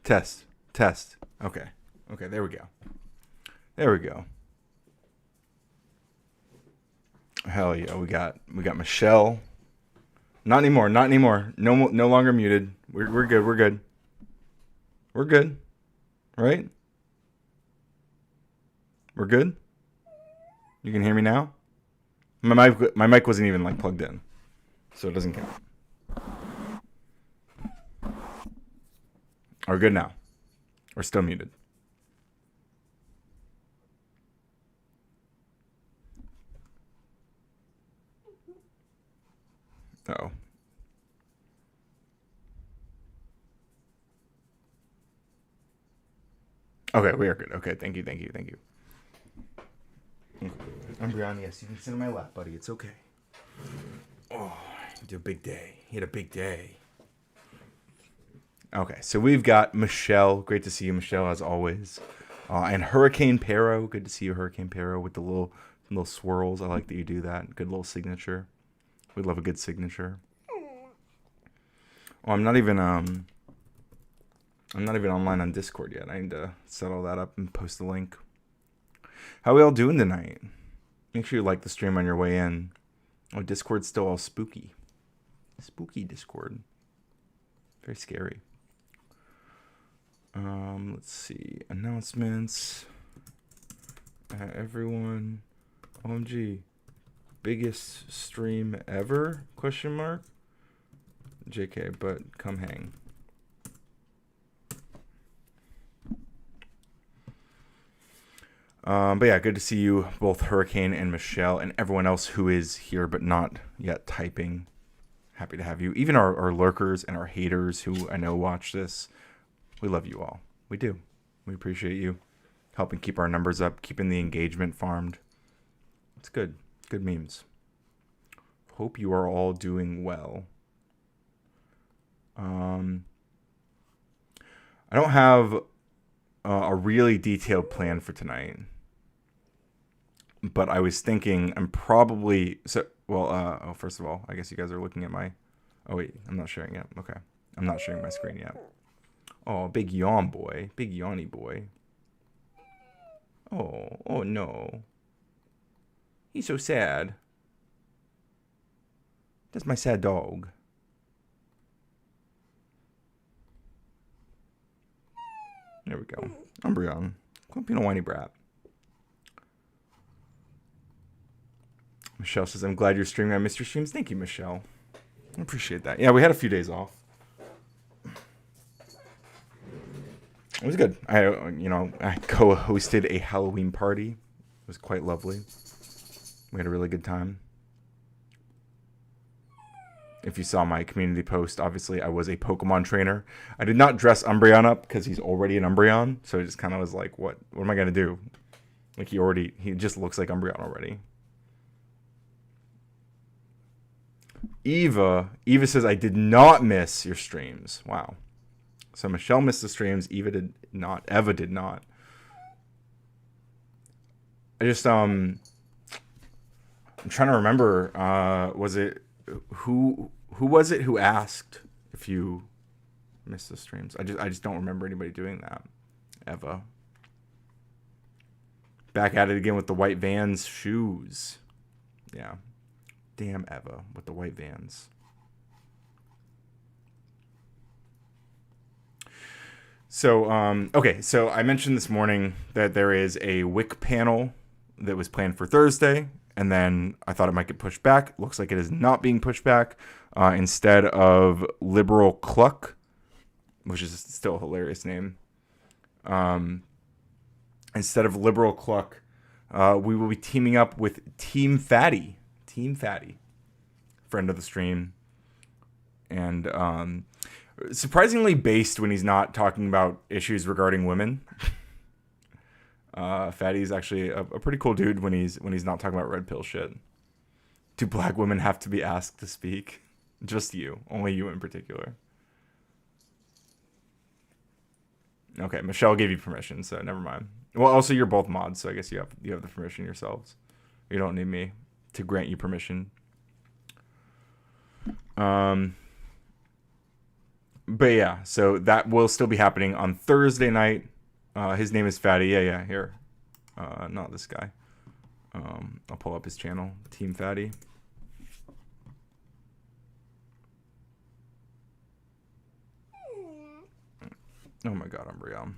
Test. Test. Okay. Okay, there we go. There we go. Hell yeah, we got Michelle. Not anymore. Not anymore. No longer muted. We're good. We're good. We're good. Right? We're good. You can hear me now. My mic wasn't even like plugged in, so it doesn't count. We're good now. We're still muted. Uh-oh. Okay, we are good. Okay, thank you. Umbreon, yes, you can sit in my lap, buddy. It's okay. Oh, he did a big day. He had a big day. Okay, so we've got Michelle. Great to see you, Michelle, as always. And Hurricane Pero. Good to see you, Hurricane Pero, with the little swirls. I like that you do that. Good little signature. We love a good signature. Oh, I'm not even online on Discord yet. I need to set all that up and post the link. How are we all doing tonight? Make sure you like the stream on your way in. Oh, Discord's still all spooky. Spooky Discord. Very scary. Let's see. Announcements. Everyone. OMG. Biggest stream ever? Question mark. JK, but come hang. But yeah, good to see you, both Hurricane and Michelle, and everyone else who is here but not yet typing. Happy to have you. Even our lurkers and our haters who I know watch this. We love you all. We do. We appreciate you helping keep our numbers up, keeping the engagement farmed. It's good. Good memes. Hope you are all doing well. I don't have a really detailed plan for tonight. But I was thinking I'm probably... first of all, I guess you guys are looking at my... Oh, wait. I'm not sharing yet. Okay. I'm not sharing my screen yet. Oh, big yawn boy. Big yawny boy. Oh no. He's so sad. That's my sad dog. There we go. Umbreon. Quit being a whiny brat. Michelle says, I'm glad you're streaming. I missed your streams. Thank you, Michelle. I appreciate that. Yeah, we had a few days off. It was good. I co-hosted a Halloween party. It was quite lovely. We had a really good time. If you saw my community post, obviously I was a Pokemon trainer. I did not dress Umbreon up because he's already an Umbreon. So it just kind of was like, what am I going to do? Like he just looks like Umbreon already. Eva says, I did not miss your streams. Wow. So Michelle missed the streams. Eva did not. I just, I'm trying to remember, was it, who was it who asked if you missed the streams? I just don't remember anybody doing that. Eva. Back at it again with the white Vans shoes. Yeah. Damn Eva with the white Vans. So, okay. So I mentioned this morning that there is a WIC panel that was planned for Thursday. And then I thought it might get pushed back. Looks like it is not being pushed back. Instead of Liberal Cluck, which is still a hilarious name. Instead of Liberal Cluck, we will be teaming up with Team Fatty. Team Fatty. Friend of the stream. And surprisingly based when he's not talking about issues regarding women. Fatty's actually a pretty cool dude when he's not talking about red pill shit. Do black women have to be asked to speak? Just you. Only you in particular. Okay, Michelle gave you permission, so never mind. Well, also you're both mods, so I guess you have the permission yourselves. You don't need me to grant you permission. But But yeah, so that will still be happening on Thursday night. His name is Fatty. Yeah, here. Not this guy. I'll pull up his channel, Team Fatty. Oh my God, I'm real.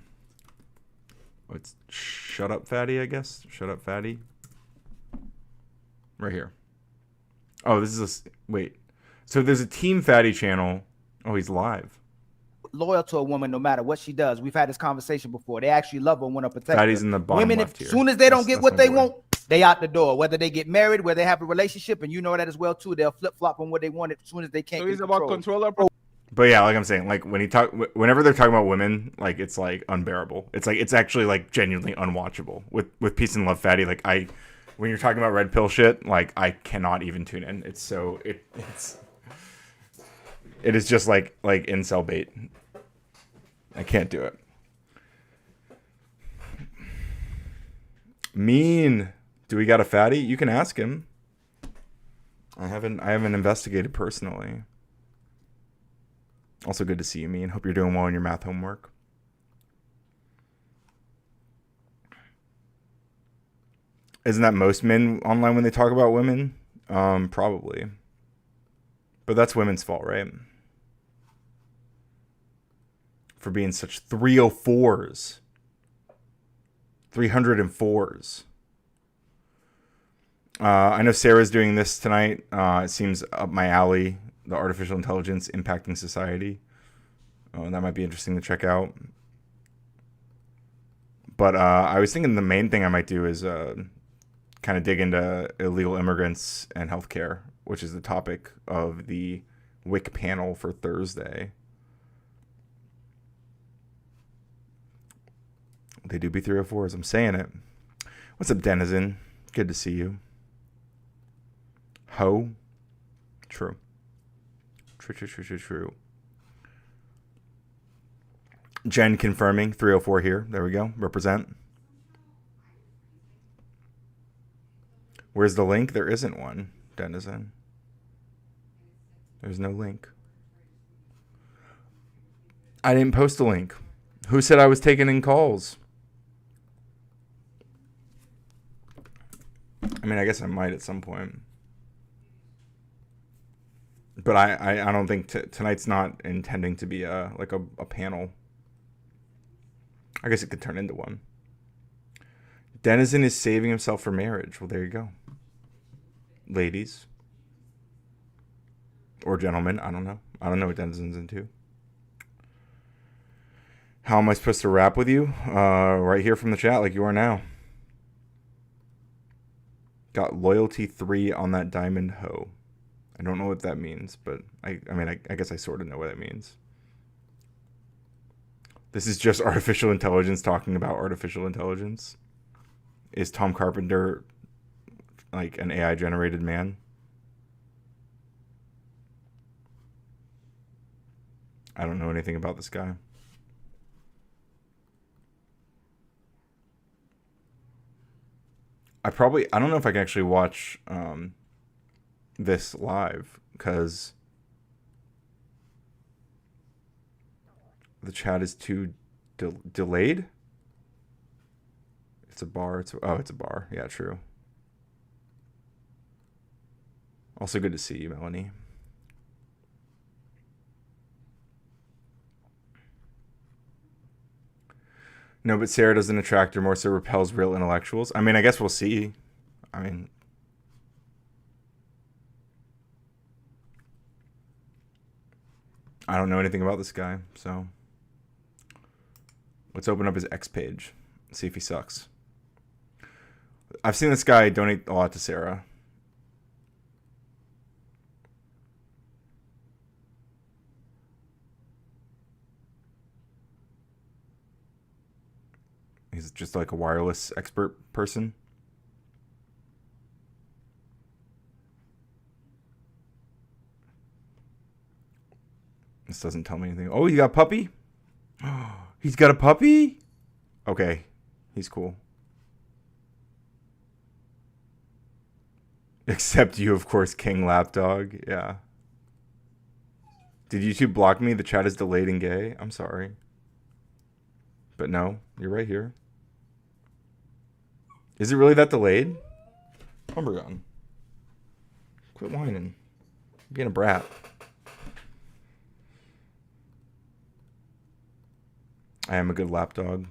Oh, it's Shut Up Fatty, I guess. Shut Up Fatty. Right here. Oh, this is wait. So there's a Team Fatty channel. Oh, he's live. Loyal to a woman no matter what she does. We've had this conversation before. They actually love her and want to protect Fatty's her. in the bottom Women, left here. as soon as they don't get what they boy. want, they out the door. Whether they get married, whether they have a relationship, and you know that as well too. They'll flip flop on what they want as soon as they can't. So he's about control. But yeah, like I'm saying, like whenever they're talking about women, like it's like unbearable. It's actually like genuinely unwatchable. With Peace and Love Fatty, like when you're talking about red pill shit, like I cannot even tune in. It is just like incel bait. I can't do it. Mean. Do we got a Fatty? You can ask him. I haven't investigated personally. Also good to see you, Mean. Hope you're doing well in your math homework. Isn't that most men online when they talk about women? Probably. But that's women's fault, right? For being such 304s. 304s. I know Sarah's doing this tonight. It seems up my alley. The artificial intelligence impacting society. That might be interesting to check out. But I was thinking the main thing I might do is kind of dig into illegal immigrants and healthcare, which is the topic of the WIC panel for Thursday. They do be 304s. I'm saying it. What's up, Denizen? Good to see you. Ho. True. True. Jen confirming 304 here. There we go. Represent. Where's the link? There isn't one, Denizen. There's no link. I didn't post a link. Who said I was taking in calls? I mean, I guess I might at some point. But I don't think tonight's not intending to be a panel. I guess it could turn into one. Denizen is saving himself for marriage. Well, there you go. Ladies. Or gentlemen. I don't know. I don't know what Denizen's into. How am I supposed to rap with you? Right here from the chat like you are now. Got loyalty 3 on that diamond hoe. I don't know what that means, but I guess I sort of know what that means. This is just artificial intelligence talking about artificial intelligence. Is Tom Carpenter like an AI generated man? I don't know anything about this guy. I don't know if I can actually watch this live because the chat is too delayed. It's a bar. It's a bar. Yeah, true. Also good to see you, Melanie. No, but Sarah doesn't attract her, more so repels real intellectuals. I mean, I guess we'll see. I mean, I don't know anything about this guy, so let's open up his X page, see if he sucks. I've seen this guy donate a lot to Sarah. He's just like a wireless expert person. This doesn't tell me anything. Oh, you got a puppy? He's got a puppy? Okay, he's cool. Except you, of course, King Lapdog. Yeah. Did YouTube block me? The chat is delayed and gay. I'm sorry. But no, you're right here. Is it really that delayed? Umbreon. Quit whining. You're being a brat. I am a good lapdog.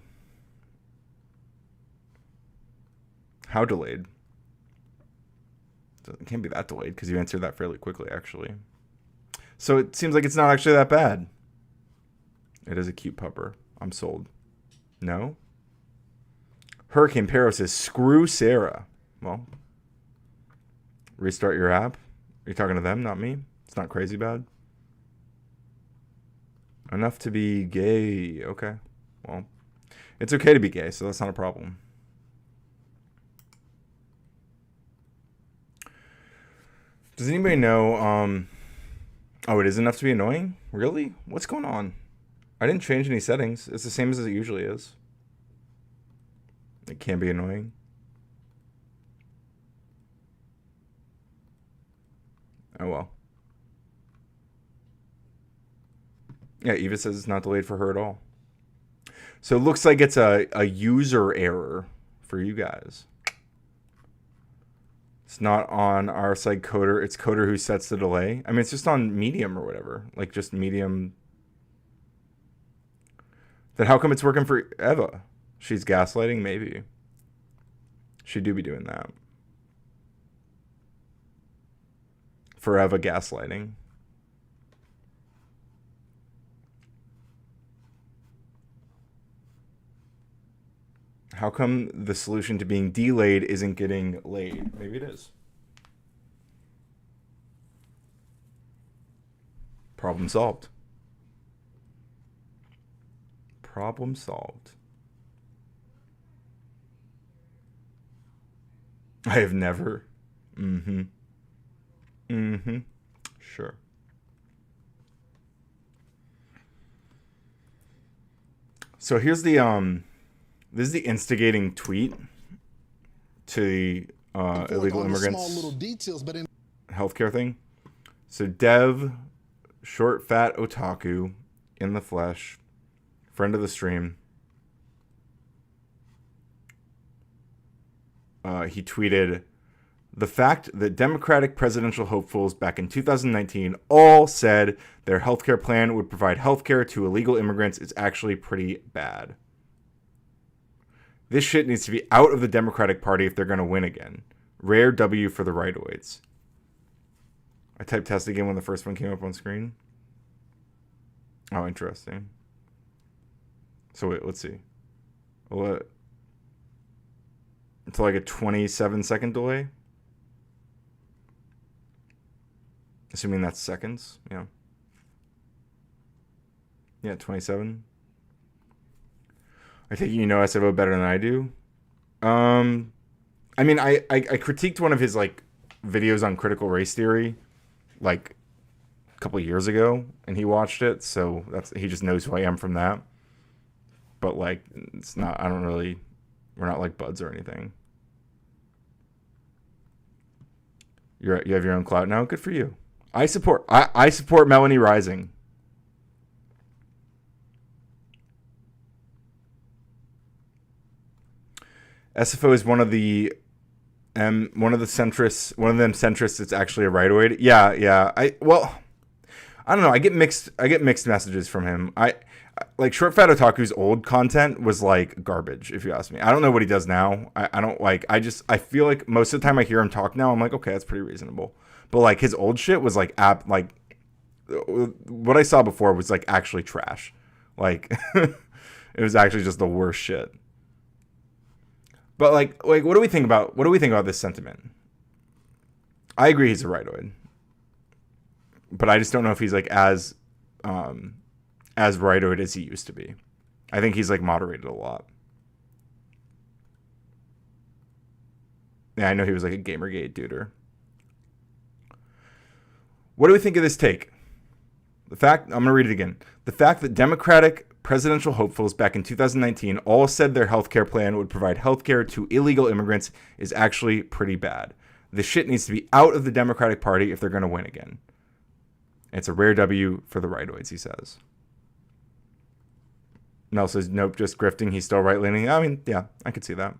How delayed? It can't be that delayed because you answered that fairly quickly, actually. So it seems like it's not actually that bad. It is a cute pupper. I'm sold. No? Hurricane Pero says, screw Sarah. Well, restart your app. Are you talking to them, not me? It's not crazy bad. Enough to be gay. Okay. Well, it's okay to be gay, so that's not a problem. Does anybody know, oh, it is enough to be annoying? Really? What's going on? I didn't change any settings. It's the same as it usually is. It can be annoying. Oh, well. Yeah, Eva says it's not delayed for her at all. So it looks like it's a user error for you guys. It's not on our side Coder. It's Coder who sets the delay. I mean, it's just on Medium or whatever. Like, just Medium. Then how come it's working for Eva? She's gaslighting? Maybe. She do be doing that. For Eva gaslighting. How come the solution to being delayed isn't getting laid? Maybe it is. Problem solved. Problem solved. I have never. Mm-hmm. Mm-hmm. Sure. So here's the this is the instigating tweet to the illegal immigrants small little details, but in healthcare thing. So Dev, short fat otaku in the flesh, friend of the stream. He tweeted, the fact that Democratic presidential hopefuls back in 2019 all said their healthcare plan would provide healthcare to illegal immigrants is actually pretty bad. This shit needs to be out of the Democratic Party if they're going to win again. Rare W for the rightoids. I typed test again when the first one came up on screen. Oh, interesting. So wait, let's see. What? It's like a 27-second delay. Assuming that's seconds, yeah. Yeah, 27. I think you know SFO better than I do. I mean, I critiqued one of his like videos on critical race theory, like a couple of years ago, and he watched it, so he just knows who I am from that. But like, it's not. I don't really. We're not like buds or anything. You have your own clout now. Good for you. I support Melanie Rising. SFO is one of the centrists. One of them centrists. It's actually a rightoid. Yeah. I don't know. I get mixed messages from him. I like Short Fat Otaku's old content was like garbage, if you ask me. I don't know what he does now. I don't like. I feel like most of the time I hear him talk now, I'm like, okay, that's pretty reasonable. But like his old shit was like what I saw before was like actually trash. Like it was actually just the worst shit. But like what do we think about this sentiment? I agree he's a rightoid. But I just don't know if he's like as rightoid as he used to be. I think he's like moderated a lot. Yeah, I know he was like a Gamergate duder. What do we think of this take? I'm going to read it again. The fact that Democratic presidential hopefuls back in 2019 all said their healthcare plan would provide healthcare to illegal immigrants is actually pretty bad. This shit needs to be out of the Democratic Party if they're going to win again. It's a rare W for the rightoids, he says. Mel says, nope, just grifting. He's still right-leaning. I mean, yeah, I could see that.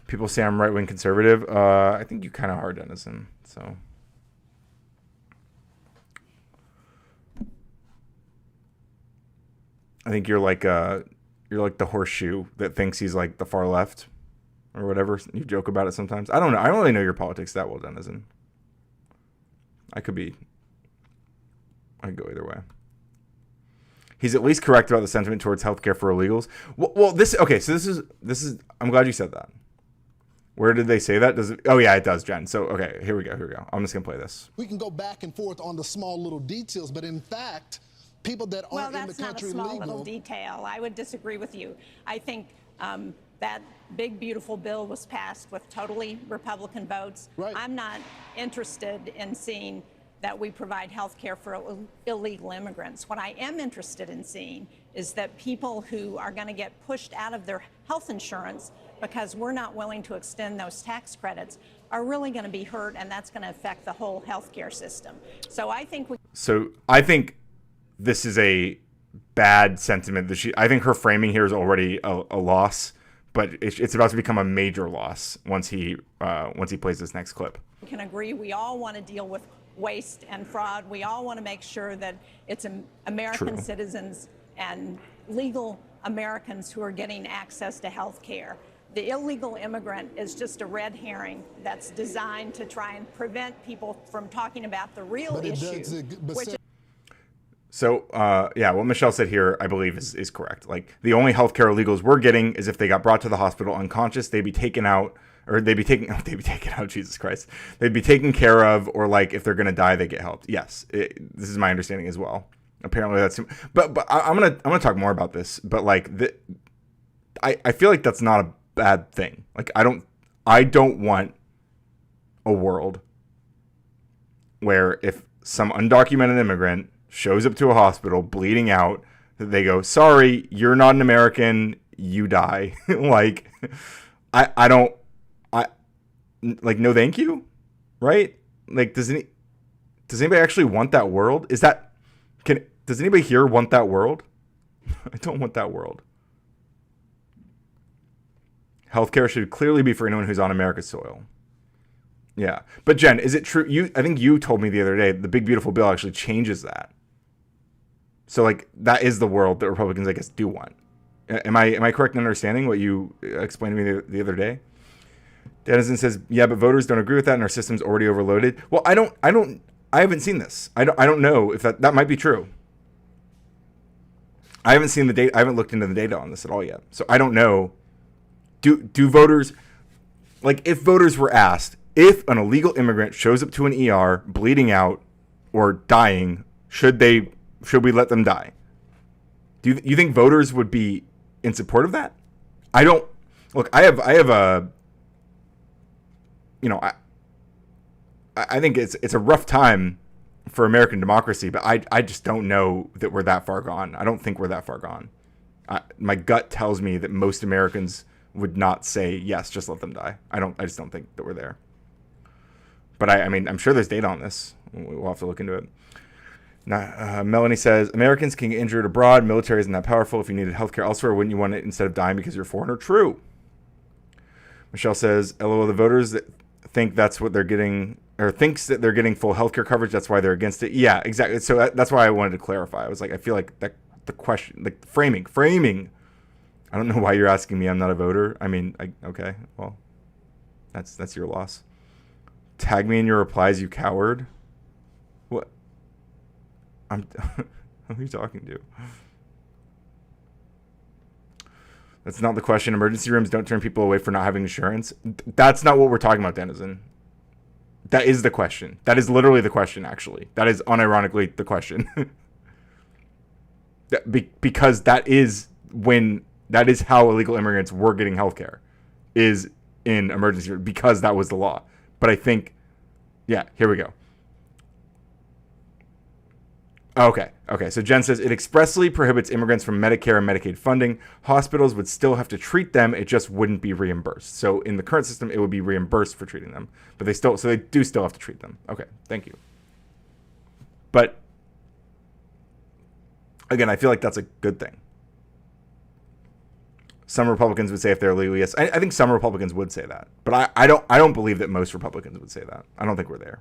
People say I'm right-wing conservative. I think you kind of are, Denizen. So I think you're like the horseshoe that thinks he's like the far left or whatever. You joke about it sometimes. I don't know. I don't really know your politics that well, Denizen. I could go either way. He's at least correct about the sentiment towards healthcare for illegals. Well, this is. I'm glad you said that. Where did they say that? Does it? Oh yeah, it does, Jen. So okay, here we go. I'm just gonna play this. We can go back and forth on the small little details, but in fact, people that aren't in the country legal. Well, that's not a small legal, little detail. I would disagree with you. I think that big, beautiful bill was passed with totally Republican votes. Right. I'm not interested in seeing that we provide health care for illegal immigrants. What I am interested in seeing is that people who are going to get pushed out of their health insurance because we're not willing to extend those tax credits are really going to be hurt, and that's going to affect the whole health care system. So I think this is a bad sentiment. I think her framing here is already a loss, but it's about to become a major loss once he plays this next clip. We can agree we all want to deal with waste and fraud. We all want to make sure that it's American True. citizens and legal Americans who are getting access to health care. The illegal immigrant is just a red herring that's designed to try and prevent people from talking about the real issue. So, what Michelle said here, I believe, is correct. Like, the only healthcare illegals we're getting is if they got brought to the hospital unconscious, they'd be taken out, Jesus Christ. They'd be taken care of, or, like, if they're going to die, they get helped. Yes, this is my understanding as well. Apparently that's... But I'm gonna talk more about this, but, like, I feel like that's not a bad thing. Like, I don't want a world where if some undocumented immigrant shows up to a hospital bleeding out, that they go, sorry, you're not an American, you die. Like, no thank you, right? Like, does anybody actually want that world? Does anybody here want that world? I don't want that world. Healthcare should clearly be for anyone who's on America's soil. Yeah. But Jen, is it true? I think you told me the other day, the big beautiful bill actually changes that. So, like, that is the world that Republicans, I guess, do want. Am I correct in understanding what you explained to me the other day? Denizen says, yeah, but voters don't agree with that and our system's already overloaded. Well, I haven't seen this. I don't know if that might be true. I haven't seen the data. I haven't looked into the data on this at all yet. So I don't know. Do voters, like, if voters were asked, if an illegal immigrant shows up to an ER bleeding out or dying, should we let them die? Do you think voters would be in support of that? I don't. Look, I have a. I think it's a rough time for American democracy, but I just don't know that we're that far gone. I don't think we're that far gone. My gut tells me that most Americans would not say yes, just let them die. I just don't think that we're there. But I mean, I'm sure there's data on this. We'll have to look into it. Now, Melanie says, Americans can get injured abroad. Military isn't that powerful. If you needed healthcare elsewhere, wouldn't you want it instead of dying because you're a foreigner? True. Michelle says, LOL, the voters that think that's what they're getting, or thinks that they're getting full healthcare coverage, that's why they're against it. Yeah, exactly. So that's why I wanted to clarify. I was like, I feel like that the question, like framing. I don't know why you're asking me. I'm not a voter. I mean, okay, well, that's your loss. Tag me in your replies, you coward. What? Who are you talking to? That's not the question. Emergency rooms don't turn people away for not having insurance. That's not what we're talking about, Denizen. That is the question. That is literally the question, actually. That is unironically the question. Because that is how illegal immigrants were getting healthcare, is in emergency rooms, because that was the law. But I think, yeah, here we go. Okay. So Jen says it expressly prohibits immigrants from Medicare and Medicaid funding. Hospitals would still have to treat them. It just wouldn't be reimbursed. So in the current system, it would be reimbursed for treating them, but they do still have to treat them. Okay. Thank you. But again, I feel like that's a good thing. Some Republicans would say if they're legal, yes. I think some Republicans would say that, but I don't believe that most Republicans would say that. I don't think we're there.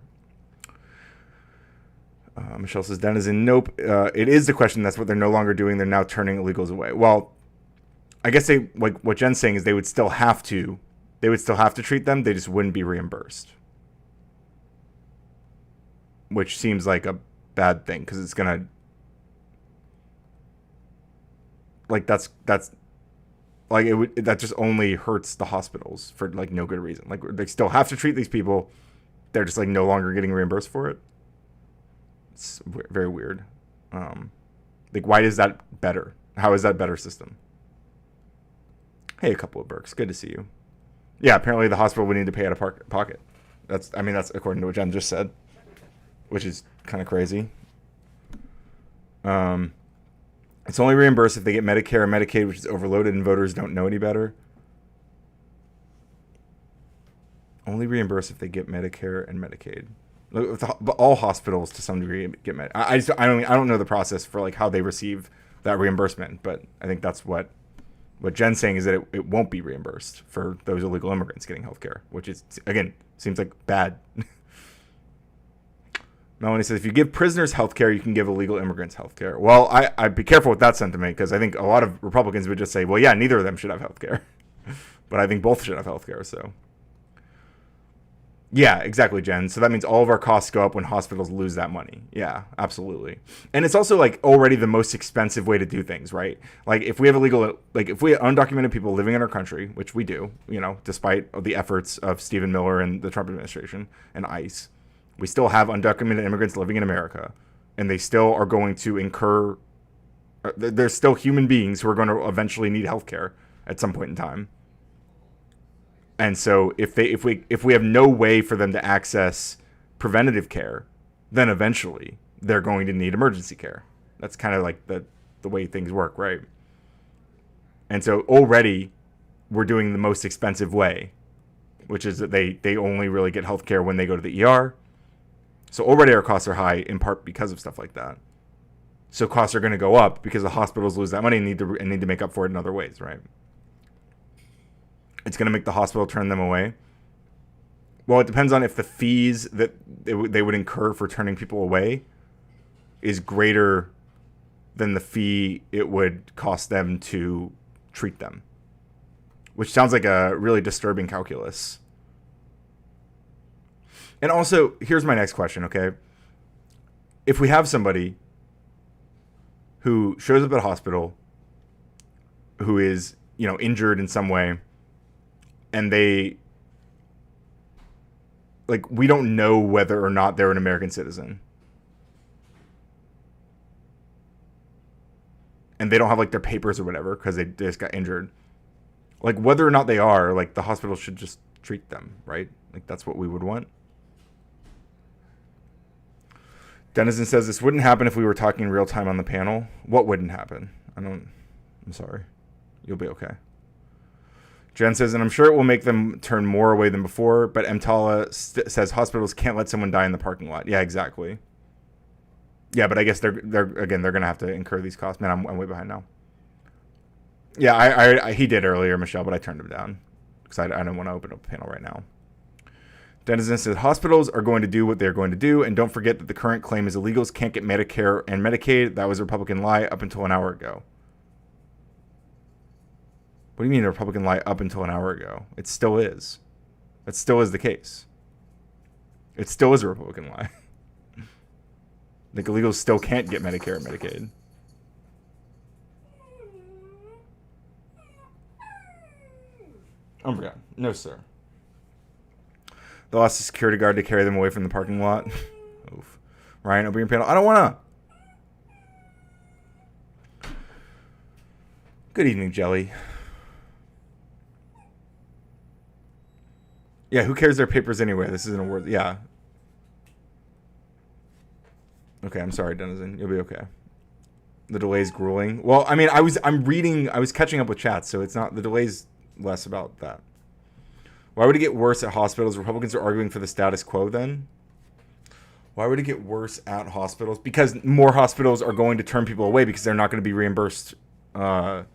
Michelle says, Denizen, nope. It is the question. That's what they're no longer doing. They're now turning illegals away. Well, I guess they, like what Jen's saying is they would still have to treat them. They just wouldn't be reimbursed, which seems like a bad thing because it's going to, like, that's like, that just only hurts the hospitals for like no good reason. Like they still have to treat these people. They're just like no longer getting reimbursed for it. It's very weird. Like, why is that better? How is that a better system? Hey, a couple of Burks. Good to see you. Yeah, apparently the hospital would need to pay out of pocket. That's according to what Jen just said, which is kind of crazy. It's only reimbursed if they get Medicare or Medicaid, which is overloaded and voters don't know any better. Only reimbursed if they get Medicare and Medicaid. But all hospitals to some degree get med. I don't know the process for like how they receive that reimbursement, but I think that's what Jen's saying is that it won't be reimbursed for those illegal immigrants getting healthcare, which is again seems like bad. Melanie says if you give prisoners healthcare, you can give illegal immigrants healthcare. Well, I'd be careful with that sentiment because I think a lot of Republicans would just say, well, yeah, neither of them should have healthcare, but I think both should have healthcare. So. Yeah, exactly, Jen. So that means all of our costs go up when hospitals lose that money. Yeah, absolutely. And it's also like already the most expensive way to do things, right? Like if we have if we have undocumented people living in our country, which we do, despite the efforts of Stephen Miller and the Trump administration and ICE, we still have undocumented immigrants living in America, and they still are going to incur. There's still human beings who are going to eventually need healthcare at some point in time. And so if we have no way for them to access preventative care, then eventually they're going to need emergency care. That's kind of like the way things work, right? And so already we're doing the most expensive way, which is that they only really get health care when they go to the ER. So already our costs are high in part because of stuff like that. So costs are going to go up because the hospitals lose that money and need to make up for it in other ways, right? It's going to make the hospital turn them away. Well, it depends on if the fees that they would incur for turning people away is greater than the fee it would cost them to treat them, which sounds like a really disturbing calculus. And also, here's my next question, okay? If we have somebody who shows up at a hospital who is, injured in some way, and we don't know whether or not they're an American citizen. And they don't have their papers or whatever because they just got injured. Whether or not they are, the hospital should just treat them, right? That's what we would want. Denizen says this wouldn't happen if we were talking in real time on the panel. What wouldn't happen? I'm sorry. You'll be okay. Jen says, and I'm sure it will make them turn more away than before, but EMTALA says hospitals can't let someone die in the parking lot. Yeah, exactly. Yeah, but I guess they're going to have to incur these costs. Man, I'm way behind now. Yeah, he did earlier, Michelle, but I turned him down because I don't want to open up a panel right now. Denizen says hospitals are going to do what they're going to do, and don't forget that the current claim is illegals can't get Medicare and Medicaid. That was a Republican lie up until an hour ago. What do you mean a Republican lie up until an hour ago? It still is. That still is the case. It still is a Republican lie. Illegals still can't get Medicare and Medicaid. Oh my God. No, sir. They lost a security guard to carry them away from the parking lot. Oof. Ryan, open your panel. I don't want to. Good evening, Jelly. Yeah, who cares their papers anyway? This isn't a word. Yeah. Okay, I'm sorry, Denizen. You'll be okay. The delay's grueling. Well, I mean, I was catching up with chat, so it's not, the delay's less about that. Why would it get worse at hospitals? Republicans are arguing for the status quo then? Why would it get worse at hospitals? Because more hospitals are going to turn people away because they're not going to be reimbursed for,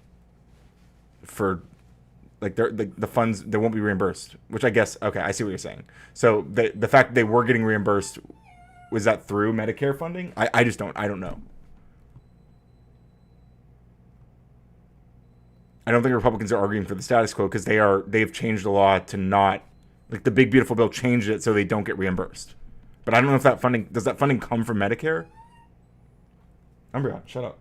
like, the funds, they won't be reimbursed. Which I guess, okay, I see what you're saying. So the fact that they were getting reimbursed, was that through Medicare funding? I don't know. I don't think Republicans are arguing for the status quo because they've changed the law to not, like, the big beautiful bill changed it so they don't get reimbursed. But I don't know if does that funding come from Medicare? Umbreon, shut up.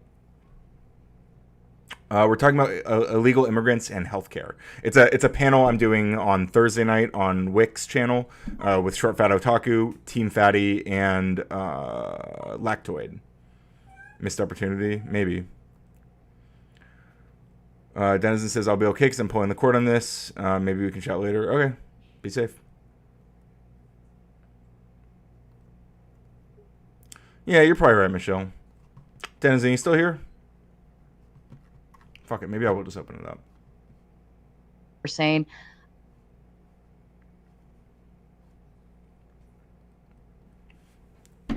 We're talking about illegal immigrants and healthcare. It's a panel I'm doing on Thursday night on Wix channel with Short Fat Otaku, Team Fatty, and Lactoid. Missed opportunity, maybe. Denizen says I'll be okay because I'm pulling the cord on this. Maybe we can chat later. Okay, be safe. Yeah, you're probably right, Michelle. Denizen, you still here? Fuck it, maybe I will just open it up. We're saying.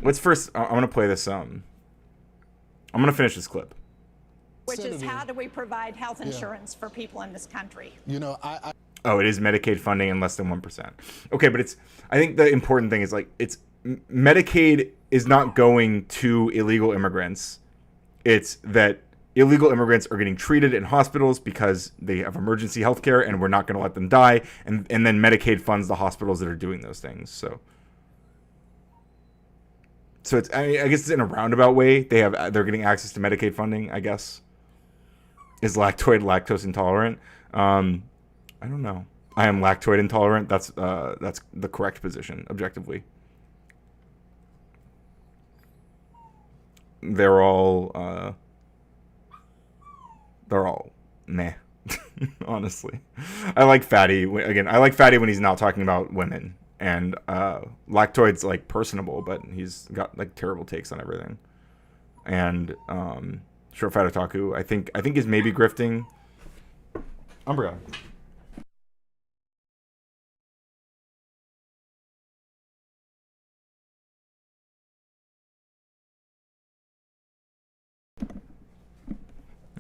Let's first, I'm going to play this, I'm going to finish this clip. Which is, how do we provide health insurance for people in this country? You know, Oh, it is Medicaid funding in less than 1%. Okay, but I think the important thing is, like, Medicaid is not going to illegal immigrants. It's that illegal immigrants are getting treated in hospitals because they have emergency health care and we're not going to let them die. And then Medicaid funds the hospitals that are doing those things. So it's, I guess it's in a roundabout way. They're getting access to Medicaid funding, I guess. Is Lactoid lactose intolerant? I don't know. I am lactoid intolerant. That's the correct position, objectively. They're all meh. Honestly, I like Fatty. Again, I like Fatty when he's not talking about women. And Lactoid's, like, personable, but he's got, like, terrible takes on everything. And Short Fat Otaku, I think is maybe grifting. Umbreon.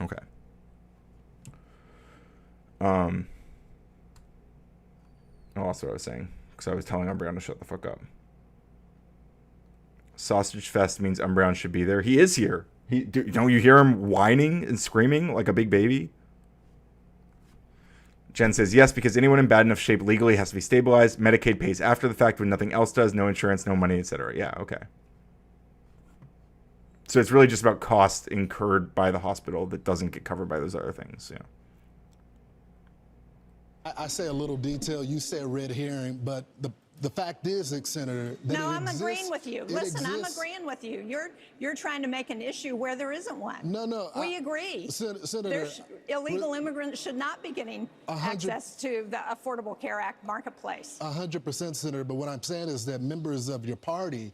Okay. Oh, that's what I was saying, because I was telling Umbreon to shut the fuck up. Sausage Fest means Umbreon should be there. He is here. Don't you hear him whining and screaming like a big baby? Jen says, yes, because anyone in bad enough shape legally has to be stabilized. Medicaid pays after the fact when nothing else does. No insurance, no money, etc. Yeah, okay. So it's really just about cost incurred by the hospital that doesn't get covered by those other things. Yeah. I say a little detail. You say a red herring, but the fact is, Senator, that no, I'm agreeing with you. Listen, I'm agreeing with you. You're trying to make an issue where there isn't one. No. We agree. Senator, illegal immigrants should not be getting access to the Affordable Care Act marketplace. 100%, Senator. But what I'm saying is that members of your party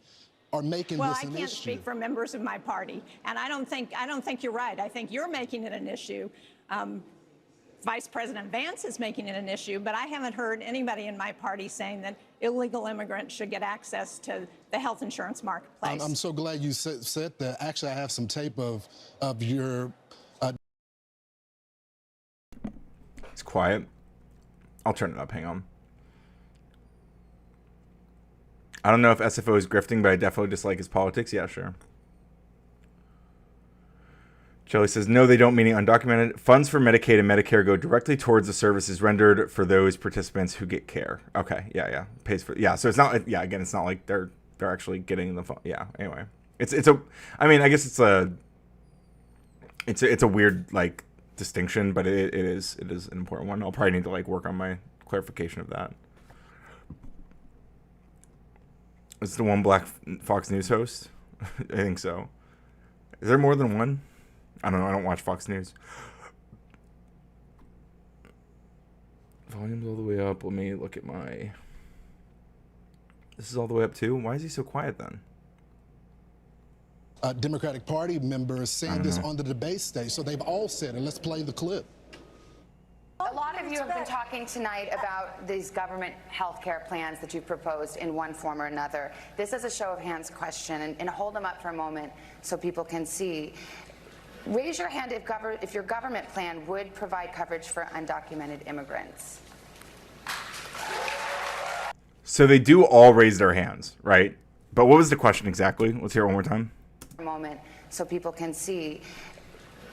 are making this an issue. Well, I can't speak for members of my party, and I don't think you're right. I think you're making it an issue. Vice President Vance is making it an issue, but I haven't heard anybody in my party saying that illegal immigrants should get access to the health insurance marketplace. I'm so glad you said that. Actually, I have some tape of your... It's quiet. I'll turn it up. Hang on. I don't know if SFO is grifting, but I definitely dislike his politics. Yeah, sure. Jelly says, no, they don't, meaning undocumented. Funds for Medicaid and Medicare go directly towards the services rendered for those participants who get care. Okay, yeah. Pays for, yeah, so it's not, yeah, again, it's not like they're actually getting the fund. Yeah, anyway. I mean, I guess it's a weird, like, distinction, but it is an important one. I'll probably need to, like, work on my clarification of that. Is the one black Fox News host? I think so. Is there more than one? I don't know. I don't watch Fox News. Volume's all the way up. Let me look at my... This is all the way up too? Why is he so quiet then? Democratic Party members saying this on the debate stage. So they've all said it. Let's play the clip. A lot of you have been talking tonight about these government health care plans that you've proposed in one form or another. This is a show of hands question, and hold them up for a moment so people can see. Raise your hand if your government plan would provide coverage for undocumented immigrants. So they do all raise their hands, right? But what was the question exactly? Let's hear it one more time. For a moment so people can see.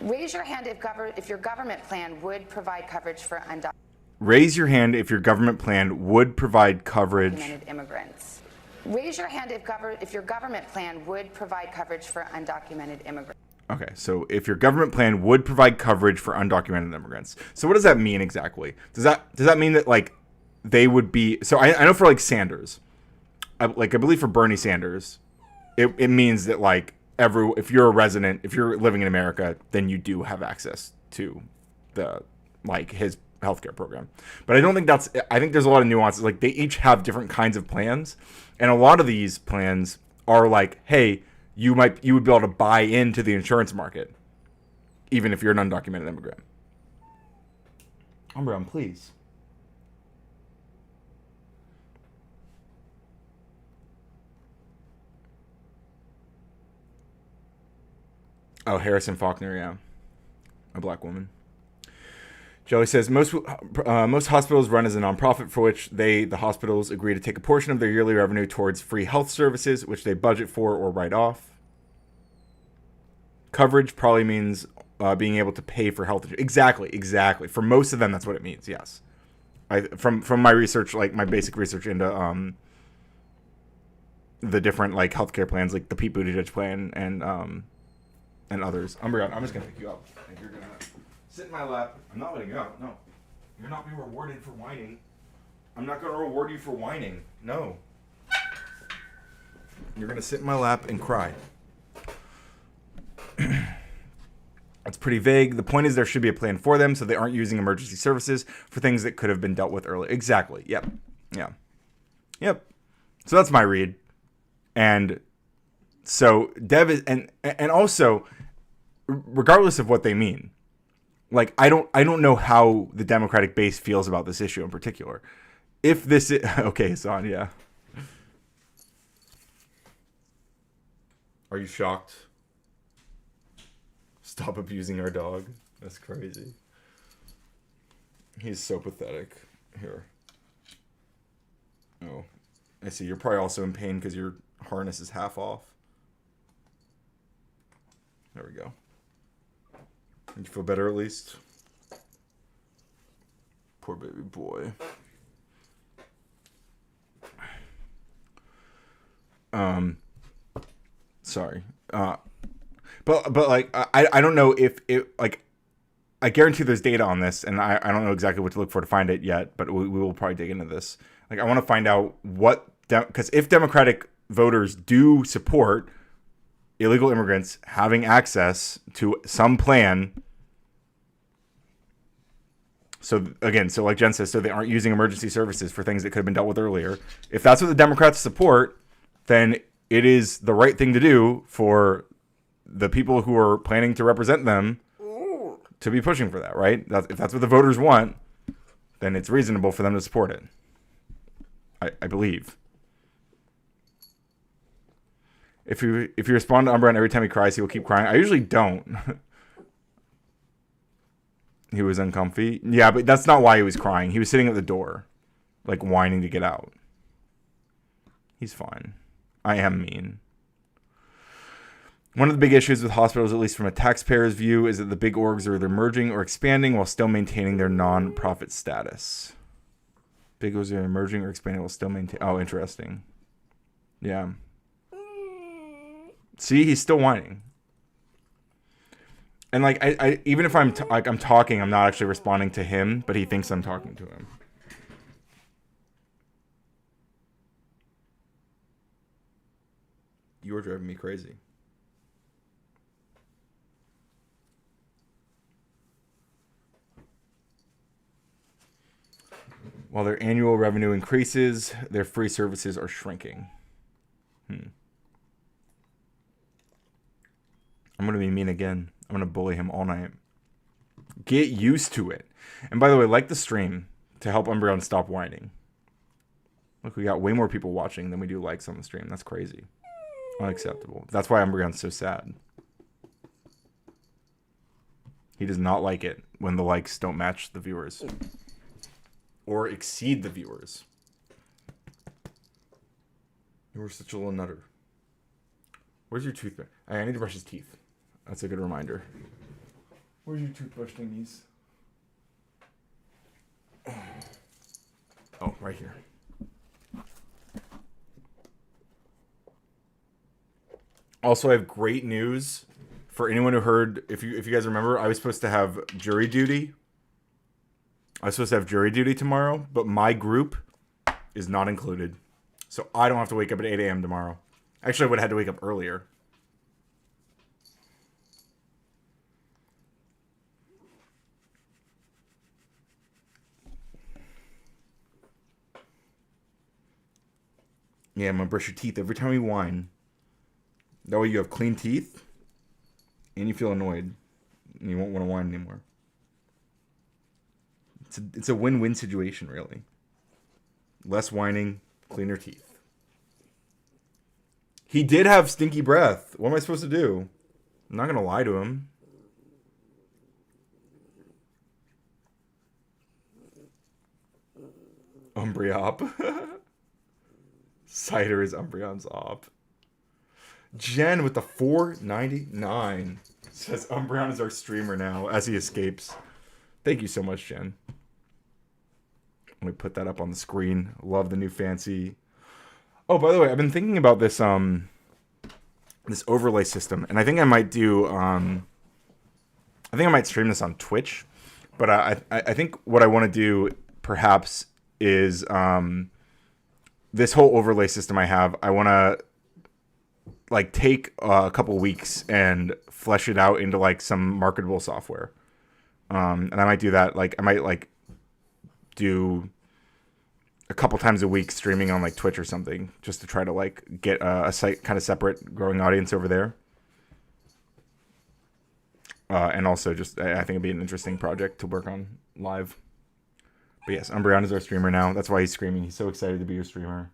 Raise your hand if your government plan would provide coverage for undocumented Raise your hand if your government plan would provide coverage. immigrants. Raise your hand if your government plan would provide coverage for undocumented immigrants. Okay, so if your government plan would provide coverage for undocumented immigrants. So what does that mean exactly? Does that mean that like they would be, so I know for like Sanders, I believe for Bernie Sanders, it means that like if you're a resident, if you're living in America, then you do have access to the like his healthcare program. But I don't think I think there's a lot of nuances. Like they each have different kinds of plans, and a lot of these plans are like, hey, you would be able to buy into the insurance market, even if you're an undocumented immigrant. Umbreon, please. Oh, Harrison Faulkner, yeah. A black woman. Joey says, most hospitals run as a nonprofit for which the hospitals agree to take a portion of their yearly revenue towards free health services, which they budget for or write off. Coverage probably means being able to pay for health insurance. Exactly. For most of them, that's what it means, yes. From my research, like my basic research into the different like healthcare plans, like the Pete Buttigieg plan and others. Umbreon, I'm just going to pick you up. And you're going to sit in my lap. I'm not letting you out. No. You're not being rewarded for whining. I'm not going to reward you for whining. No. You're going to sit in my lap and cry. It's pretty vague. The point is there should be a plan for them so they aren't using emergency services for things that could have been dealt with earlier. Exactly. Yep. Yeah. Yep. So that's my read. And so Dev is, and also, regardless of what they mean, like I don't know how the Democratic base feels about this issue in particular. If this is okay, Hassan, yeah. Are you shocked? Stop abusing our dog. That's crazy. He's so pathetic. Here. Oh, I see. You're probably also in pain because your harness is half off. There we go. You feel better at least? Poor baby boy. Sorry. But like I don't know if it like I guarantee there's data on this, and I don't know exactly what to look for to find it yet, but we will probably dig into this. Like I want to find out because if Democratic voters do support illegal immigrants having access to some plan. So again, so like Jen says, so they aren't using emergency services for things that could have been dealt with earlier. If that's what the Democrats support, then it is the right thing to do for the people who are planning to represent them to be pushing for that, right? If that's what the voters want, then it's reasonable for them to support it. I believe. If you respond to Umbreon every time he cries, he will keep crying. I usually don't. He was uncomfy. Yeah, but that's not why he was crying. He was sitting at the door, like whining to get out. He's fine. I am mean. One of the big issues with hospitals, at least from a taxpayer's view, is that the big orgs are either merging or expanding while still maintaining their non-profit status. Big orgs are emerging or expanding while still maintain. Oh, interesting. Yeah. See, he's still whining. And like, I even if I'm talking, I'm not actually responding to him, but he thinks I'm talking to him. You are driving me crazy. While their annual revenue increases, their free services are shrinking. I'm gonna be mean again. I'm gonna bully him all night. Get used to it. And by the way, like the stream to help Umbreon stop whining. Look, we got way more people watching than we do likes on the stream. That's crazy. Unacceptable. That's why Umbreon's so sad. He does not like it when the likes don't match the viewers. Or exceed the viewers. You were such a little nutter. Where's your toothbrush? I need to brush his teeth. That's a good reminder. Where's your toothbrush thingies? Oh, right here. Also, I have great news for anyone who heard. If you guys remember, I was supposed to have jury duty. Tomorrow, but my group is not included, so I don't have to wake up at 8 a.m. tomorrow. Actually, I would have had to wake up earlier. Yeah, I'm gonna brush your teeth every time you whine. That way you have clean teeth, and you feel annoyed, and you won't want to whine anymore. It's a win-win situation, really. Less whining, cleaner teeth. He did have stinky breath. What am I supposed to do? I'm not gonna lie to him. Umbreop. Cider is Umbreon's op. Jen with the 4.99 says Umbreon is our streamer now as he escapes. Thank you so much, Jen. Let me put that up on the screen. Love the new fancy. Oh, by the way, I've been thinking about this this overlay system, and I think I might do I think I might stream this on Twitch, but I think what I want to do perhaps is this whole overlay system I have. I want to like take a couple weeks and flesh it out into like some marketable software. And I might do that. Like I might like do a couple times a week streaming on like Twitch or something, just to try to like get a site kind of separate growing audience over there. And also just, I think it'd be an interesting project to work on live. But yes, Umbreon is our streamer now. That's why he's screaming. He's so excited to be your streamer.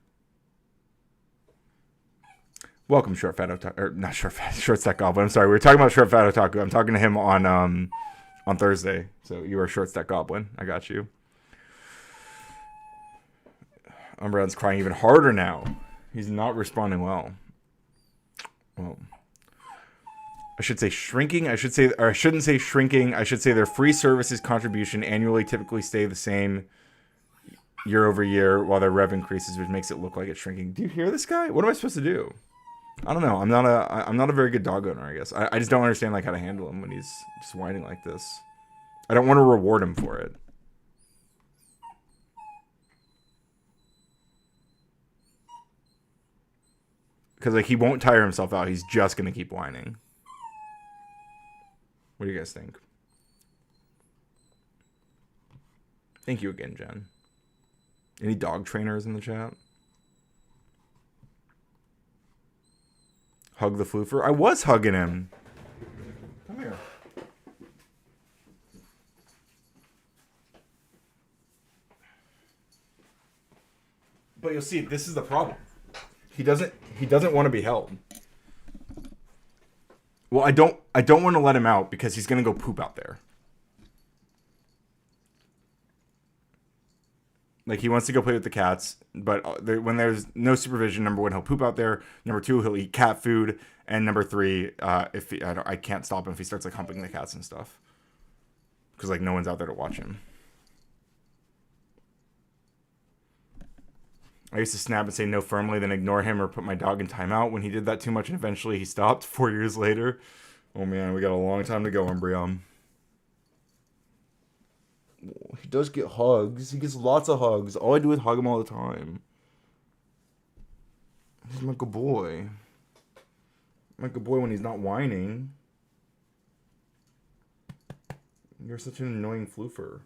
Welcome, Short Fat Otaku, or not Short Stack Goblin. I'm sorry, we were talking about Short Fat Otaku. I'm talking to him on Thursday. So you are Short Stack Goblin. I got you. Umbreon's crying even harder now. He's not responding well. Well, I should say shrinking. I shouldn't say shrinking. I should say their free services contribution annually typically stay the same year over year while their rev increases, which makes it look like it's shrinking. Do you hear this guy? What am I supposed to do? I don't know. I'm not a very good dog owner, I guess. I just don't understand like how to handle him when he's just whining like this. I don't want to reward him for it. Because like he won't tire himself out. He's just gonna keep whining. What do you guys think? Thank you again, Jen. Any dog trainers in the chat? Hug the floofer. I was hugging him. Come here. But you'll see, this is the problem. He doesn't want to be held. Well, I don't want to let him out because he's going to go poop out there. Like, he wants to go play with the cats, but when there's no supervision, number one, he'll poop out there. Number two, he'll eat cat food. And number three, I can't stop him if he starts, like, humping the cats and stuff. Because, like, no one's out there to watch him. I used to snap and say no firmly, then ignore him or put my dog in timeout when he did that too much, and eventually he stopped 4 years later. Oh, man, we got a long time to go, Umbreon. He does get hugs. He gets lots of hugs. All I do is hug him all the time. He's my good boy. My good boy when he's not whining. You're such an annoying floofer.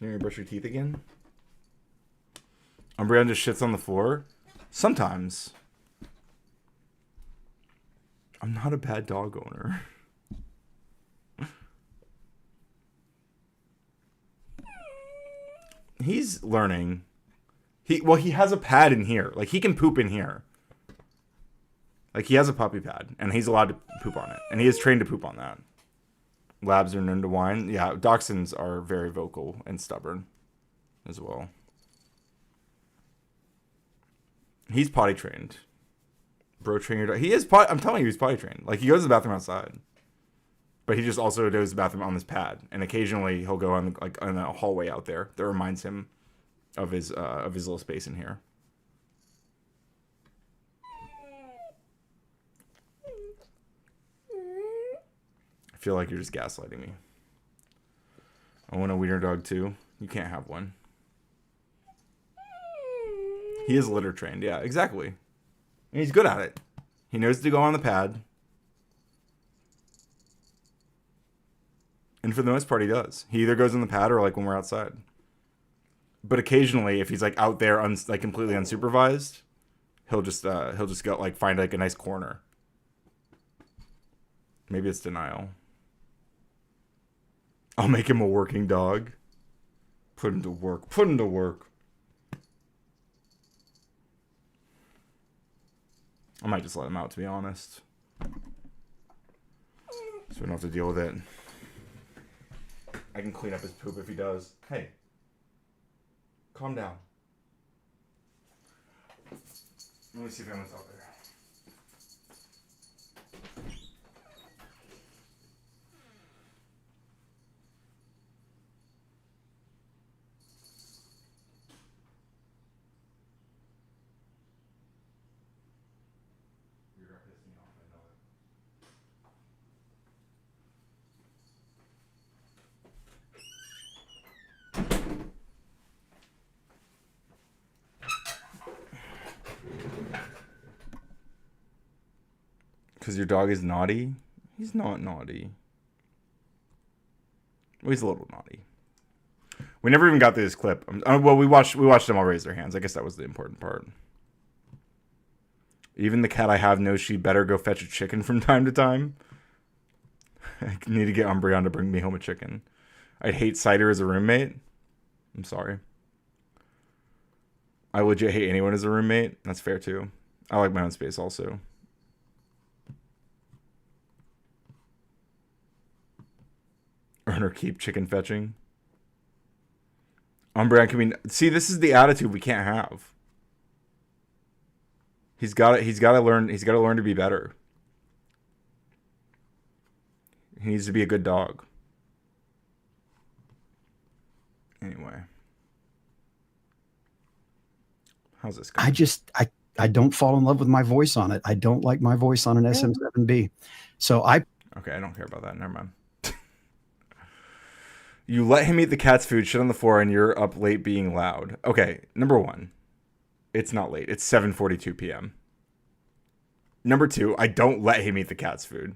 You gonna brush your teeth again? Umbreon just shits on the floor? Sometimes. I'm not a bad dog owner. He's learning. He has a pad in here. Like, he can poop in here. Like, he has a puppy pad, and he's allowed to poop on it. And he is trained to poop on that. Labs are known to whine. Yeah, dachshunds are very vocal and stubborn as well. He's potty trained. Bro, train your dog. He is I'm telling you, he's potty trained. Like, he goes to the bathroom outside. But he just also goes to the bathroom on this pad. And occasionally he'll go on a hallway out there that reminds him of his little space in here. I feel like you're just gaslighting me. I want a wiener dog too. You can't have one. He is litter trained. Yeah, exactly. And he's good at it. He knows to go on the pad. And for the most part, he does. He either goes on the pad or like when we're outside. But occasionally, if he's like out there, like completely unsupervised, he'll just go like find like a nice corner. Maybe it's denial. I'll make him a working dog. Put him to work. Put him to work. I might just let him out, to be honest. So we don't have to deal with it. I can clean up his poop if he does. Hey. Calm down. Let me see if anyone's out there. You're gonna piss me off, I know it. Because your dog is naughty? He's not naughty. Well, he's a little naughty. We never even got to this clip. Well, we watched them all raise their hands. I guess that was the important part. Even the cat I have knows she better go fetch a chicken from time to time. I need to get Umbreon to bring me home a chicken. I'd hate Cider as a roommate. I'm sorry. I legit hate anyone as a roommate. That's fair too. I like my own space also. Earn or keep chicken fetching. Umbreon can be... See, this is the attitude we can't have. He's got to learn to be better. He needs to be a good dog. Anyway. How's this going? I don't fall in love with my voice on it. I don't like my voice on an SM7B. So Okay, I don't care about that. Never mind. You let him eat the cat's food, shit on the floor, and you're up late being loud. Okay, number one, it's not late. It's 7:42 p.m. Number two, I don't let him eat the cat's food.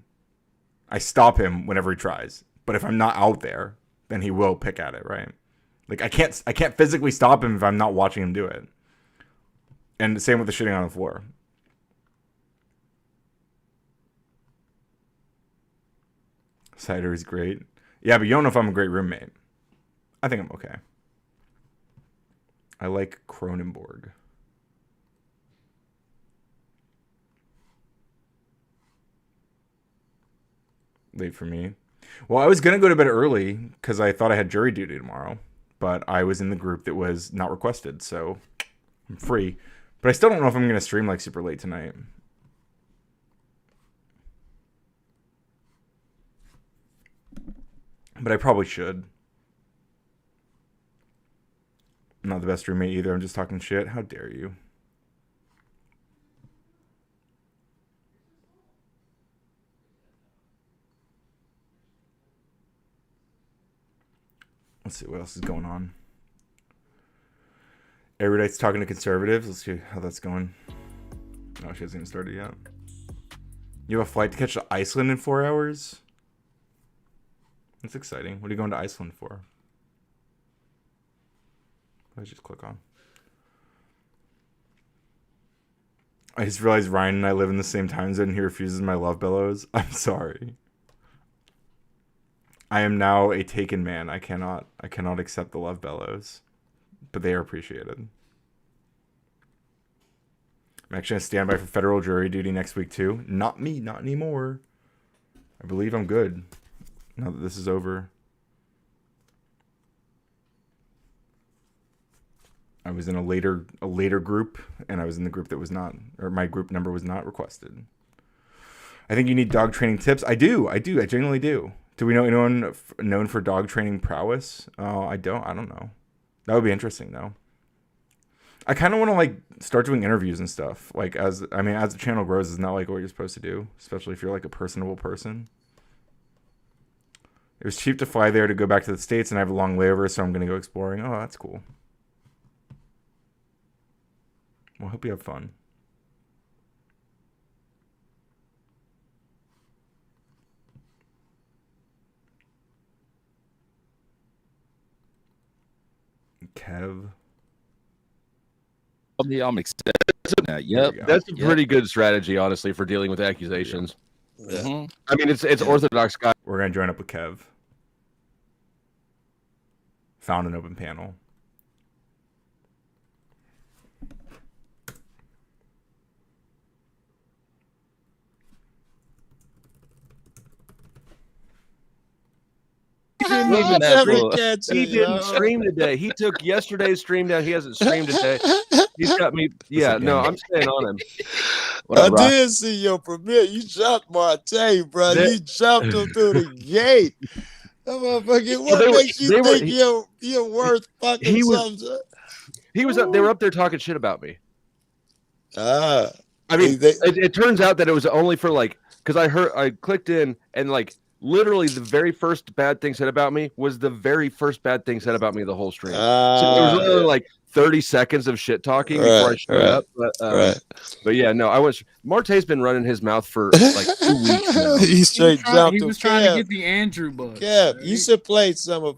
I stop him whenever he tries. But if I'm not out there, then he will pick at it, right? Like I can't physically stop him if I'm not watching him do it. And the same with the shitting on the floor. Cider is great. Yeah, but you don't know if I'm a great roommate. I think I'm okay. I like Cronenborg. Late for me. Well, I was going to go to bed early because I thought I had jury duty tomorrow. But I was in the group that was not requested, so I'm free. But I still don't know if I'm going to stream like super late tonight. But I probably should. I'm not the best roommate either. I'm just talking shit. How dare you? Let's see what else is going on. Erudite's talking to conservatives. Let's see how that's going. Oh, she hasn't even started yet. You have a flight to catch to Iceland in 4 hours? That's exciting. What are you going to Iceland for? Let's just click on. I just realized Ryan and I live in the same time zone and he refuses my love bellows. I'm sorry. I am now a taken man. I cannot accept the love bellows. But they are appreciated. I'm actually going to stand by for federal jury duty next week too. Not me, not anymore. I believe I'm good now that this is over. I was in a later group, and I was in the group that was not, or my group number was not requested. I think you need dog training tips. I do. I genuinely do. Do we know anyone known for dog training prowess? Oh, I don't know. That would be interesting though. I kind of want to like start doing interviews and stuff. Like as the channel grows, it's not like what you're supposed to do, especially if you're like a personable person. It was cheap to fly there to go back to the States, and I have a long layover, so I'm going to go exploring. Oh, that's cool. Well, I hope you have fun. Kev. Yeah, I'm excited. Yep, That's a pretty good strategy, honestly, for dealing with accusations. Mm-hmm. I mean, it's orthodox guy. We're going to join up with Kev. Found an open panel. He didn't stream today. He took yesterday's stream down. He hasn't streamed today. He's got me. Yeah, no, I'm staying on him. I did see your premiere. You jumped Marte, bro. You jumped him through the gate. That motherfucker, what makes you think you're worth fucking something? He was up. They were up there talking shit about me. I mean, it turns out that it was only for like, because I clicked in and like literally the very first bad thing said about me was the very first bad thing said about me the whole stream. So it was literally like 30 seconds of shit talking before I showed up. But yeah, no, I was. Marte's been running his mouth for like 2 weeks now. He straight jumped him. He was trying to get the Andrew bug. Yeah, you should play some of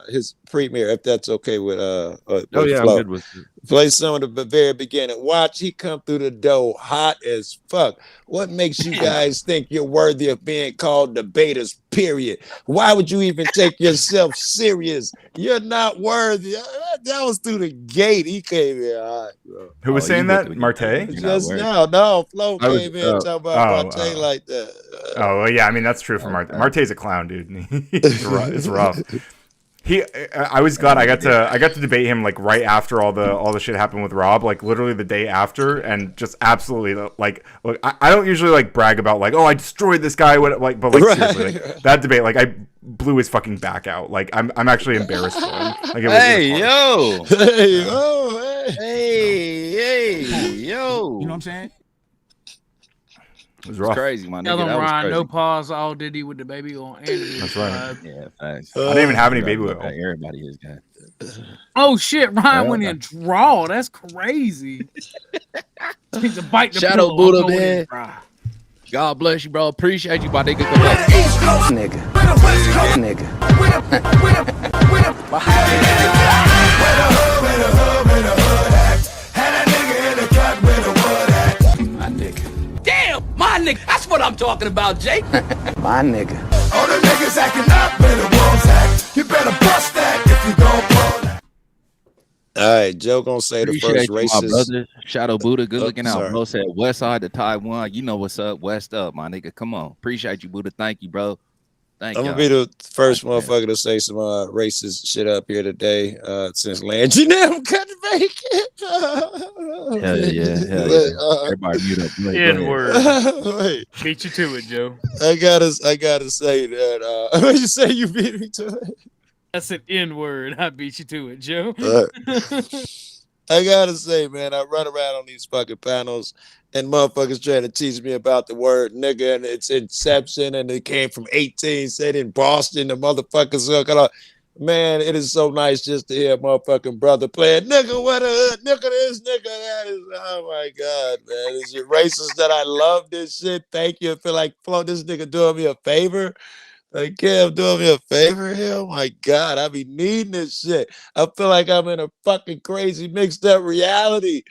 his premiere if that's okay with oh yeah, Flo. I'm good with it. Play some of the very beginning. Watch, he come through the door hot as fuck. What makes you guys think you're worthy of being called debaters, period? Why would you even take yourself serious? You're not worthy. That was through the gate. He came in hot, bro. Who was saying that? Marte? Just no. Flo came in talking about Marte like that. Oh, well, yeah. I mean, that's true for Marte. Marte's a clown, dude. It's rough. I was glad I got to debate him like right after all the shit happened with Rob, like literally the day after, and just absolutely like look, I don't usually like brag about like, oh, I destroyed this guy, but like seriously, like, that debate, like I blew his fucking back out. Like I'm actually embarrassed for him. Like, Hey yo, You know what I'm saying? It was rough. Crazy, my nigga. Tell him, That was Ryan, crazy. no pause, all Diddy with the baby on Andrew. That's right. Yeah, thanks. I didn't even have any baby oil. Everybody is guy. Oh shit, Ryan went in draw. That's crazy. He's a bite the Shadow pillow. Buddha, I'm going in man. dry. God bless you, bro. Appreciate you, my nigga. Come on. Damn, my nigga. That's what I'm talking about, Jake. My nigga. All the niggas acting up when the wolves act. You better bust that if you don't pull that. All right, Joe gonna say the Appreciate first you, my racist. brother. Shadow Buddha, good looking out. sorry. Bro said West Side to Taiwan. You know what's up, West up, my nigga. Come on. Appreciate you, Buddha. Thank you, bro. Thank I'm you. gonna be the first motherfucker to say some racist shit up here today. Since Landry now couldn't make it. Hell yeah. Everybody mute up. Go ahead, go ahead. Wait, Beat you to it, Joe. I gotta say that. What you say? You beat me to it. That's an N word. I beat you to it, Joe. I gotta say, man, I run around on these fucking panels and motherfuckers trying to teach me about the word nigga and its inception, and it came from 18 said in Boston. The motherfuckers man, it is so nice just to hear a motherfucking brother playing nigga, what a hood, nigga this, nigga that is. Oh my god, man, is it racist that I love this shit? Thank you. I feel like Flo, this nigga doing me a favor. Like, Kev doing me a favor here? Oh my God, I be needing this shit. I feel like I'm in a fucking crazy mixed up reality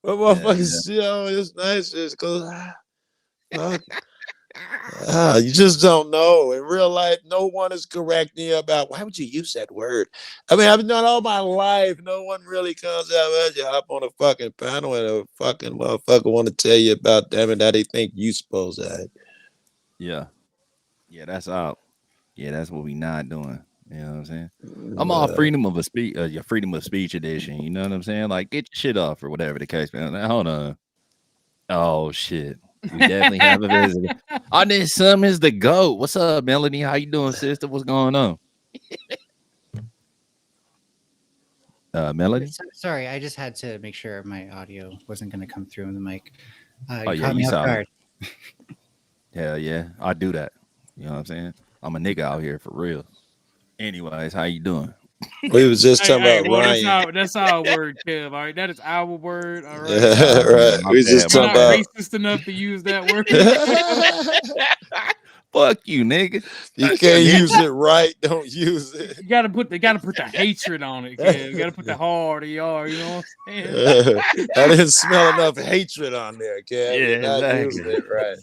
But motherfuckers, it's nice just because you just don't know. In real life, no one is correcting you about why would you use that word. I mean, I've been doing all my life. No one really comes out and you hop on a fucking panel and a fucking motherfucker want to tell you about them and that they think you supposed to act. Yeah, that's out. Yeah, that's what we not doing. You know what I'm saying? I'm all freedom of speech, your freedom of speech edition. You know what I'm saying? Like, get your shit off or whatever the case, man. Now, hold on. Oh shit, we definitely have a visitor. Our next son is the GOAT. What's up, Melanie? How you doing, sister? What's going on? Melanie? Sorry, I just had to make sure my audio wasn't going to come through in the mic. Oh You yeah, caught me you off saw guard. it. Hell yeah, I do that. You know what I'm saying? I'm a nigga out here for real. Anyways, how you doing? We was just talking about well, Ryan. that's our word, Kev. All right, that is our word. All right, Yeah, right. My We bad, just we're talking not about racist enough to use that word. Fuck you, nigga. you can't use it right. Don't use it. You gotta put the hatred on it, Kev. You gotta put the hard ER. You know what I'm saying? I didn't smell enough hatred on there, Kev. Yeah, You're not exactly. using it right.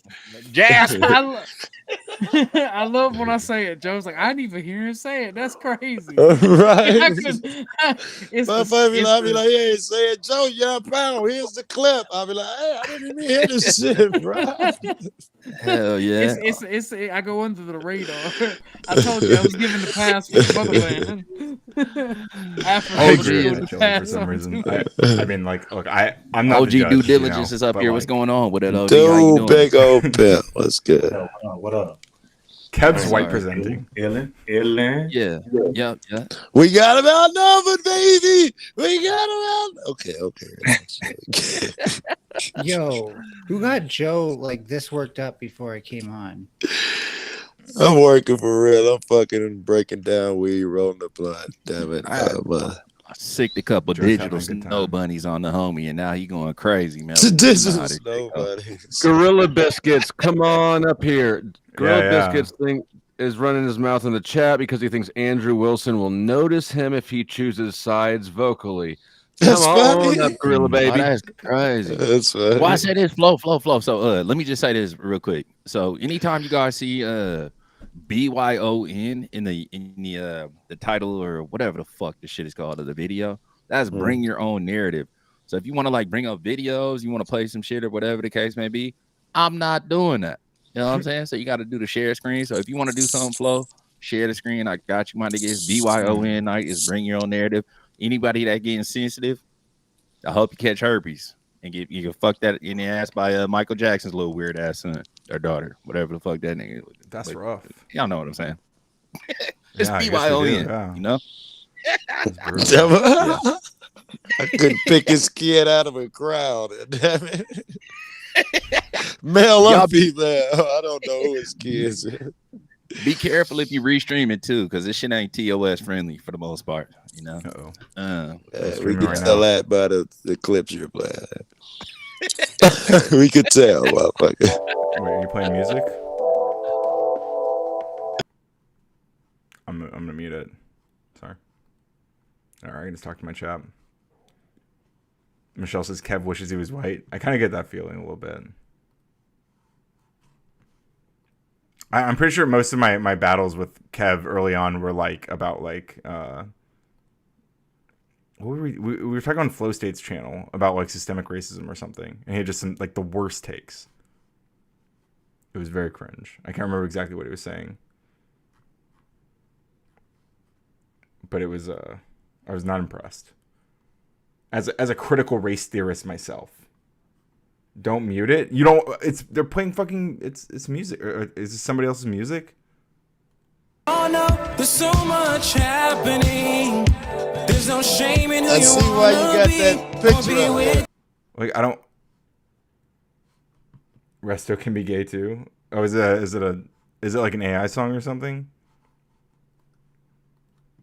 Jasper. I love when I say it. Joe's like, I didn't even hear him say it. That's crazy. Right. I couldn't- it's My the- I'll be it's like, hey, say it, Joe, young pound. Here's the clip. I'll be like, hey, I didn't even hear this shit, bro. Hell yeah. It's I go under the radar. I told you I was given the pass for motherland. I agree with Joey for some reason. I mean, like, look, I'm not OG the judge, due you diligence know, is up but, here. like, What's going on with it, OG? How you Dude, doing? big old pimp. What's good? What up? Kev's Sorry. white presenting. Ellen. Yeah. Yeah. We got him outnumbered, baby. We got him out. Okay. Yo, who got Joe like this worked up before I came on? I'm working for real. I'm fucking breaking down weed, rolling the blunt. Damn it. I sicked a couple Joe's digital having a good snow time. bunnies on the homie, and now he going crazy, man. Digital snow bunnies. Gorilla Biscuits, come on up here. Gorilla Yeah. Biscuits is running his mouth in the chat because he thinks Andrew Wilson will notice him if he chooses sides vocally. That's Come on funny. up, Gorilla Oh, baby. that's crazy. That's funny. Well, I say this flow. So let me just say this real quick. So anytime you guys see BYON in the title or whatever the fuck the shit is called of the video, that's bring your own narrative. So if you want to like bring up videos, you want to play some shit or whatever the case may be, I'm not doing that. You know what I'm saying? So you got to do the share screen. So if you want to do something, flow, share the screen. I got you, my nigga. It's BYON night. Is bring your own narrative. Anybody that getting sensitive, I hope you catch herpes and get you can fuck that in the ass by Michael Jackson's little weird ass son or daughter, whatever the fuck that nigga. That's But rough. y'all know what I'm saying. It's Yeah, I guess we BYON, do, yeah. you know. Damn it. I couldn't pick his kid out of a crowd. Damn it. Male Y'all or female. I don't know who his kids is. Be careful if you restream it too, because this shit ain't TOS friendly for the most part. You know. Uh-oh. We streaming could right tell now. that by the clips you're playing. We could tell, motherfucker. Wait, are you playing music? I'm gonna mute it. Sorry. All right, I can just talk to my chat. Michelle says Kev wishes he was white. I kind of get that feeling a little bit. I'm pretty sure most of my battles with Kev early on were like about like what were we were talking on Flow State's channel about like systemic racism or something, and he had just some like the worst takes. It was very cringe. I can't remember exactly what he was saying, but it was I was not impressed. As a critical race theorist myself. Don't mute it. You don't. They're playing fucking. It's music. Or is this somebody else's music? Oh no, there's so much happening. There's no shame in who I you see why you wanna got be that or picture be up with. there. Like I don't. Resto can be gay too. Oh, is it like an AI song or something?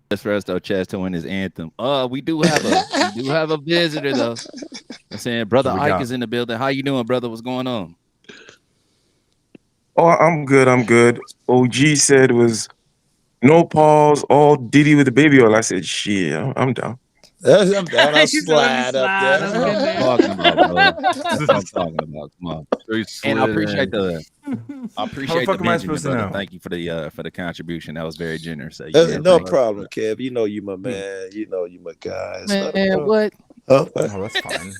That's Resto Chesto and his anthem. We do have a visitor though. I'm saying brother Who we Ike got? is in the building. How you doing, brother? What's going on? Oh, I'm good. OG said it was no pause, all Diddy with the baby oil. I said, shit, I'm down. I'm down. I'll He's letting me slide up slide there. up Talking about, bro. That's what I'm talking about. Come on. And I appreciate How the fuck am I supposed to know? Thank you for the contribution. That was very generous. So, No problem, Kev. You know you my man. You know you my guy. Man, what? Oh, Oh, that's fine.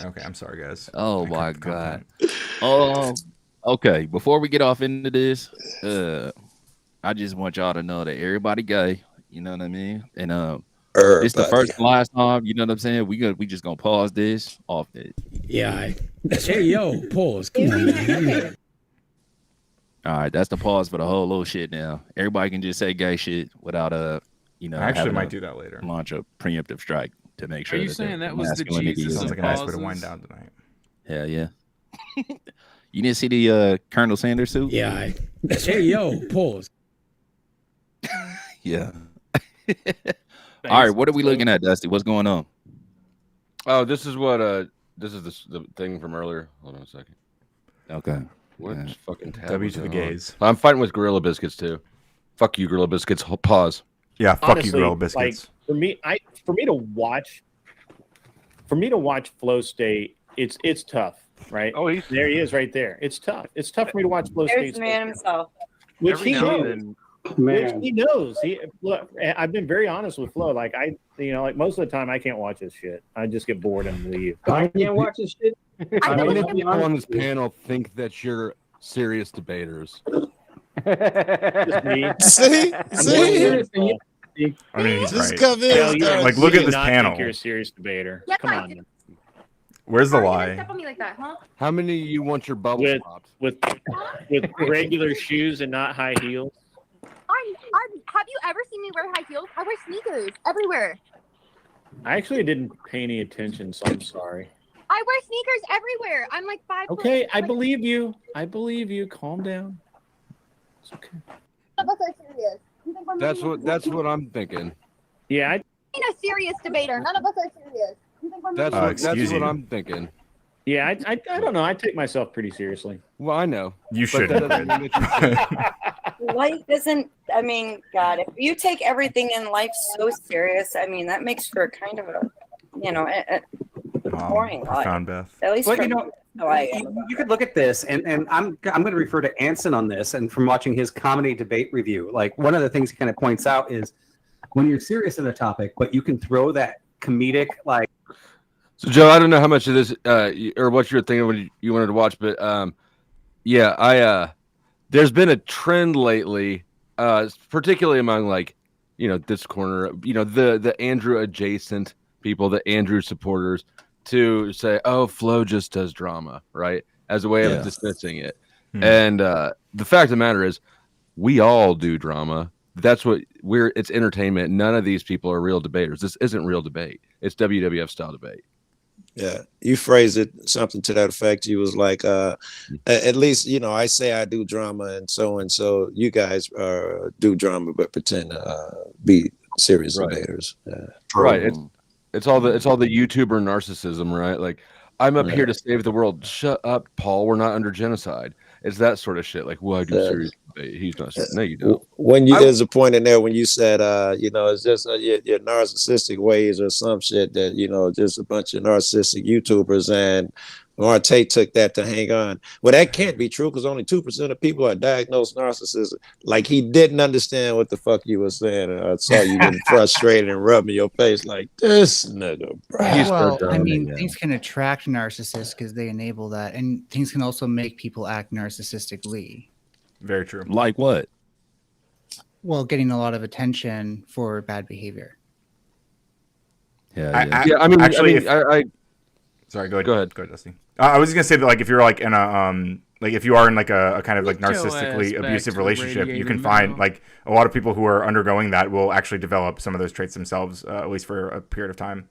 Okay, I'm sorry, guys. Oh my god. Okay. Before we get off into this, I just want y'all to know that everybody gay. You know what I mean? And it's the first and last time. You know what I'm saying? We just gonna pause this off it. Yeah. Hey yo, pause. Come on, man. All right, that's the pause for the whole little shit. Now everybody can just say gay shit without I actually having might to do that later. Launch a preemptive strike to make sure. Are you that saying their that was the masculinity Jesus is- Sounds like a nice way to wind down tonight. Hell yeah. You didn't see the Colonel Sanders suit? Yeah. Hey yo, pause. Yeah. All right, what are we looking at, Dusty? What's going on? Oh, this is what this is the thing from earlier. Hold on a second. Okay. What fucking tab W was to the it on? gays. I'm fighting with Gorilla Biscuits too. Fuck you, Gorilla Biscuits. Pause. Yeah, fuck Honestly, you, Gorilla Biscuits. Like, for me to watch Flow State, it's tough, right? Oh, there he is, right there. It's tough. It's tough for me to watch Flow There's State, the man himself. which Every he now and knows. then- Which he knows. Look, I've been very honest with Flo. Like like most of the time, I can't watch this shit. I just get bored and leave. I can't watch this shit. I How know many that- people on this panel think that you're serious debaters? Just me. See? I mean, he's Just right. come in. Hell, you start- Like, look you at do this not panel. think you're a serious debater. Yes, Come I on. do. Where's the How are you gonna lie? step on me like that, huh? How many of you want your bubbles With popped? with regular shoes and not high heels. Have you ever seen me wear high heels? I wear sneakers everywhere. I actually didn't pay any attention, so I'm sorry. I wear sneakers everywhere. I'm like 5 foot. Okay, I Like, believe you. I believe you. Calm down. It's okay. none of us are serious. You think we're That's what I'm thinking. Yeah, I'm a serious debater. None of us are serious. You think we're That's excuse what you. I'm thinking. yeah. I don't know. I take myself pretty seriously. Well, I know. You But should. that doesn't mean that you should. Life isn't. I mean, God, if you take everything in life so serious, I mean, that makes for kind of a, a boring I life. found Beth. At least Well, for you know, how I am. you could look at this, and I'm going to refer to Anson on this, and from watching his comedy debate review, like one of the things he kind of points out is when you're serious in a topic, but you can throw that comedic, like. So, Joe, I don't know how much of this or what you're thinking when you wanted to watch, but yeah, there's been a trend lately, particularly among this corner, the Andrew adjacent people, the Andrew supporters, to say, "Oh, Flo just does drama," right, as a way of dismissing it. And the fact of the matter is, we all do drama. That's what it's entertainment. None of these people are real debaters. This isn't real debate. It's WWF style debate. Yeah, you phrased it something to that effect. You was like, at least I say I do drama, and so you guys do drama, but pretend to be serious debaters. Right. It's all the YouTuber narcissism, right? Like, I'm up here to save the world. Shut up, Paul. We're not under genocide. It's that sort of shit. Like, well, I do serious debate. He's not. No, you don't. When there's a point in there when you said, it's just your narcissistic ways or some shit that just a bunch of narcissistic YouTubers, and Marte took that to hang on. Well, that can't be true because only 2% of people are diagnosed narcissism. Like, he didn't understand what the fuck you were saying, and I saw you getting frustrated and rubbing your face like this nigga, bro. Well, I mean, things can attract narcissists because they enable that, and things can also make people act narcissistically. Very true. Like what? Well, getting a lot of attention for bad behavior. Yeah, Yeah, I mean, actually, sorry, go ahead. Go ahead, Dusty. I was just gonna say that, like, if you're like in a like if you are in like a kind of like Get your ass narcissistically back abusive to the relationship, you can radiator find now. like a lot of people who are undergoing that will actually develop some of those traits themselves, at least for a period of time.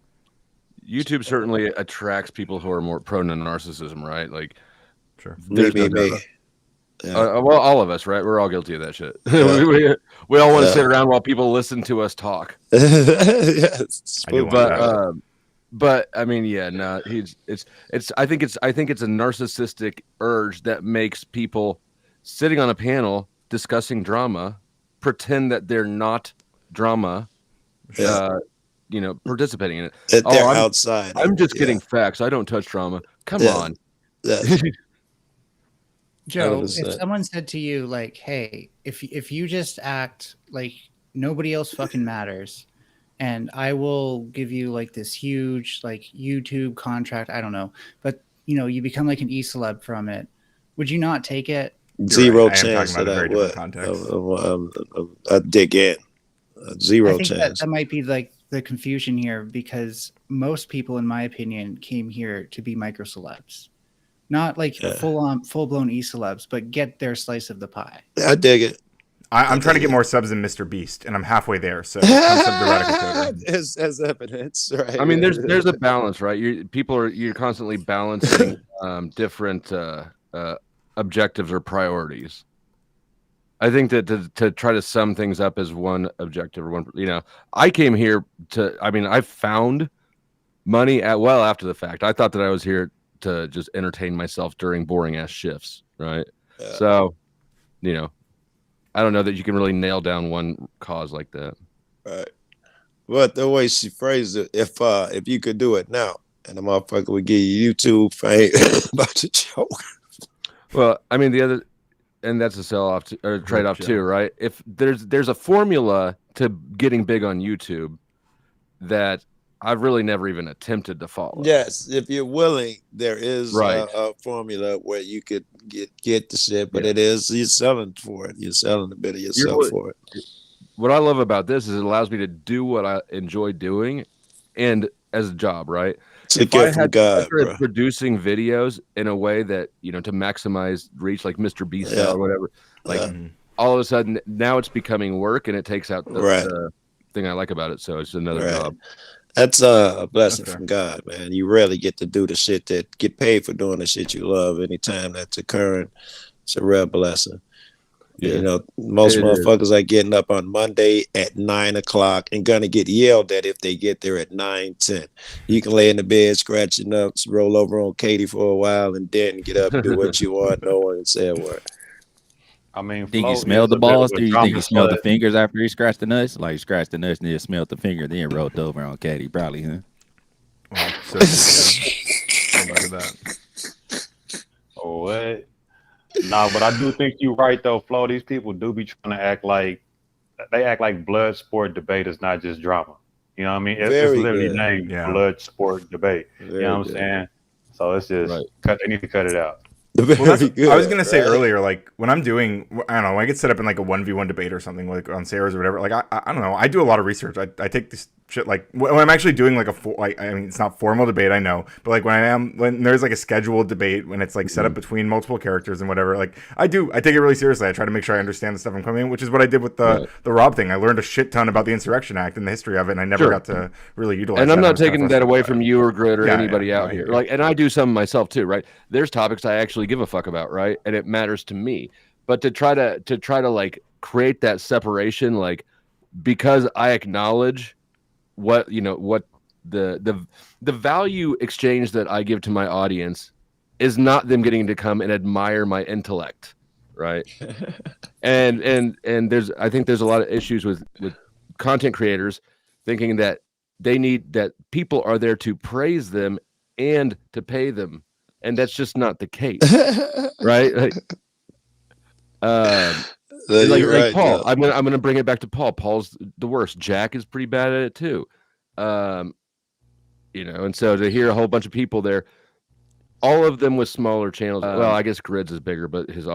YouTube certainly attracts people who are more prone to narcissism, right? Like, sure, there's Me. well, all of us, right? We're all guilty of that shit. we all want to sit around while people listen to us talk. Yes. But I mean, yeah, no, I think it's a narcissistic urge that makes people sitting on a panel discussing drama pretend that they're not drama you know, participating in it. That they're I'm outside. I'm just Yeah. getting facts. I don't touch trauma. Come Yeah. on. Yes. Joe, 100%. if someone said to you like, "Hey, if you just act like nobody else fucking matters, and I will give you like this huge like YouTube contract, I don't know, but you know, you become like an e-celeb from it, would you not take it?" Zero I am talking chance about that a very I different would. context. I dig in. Zero I think chance. that might be like the confusion here, because most people, in my opinion, came here to be micro celebs, not like full blown e-celebs, but get their slice of the pie. I dig it. I'm trying to get more subs than Mr. Beast, and I'm halfway there. So come sub to Radical Coder. as evidence, right? I mean, there's a balance, right? You're constantly balancing different objectives or priorities. I think that to try to sum things up as one objective or one, you know, I came here I found money after the fact. I thought that I was here to just entertain myself during boring ass shifts, right? Yeah. So, you know, I don't know that you can really nail down one cause like that. Right. But the way she phrased it, if you could do it now, and the motherfucker would give you YouTube fame about the joke. Well, I mean, and that's a sell-off or trade-off too, right? If there's a formula to getting big on YouTube that I've really never even attempted to follow. Yes, if you're willing, there is Right. a formula where you could get the shit, but you're selling for it. You're selling a bit of yourself for it. What I love about this is it allows me to do what I enjoy doing, and as a job, right? It's a gift from God, bro. Producing videos in a way that, you know, to maximize reach, like Mr. Beast style or whatever, like all of a sudden now it's becoming work, and it takes out the thing I like about it. So it's another job. That's a blessing from God, man. You rarely get to do the shit that get paid for doing the shit you love. Anytime that's occurring, it's a real blessing. Yeah. You know, most It motherfuckers are getting up on Monday at 9 o'clock and gonna get yelled at if they get there at 9:10. You can lay in the bed, scratching up, roll over on Katie for a while, and then get up and do what you want. No one can say a word. I mean, Think Flo you smelled is the a bit of balls? a Do you drama think you smelled the slut. fingers after he scratched the nuts? Like, he scratched the nuts and then smelled the finger, then rolled over on Katie, probably, huh? Well, so about that. Oh, what? Nah, but I do think you're right though, Flo. These people do be trying to act like blood sport debate is not just drama. You know what I mean? It's Very literally good. named blood sport debate. You know what I'm saying? So it's just they need to cut it out. Well, I was gonna say earlier, like when I'm doing, I don't know, when I get set up in like a 1v1 debate or something, like on Sarah's or whatever, like I don't know, I do a lot of research. I take this shit, like when I'm actually doing like I mean, it's not formal debate, I know, but like when there's like a scheduled debate, when it's like set up between multiple characters and whatever, like I take it really seriously. I try to make sure I understand the stuff I'm coming in, which is what I did with the Rob thing. I learned a shit ton about the Insurrection Act and the history of it, and I never got to really utilize. And I'm that. not taking that away from you or Grid or anybody out right, here. yeah. Like, and I do some myself too, right? There's topics I actually give a fuck about, right? And it matters to me. But to try to like create that separation, like because I acknowledge what the value exchange that I give to my audience is not them getting to come and admire my intellect, right? and I think there's a lot of issues with content creators thinking that that people are there to praise them and to pay them, and that's just not the case, right? Like right, Paul, yeah. I'm gonna bring it back to Paul. Paul's the worst. Jack is pretty bad at it too. You know, and so to hear a whole bunch of people there, all of them with smaller channels. Well, I guess Grids is bigger, but his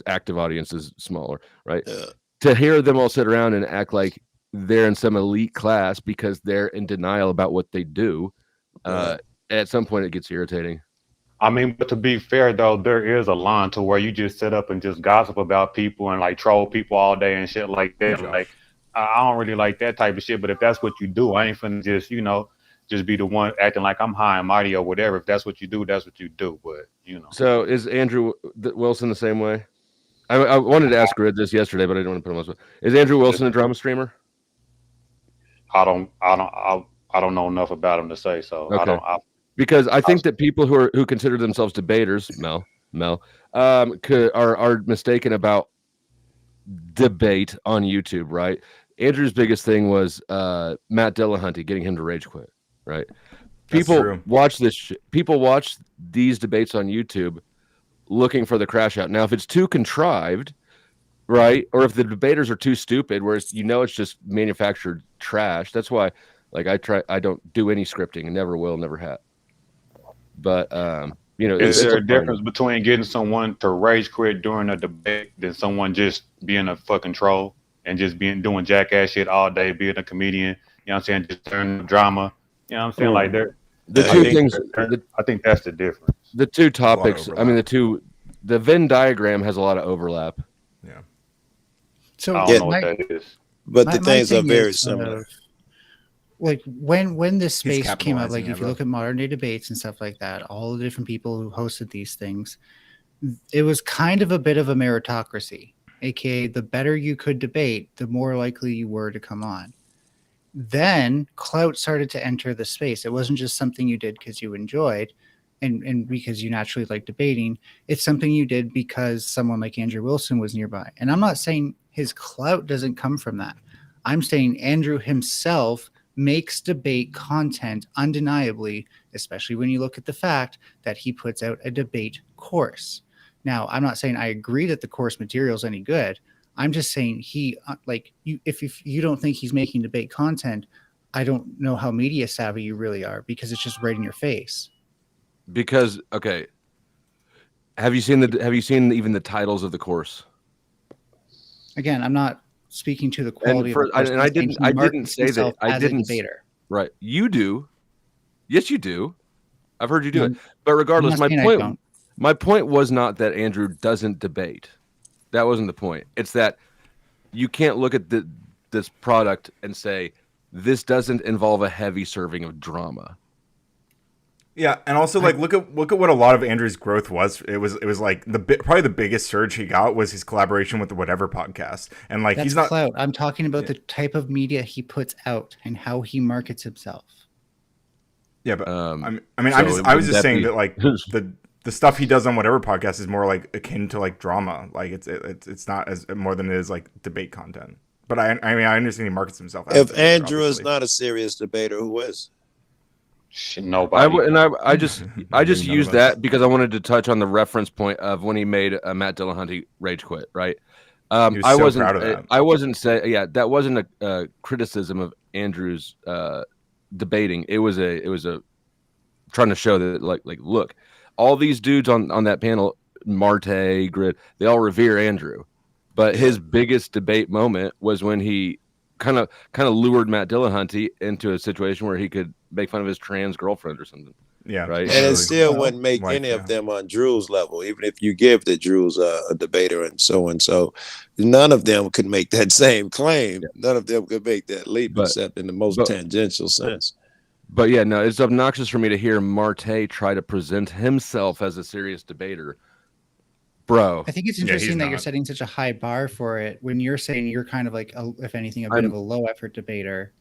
active audience is smaller, right? Yeah. To hear them all sit around and act like they're in some elite class because they're in denial about what they do, at some point it gets irritating. I mean, but to be fair though, there is a line to where you just sit up and just gossip about people and like troll people all day and shit like that. Like, I don't really like that type of shit. But if that's what you do, I ain't finna just be the one acting like I'm high and mighty or whatever. If that's what you do, that's what you do. But So is Andrew Wilson the same way? I wanted to ask Grid this yesterday, but I didn't want to put him on the spot. Is Andrew Wilson a drama streamer? I don't know enough about him to say so. Okay. Because I think that people who consider themselves debaters, Mel, are mistaken about debate on YouTube, right? Andrew's biggest thing was Matt Dillahunty getting him to rage quit. Right? That's People true. watch this. People watch these debates on YouTube, looking for the crash out. Now, if it's too contrived, right, or if the debaters are too stupid, where it's just manufactured trash. That's why, like, I don't do any scripting and never will, never have. But is there a difference between getting someone to rage quit during a debate than someone just being a fucking troll and just doing jackass shit all day, being a comedian? You know what I'm saying? Just turning drama. You know what I'm saying? Like I think that's the difference. The two topics. I mean, the Venn diagram has a lot of overlap. Yeah. So I don't know what that is. But the things are very similar. Like when this space came up, capitalizing like it, if you bro. look at modern day debates and stuff like that, all the different people who hosted these things, it was kind of a bit of a meritocracy, aka the better you could debate, the more likely you were to come on. Then clout started to enter the space. It wasn't just something you did because you enjoyed and because you naturally like debating. It's something you did because someone like Andrew Wilson was nearby. And I'm not saying his clout doesn't come from that. I'm saying Andrew himself makes debate content undeniably, especially when you look at the fact that he puts out a debate course. Now, I'm not saying I agree that the course material is any good. I'm just saying if you don't think he's making debate content, I don't know how media savvy you really are, because it's just right in your face. Because okay, have you seen even the titles of the course? Again, I'm not speaking to the quality of the course. I didn't say that. I didn't. A debater. Right, you do. Yes, you do. I've heard you do it. But regardless, my point was not that Andrew doesn't debate. That wasn't the point. It's that you can't look at this product and say this doesn't involve a heavy serving of drama. Yeah, and also like look at what a lot of Andrew's growth was. It was like probably the biggest surge he got was his collaboration with the Whatever podcast, and like he's not clout. I'm talking about the type of media he puts out and how he markets himself. Yeah, but I was just saying that like the stuff he does on Whatever podcast is more like akin to like drama. Like it's not as more than it is like debate content. But I understand he markets himself. If Andrew is not a serious debater, who is? Nobody. I just used that because I wanted to touch on the reference point of when he made Matt Dillahunty rage quit. Right. I wasn't proud of that. I wasn't saying that wasn't a criticism of Andrew's debating. It was a trying to show that like look. All these dudes on that panel, Marte, Grid, they all revere Andrew. But his biggest debate moment was when he kind of lured Matt Dillahunty into a situation where he could make fun of his trans girlfriend or something. Yeah. Right. And it still wouldn't make any of them on Drew's level, even if you give that Drew's a debater and so. None of them could make that same claim. Yeah. None of them could make that leap except in the most tangential sense. But yeah, no, it's obnoxious for me to hear Marte try to present himself as a serious debater. Bro. I think it's interesting that you're setting such a high bar for it when you're saying you're kind of like, if anything, a bit of a low effort debater.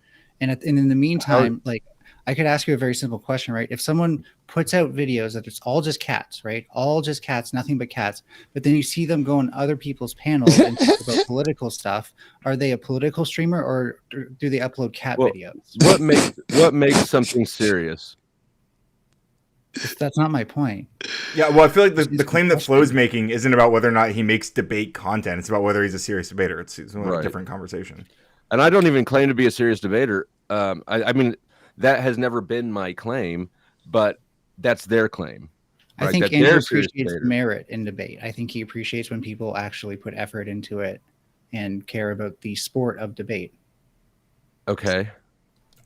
And in the meantime, like I could ask you a very simple question, right? If someone puts out videos that it's all just cats, right? All just cats, nothing but cats. But then you see them go on other people's panels and talk about political stuff. Are they a political streamer or do they upload cat videos? What makes something serious? That's not my point. Yeah, well, I feel like the claim that Flo's making isn't about whether or not he makes debate content. It's about whether he's a serious debater. It's a different conversation. And I don't even claim to be a serious debater. I mean, that has never been my claim, but that's their claim. Right? I think Andrew appreciates merit in debate. I think he appreciates when people actually put effort into it and care about the sport of debate. Okay.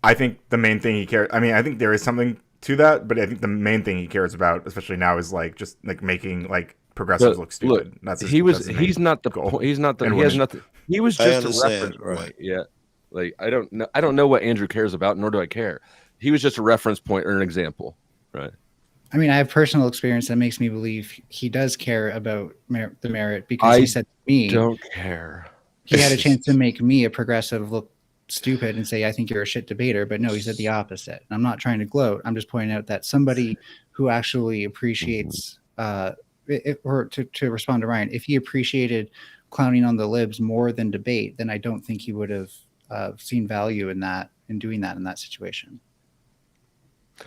I think the main thing he cares. I mean, I think there is something to that, but I think the main thing he cares about, especially now, is like just like making like progressives look stupid. Look, he's not the point. He's not the. He has nothing. He was just a reference point. Yeah. Like I don't know what Andrew cares about, nor do I care. He was just a reference point or an example, right? I mean, I have personal experience that makes me believe he does care about the merit because he said to me, "Don't care." He had a chance to make me a progressive look stupid and say, "I think you're a shit debater," but no, he said the opposite. And I'm not trying to gloat. I'm just pointing out that somebody who actually appreciates, or to respond to Ryan, if he appreciated clowning on the libs more than debate, then I don't think he would have seen value in that, in doing that in that situation.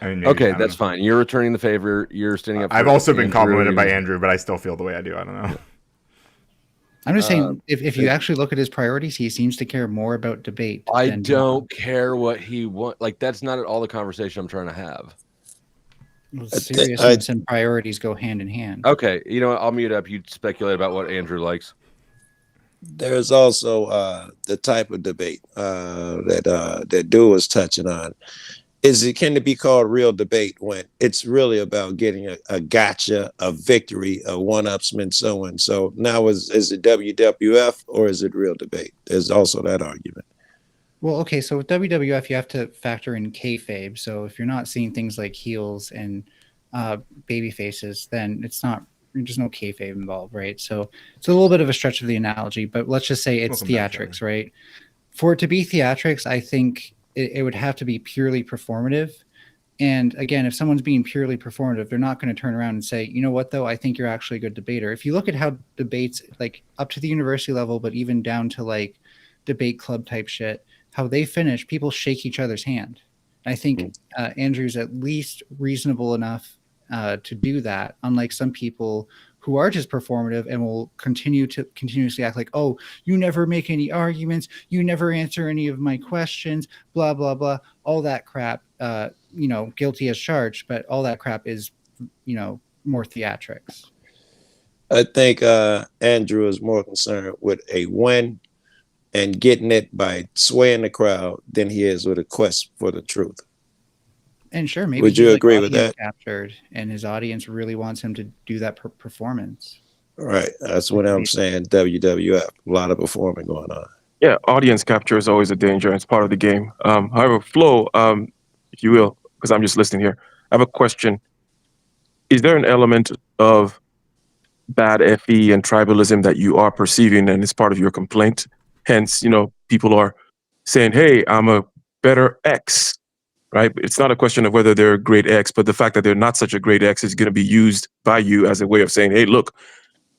I mean, Okay, that's fine. You're returning the favor. You're standing up. I've for also been Andrew. complimented by Andrew, but I still feel the way I do. I don't know. I'm just saying, if you actually look at his priorities, he seems to care more about debate. I than don't care what he wants. Like, that's not at all the conversation I'm trying to have. seriousness and priorities go hand in hand. Okay, you know what? I'll mute up. You speculate about what Andrew likes. There's also the type of debate that Dude was touching on. Can it be called real debate when it's really about getting a gotcha, a victory, a one-upsman, so and so? Now, is it WWF or is it real debate? There's also that argument. Well, okay, so with WWF, you have to factor in kayfabe. So if you're not seeing things like heels and baby faces, then it's not. There's no kayfabe involved, right? So it's a little bit of a stretch of the analogy, but let's just say it's theatrics, right? For it to be theatrics, I think it would have to be purely performative. And again, if someone's being purely performative, they're not going to turn around and say, you know what, though, I think you're actually a good debater. If you look at how debates, like up to the university level, but even down to like debate club type shit, how they finish, people shake each other's hand. And I think Andrew's at least reasonable enough to do that, unlike some people who are just performative and will continuously act like, oh, you never make any arguments, you never answer any of my questions, blah, blah, blah, all that crap, guilty as charged, but all that crap is, more theatrics. I think Andrew is more concerned with a win and getting it by swaying the crowd than he is with a quest for the truth. And sure, maybe would you agree with that? Captured, and his audience really wants him to do that performance. Right, that's what I'm saying. WWF, a lot of performing going on. Yeah, audience capture is always a danger. It's part of the game. However, Flo, if you will, because I'm just listening here, I have a question. Is there an element of bad FE and tribalism that you are perceiving and it's part of your complaint? Hence, people are saying, hey, I'm a better X. Right? It's not a question of whether they're a great X, but the fact that they're not such a great X is going to be used by you as a way of saying, hey, look,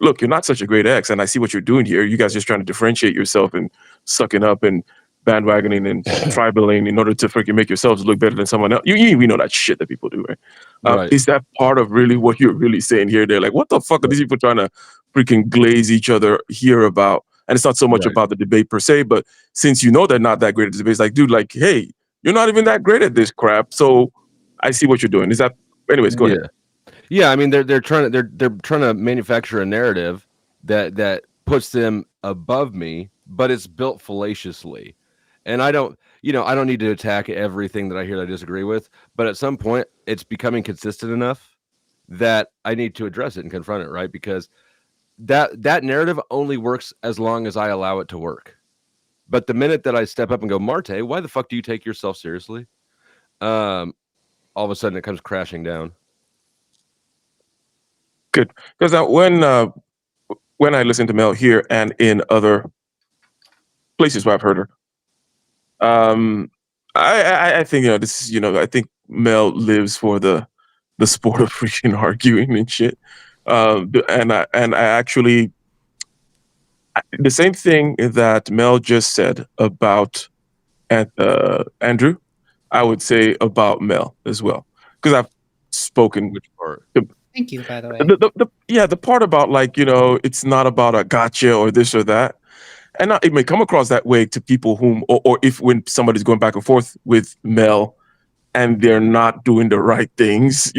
you're not such a great X, and I see what you're doing here. You guys are just trying to differentiate yourself and sucking up and bandwagoning and tribaling in order to freaking make yourselves look better than someone else. We know that shit that people do, right? Right. Is that part of really what you're really saying here? They're like, what the fuck are these people trying to freaking glaze each other here about? And it's not so much about the debate per se, but since you know they're not that great at the debate, it's like, dude, like, hey, you're not even that great at this crap, so I see what you're doing. Is that, anyways? Go ahead. Yeah. I mean, they're trying to manufacture a narrative that puts them above me, but it's built fallaciously. And I don't need to attack everything that I hear that I disagree with, but at some point, it's becoming consistent enough that I need to address it and confront it, right? Because that narrative only works as long as I allow it to work. But the minute that I step up and go, Marte, why the fuck do you take yourself seriously? All of a sudden it comes crashing down. Good. Because when I listen to Mel here and in other places where I've heard her, I think, this is, I think Mel lives for the sport of freaking arguing and shit. And I actually, the same thing that Mel just said about Andrew, I would say about Mel as well, because I've spoken. Which part? Thank you, by the way. The part about it's not about a gotcha or this or that, and it may come across that way to people or if when somebody's going back and forth with Mel, and they're not doing the right things,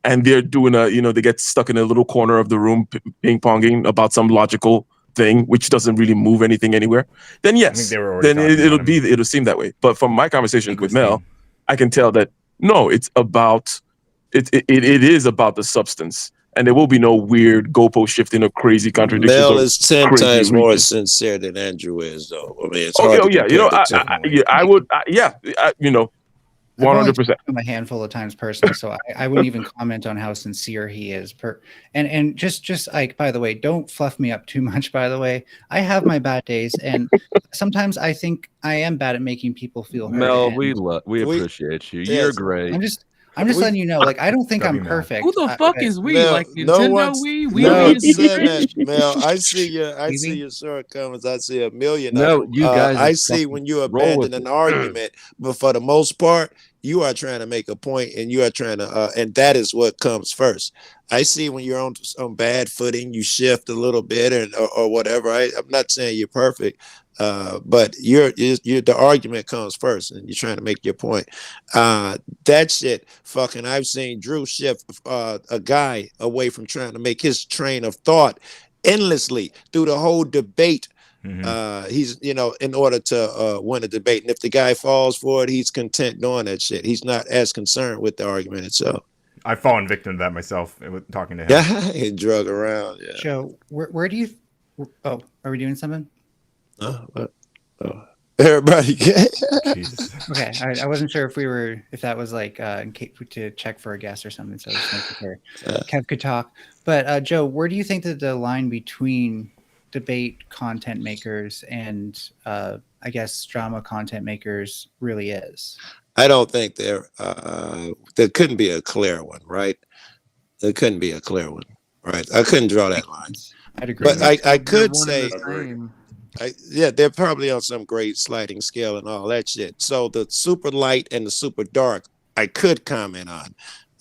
and they're doing they get stuck in a little corner of the room ping-ponging about some logical thing which doesn't really move anything anywhere, then yes, then it'll seem that way. But from my conversations with Mel, I can tell that no, it's about it is about the substance, and there will be no weird goalpost shifting or crazy contradictions. Mel is 10 times more sincere than Andrew is, though. I mean, it's hard to compare I would 100%. A handful of times personally, so I wouldn't even comment on how sincere he is. And just like, by the way, don't fluff me up too much. By the way, I have my bad days, and sometimes I think I am bad at making people feel hurt. Mel, we appreciate you. You're great. I'm just letting you know. Like, I don't think I'm perfect. Who the fuck is we? Mel, like no Nintendo one's, we? no We one's saying that, Mel. I see your shortcomings. I see a million of No, them. you guys I are see fucking when you roll with abandon an it. argument, but for the most part, you are trying to make a point, and you are trying to, and that is what comes first. I see when you're on bad footing, you shift a little bit, or whatever. I'm not saying you're perfect, but you're the argument comes first, and you're trying to make your point. That shit, fucking. I've seen Drew shift a guy away from trying to make his train of thought endlessly through the whole debate. He's, in order to win a debate, and if the guy falls for it, he's content doing that shit. He's not as concerned with the argument itself. I've fallen victim to that myself with talking to him. Yeah, he drug around. Yeah. Joe, where do you? Oh, are we doing something? Everybody. Okay, I wasn't sure if that was like in case to check for a guest or something. So just making sure Kev could talk. But Joe, where do you think that the line between debate content makers and I guess drama content makers really is? I don't think there couldn't be a clear one, right? There couldn't be a clear one, right? I couldn't draw that line. I'd agree. But I could One say, and the same. they're probably on some great sliding scale and all that shit. So the super light and the super dark, I could comment on,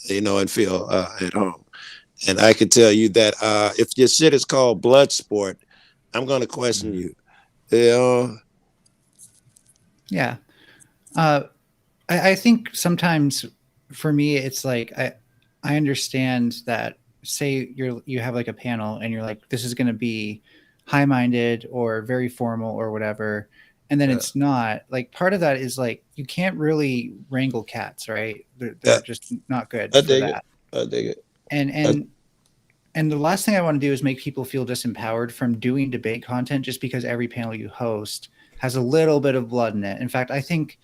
and feel at home. And I could tell you that if your shit is called blood sport, I'm going to question you. Yeah. I think sometimes for me, it's like, I understand that, say you have like a panel and you're like, this is going to be high-minded or very formal or whatever. And then it's not. Like, part of that is like, you can't really wrangle cats, right? They're just not good for that. I dig it. And the last thing I want to do is make people feel disempowered from doing debate content just because every panel you host has a little bit of blood in it. In fact, I think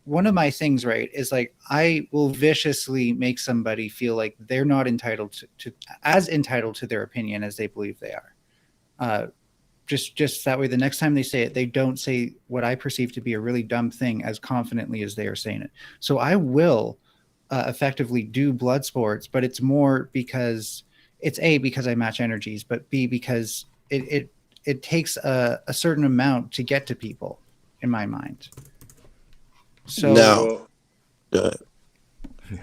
one of my things, right, is like, I will viciously make somebody feel like they're not entitled to their opinion as they believe they are. Just that way, the next time they say it, they don't say what I perceive to be a really dumb thing as confidently as they are saying it. So I will effectively do blood sports, but it's more because it's A, because I match energies, but B, because it takes a certain amount to get to people in my mind. So no.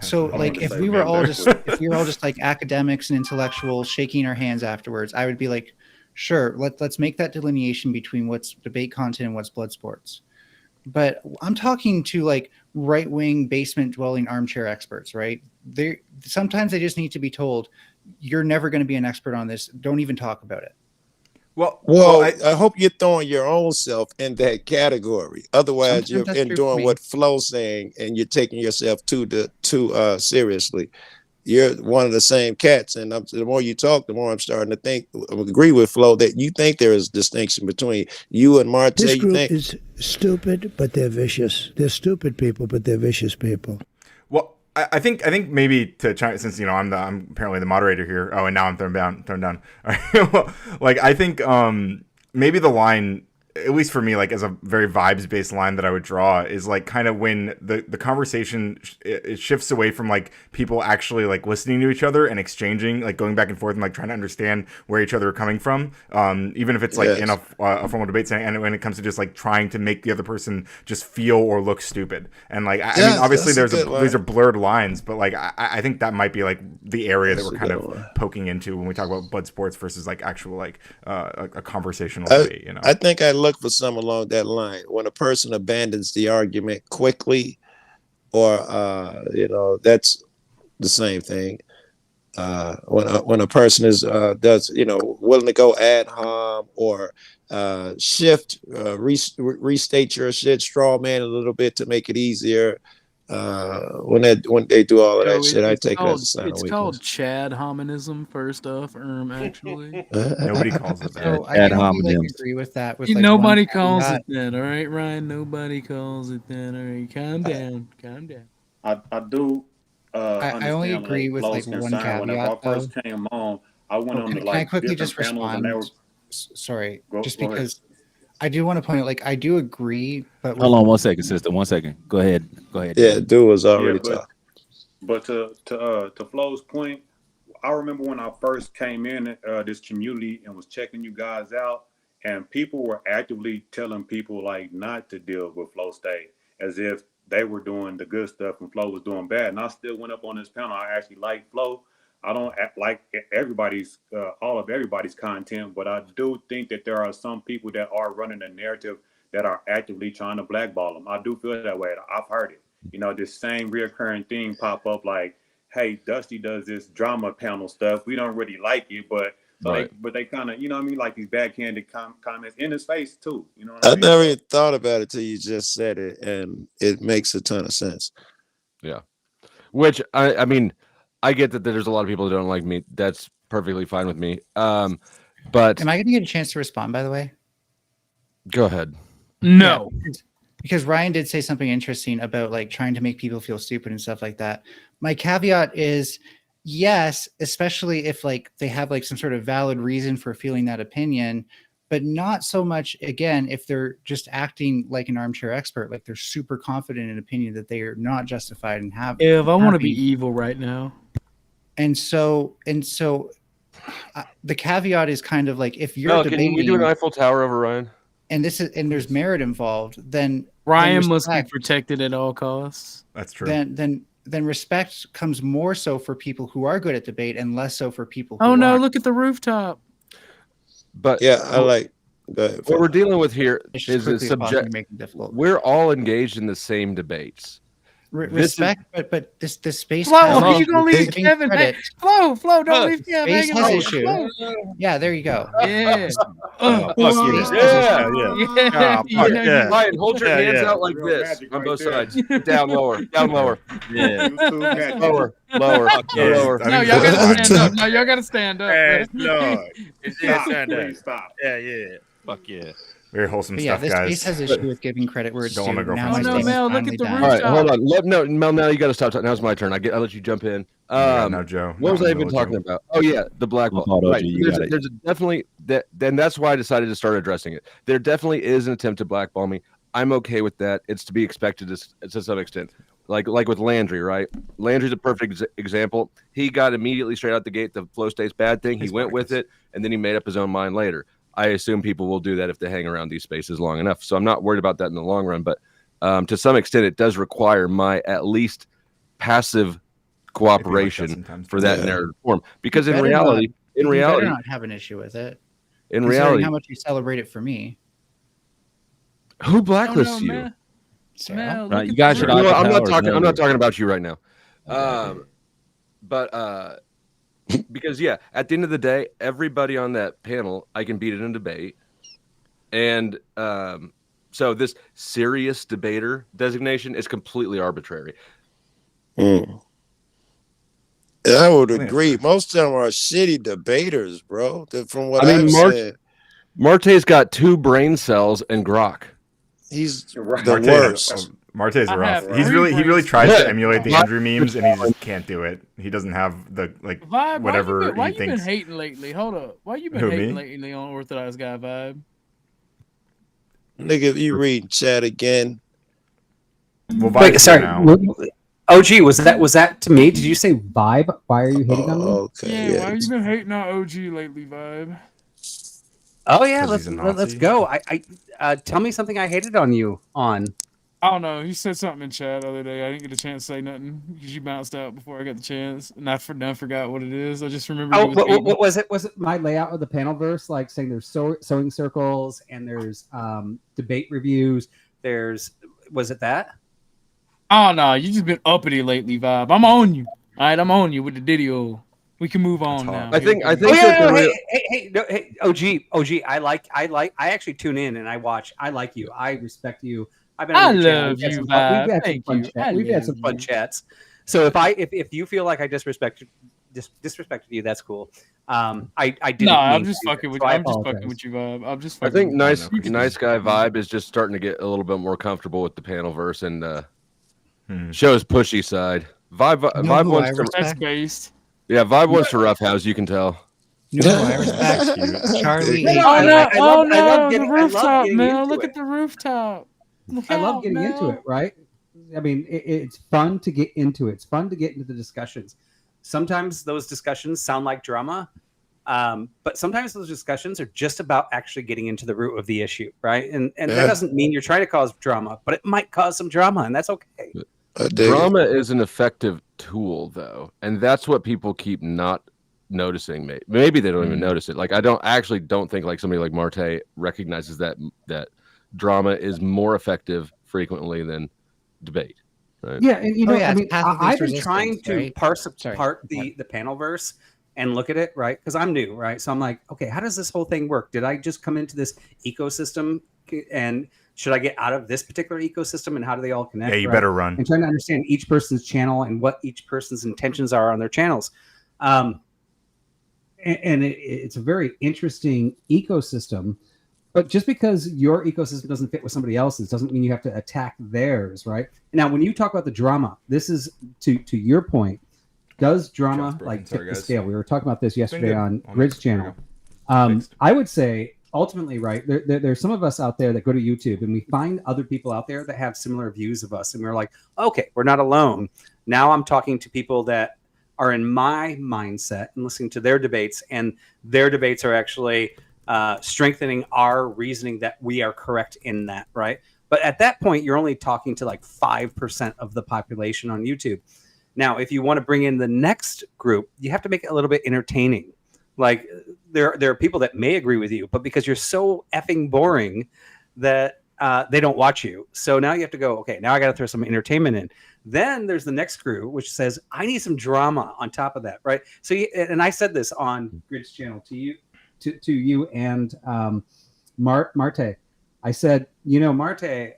So like if we were all just like academics and intellectuals shaking our hands afterwards, I would be like, sure, let's make that delineation between what's debate content and what's blood sports. But I'm talking to like right-wing basement dwelling armchair experts, right? Sometimes they just need to be told, you're never going to be an expert on this. Don't even talk about it. Well, I hope you're throwing your own self in that category. Otherwise, Sometimes you're that's true for doing me. what Flo's saying, and you're taking yourself too seriously. You're one of the same cats, and the more you talk, the more I'm starting to agree with Flo that you think there is distinction between you and Marte. This You group think is stupid, but they're vicious. They're stupid people, but they're vicious people. Well, I think maybe to try, since I'm apparently the moderator here. Oh, and now I'm thrown down. All right. Well, like I think maybe the line, at least for me, like as a very vibes based line that I would draw, is like kind of when the conversation it shifts away from like people actually like listening to each other and exchanging, like going back and forth and like trying to understand where each other are coming from, even if it's like in a formal debate setting, and when it comes to just like trying to make the other person just feel or look stupid. And like I mean, obviously these are blurred lines, but like I think that might be like the area that we're kind of poking into when we talk about blood sports versus like actual like a conversational debate. I think I look for some along that line. When a person abandons the argument quickly, or that's the same thing. When a person is willing to go ad hom or shift, restate your shit, straw man a little bit to make it easier. When they do all of that shit, I take it as a sign of weakness. It's called Chad hominism, first off, actually. Nobody calls it that. So I don't really agree with that. With like nobody one calls caveat. it that, all right, Ryan? Nobody calls it that, all right? Calm down. I do. I only understand, agree with Flo's like one concern. Whenever I caveat. first came on, I went on to Can I like quickly different just panels, and respond? they were Sorry, Go ahead. because I do want to point out, like, I do agree, but Hold on 1 second, sister. 1 second. Go ahead. Yeah, dude was already talking. But to Flo's point, I remember when I first came in this community and was checking you guys out, and people were actively telling people like not to deal with Flow State as if they were doing the good stuff and Flow was doing bad. And I still went up on this panel. I actually like Flow. I don't like everybody's all of everybody's content, but I do think that there are some people that are running a narrative that are actively trying to blackball them. I do feel that way. I've heard it. You know, this same reoccurring thing pop up like, hey, Dusty does this drama panel stuff. We don't really like it, but they kind of, you know what I mean, like these backhanded comments in his face too. You know what I mean? never even thought about it till you just said it, and it makes a ton of sense. Yeah. Which I mean, I get that there's a lot of people that don't like me. That's perfectly fine with me. But am I going to get a chance to respond, by the way? Go ahead. No. Yeah, because Ryan did say something interesting about like trying to make people feel stupid and stuff like that. My caveat is yes, especially if like they have like some sort of valid reason for feeling that opinion, but not so much again if they're just acting like an armchair expert, like they're super confident in an opinion that they are not justified in having. If I want to be evil right now. And so the caveat is kind of like if you're No, debating, can we do an Eiffel Tower over Ryan? and there's merit involved, then Ryan must be protected at all costs. That's true. Then respect comes more so for people who are good at debate and less so for people who Oh no, aren't. look at the rooftop. But yeah, I like what we're dealing with here It's just is a quickly as possible subject. to make it difficult. We're all engaged in the same debates. Respect, but this space. Flo, has are you gonna leave giving Kevin? credit. Flo, don't leave Kevin Space hanging has out. issue. Flo. Yeah, there you go. Yeah. Yeah. Ryan, hold your hands out like Real this magic on right both there. sides. Down lower. Yeah. Lower. Lower. Lower. No, y'all gotta stand up. No, y'all gotta stand up. Hey, Lord. Stop, Stand up. please stop. Yeah. Fuck yeah. Very wholesome But yeah, stuff, this guys. space has issue with giving credit where it's Don't due. wanna go Now for my it. statement's Mel, look finally at the done. All right, hold on. Mel, now you got to stop. Now it's my turn. I'll let you jump in. Now, Joe. What was Now I I'm even gonna talking about? Oh yeah, the black ball. thought, OG, Right. you got it. There's definitely that. Then that's why I decided to start addressing it. There definitely is an attempt to blackball me. I'm okay with that. It's to be expected to some extent. Like with Landry, right? Landry's a perfect example. He got immediately straight out the gate the Flow State's bad thing. He went with it, and then he made up his own mind later. I assume people will do that if they hang around these spaces long enough. So I'm not worried about that in the long run. But to some extent, it does require my at least passive cooperation for that narrative form. Because You in better reality, you better not have an issue with it. in Considering reality, how much you celebrate it for me. who blacklists you? Man. Sarah? Mel, Right, look you at guys the should rooftop. No, I'm not Towers, talking. I'm no. not talking about you right now. But because at the end of the day, everybody on that panel, I can beat it in debate, and so this serious debater designation is completely arbitrary. I would agree. Most of them are shitty debaters, bro. From what I've said, Marte's got 2 brain cells and Grok. he's the Marte- worst. Marte's I rough. have He three really brains. tries to emulate the Andrew memes, and he just can't do it. He doesn't have the Vibe, whatever why he you thinks. been hating lately? Hold up. Why you been Who, hating me? lately on Orthodox Guy Vibe? Nigga, if you read chat again, Well, Wait, Vibe's sorry. here now. OG, was that to me? Did you say vibe? Why are you hating on me? okay, Yeah, why you been hating on OG lately, Vibe? Oh yeah, 'Cause let's he's a let's Nazi? go. I tell me something I hated on you on. I don't know. He said something in chat the other day. I didn't get a chance to say nothing because you bounced out before I got the chance, and I forgot what it is. I just remember. Oh, what was it? Was it my layout of the panel verse? Like saying there's sewing circles and there's debate reviews. Was it that? Oh no, you just been uppity lately, Vibe. I'm on you. All right, I'm on you with the video. We can move on now. I think Oh, that the real- hey, OG. I actually tune in and I watch. I like you. I respect you. I've been. I on your channel. love We've had you, some fun- Vibe. We've had some Thank fun you. chat- I We've had love some fun you. chats. So if you feel like I disrespected you, that's cool. I didn't. No, I'm mean just to, fucking with so you. I I'm just fucking apologize. with you, Vibe. I'm just I fucking think with you. nice guy vibe is just starting to get a little bit more comfortable with the panel verse and show his pushy side. Vibe wants to. That's based. Yeah, Vibe wants to roughhouse. You can tell. No, I respect Charlie. Oh no! Oh no! The getting rooftop, into Mel. it. Look at the rooftop. Look I love out, getting into Mel. it, right? I mean, it's fun to get into it. It's fun to get into the discussions. Sometimes those discussions sound like drama, but sometimes those discussions are just about actually getting into the root of the issue, right? And that doesn't mean you're trying to cause drama, but it might cause some drama, and that's okay. Drama is an effective tool, though, and that's what people keep not noticing. Maybe they don't even notice it. Like I actually don't think like somebody like Marte recognizes that drama is more effective frequently than debate. Right? Yeah, and I mean, path of I've least been trying resistance, to right? parse apart the panel verse and look at it, right? Because I'm new, right? So I'm like, okay, how does this whole thing work? Did I just come into this ecosystem, and should I get out of this particular ecosystem, and how do they all connect? Yeah, you right? better run. And trying to understand each person's channel and what each person's intentions are on their channels. And it's a very interesting ecosystem. But just because your ecosystem doesn't fit with somebody else's doesn't mean you have to attack theirs, right? Now, when you talk about the drama, this is to your point. Does drama tip the scale? We were talking about this yesterday on Grid's channel. I would say ultimately, right? There's some of us out there that go to YouTube and we find other people out there that have similar views of us, and we're like, okay, we're not alone. Now I'm talking to people that are in my mindset and listening to their debates, and their debates are actually strengthening our reasoning that we are correct in that, right? But at that point, you're only talking to like 5% of the population on YouTube. Now, if you want to bring in the next group, you have to make it a little bit entertaining. Like there are people that may agree with you, but because you're so effing boring that they don't watch you. So now you have to go, okay, now I got to throw some entertainment in. Then there's the next crew, which says, I need some drama on top of that, right? So, and I said this on Grid's channel to you and Marte. I said, Marte,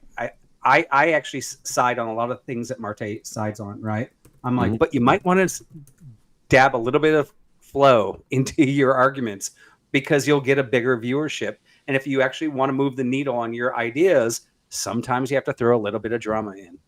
I actually side on a lot of things that Marte sides on, right? I'm like, but you might want to dab a little bit of flow into your arguments because you'll get a bigger viewership. And if you actually want to move the needle on your ideas, sometimes you have to throw a little bit of drama in.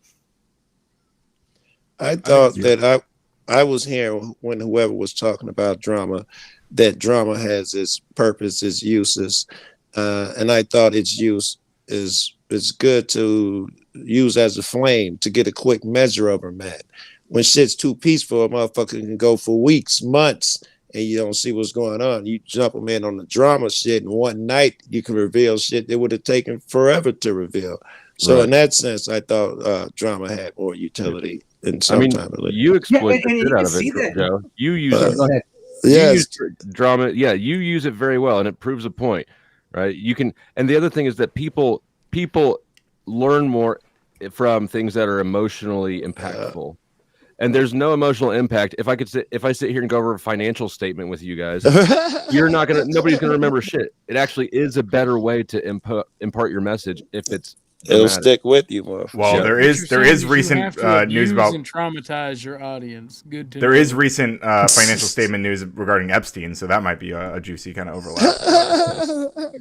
I thought that I was hearing when whoever was talking about drama, that drama has its purpose, its uses, and I thought its use is good to use as a flame to get a quick measure of them, man. When shit's too peaceful, a motherfucker can go for weeks, months, and you don't see what's going on. You jump them in on the drama shit, and one night you can reveal shit that would have taken forever to reveal. So in that sense, I thought drama had more utility in some time. You exploit the shit out of it, Joe. You use it. Yes, drama. Yeah, you use it very well, and it proves a point, right? You can, and the other thing is that people learn more from things that are emotionally impactful. And there's no emotional impact. If I sit here and go over a financial statement with you guys, nobody's gonna remember shit. It actually is a better way to impart your message if it's it'll stick with you more. Well, there is recent news about and traumatize your audience. Good. There is recent financial statement news regarding Epstein, so that might be a juicy kind of overlap.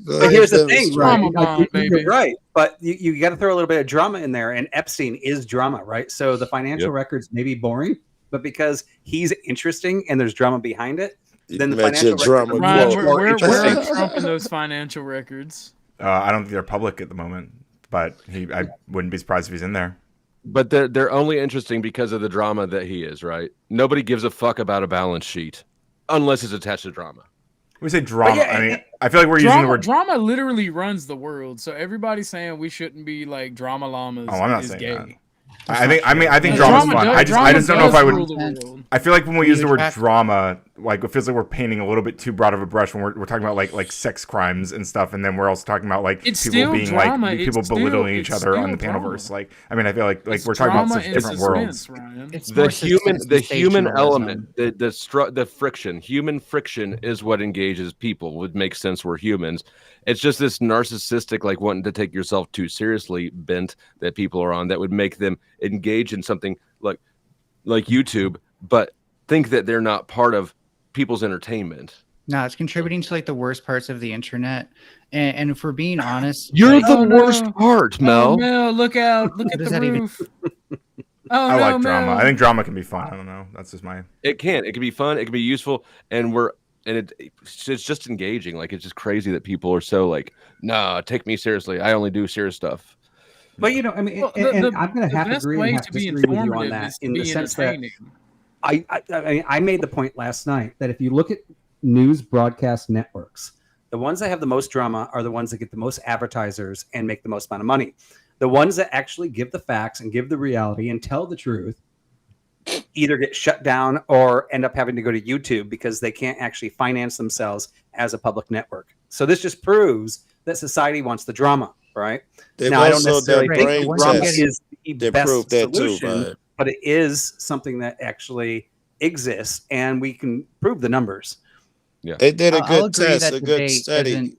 But here's the thing, right? You're right, but you got to throw a little bit of drama in there, and Epstein is drama, right? So the financial records may be boring, but because he's interesting and there's drama behind it, then the financial records are more interesting. Where are Trump in those financial records? I don't think they're public at the moment, but I wouldn't be surprised if he's in there. But they're only interesting because of the drama that he is, right? Nobody gives a fuck about a balance sheet unless it's attached to drama. We say drama. I mean, I feel like we're using the word drama. Literally runs the world. So everybody's saying we shouldn't be like drama llamas. Oh, I'm not saying gay. that. I think drama's fun. I just don't know if I would. I feel like when we use the word drama, like it feels like we're painting a little bit too broad of a brush when we're talking about like sex crimes and stuff, and then we're also talking about like people being drama. like people belittling each other on the panelverse. Like, I mean, I feel like we're talking about such different worlds. The human element, the friction, human friction is what engages people. Would make sense. We're humans. It's just this narcissistic, like wanting to take yourself too seriously bent that people are on that would make them engage in something like YouTube, but think that they're not part of people's entertainment. No, it's contributing to like the worst parts of the internet. And if we're being honest, you're the worst part, Mel. Oh, Mel, look out! Look at the roof. I like drama. I think drama can be fun. I don't know. That's just my. It can be fun. It can be useful, and it's just engaging. Like it's just crazy that people are so like, nah, take me seriously. I only do serious stuff. But you know, I mean, Well, and I'm going to have to best agree way and have to to be disagree with you on informative that is to in the be sense that entertaining. I made the point last night that if you look at news broadcast networks, the ones that have the most drama are the ones that get the most advertisers and make the most amount of money. The ones that actually give the facts and give the reality and tell the truth either get shut down or end up having to go to YouTube because they can't actually finance themselves as a public network. So this just proves that society wants the drama, right? They've Now, I don't also necessarily done think brain the drama tests is the that best prove that too, solution, bud. but it is something that actually exists, and we can prove the numbers. Yeah, They did a I'll good agree test, that a good debate study. doesn't.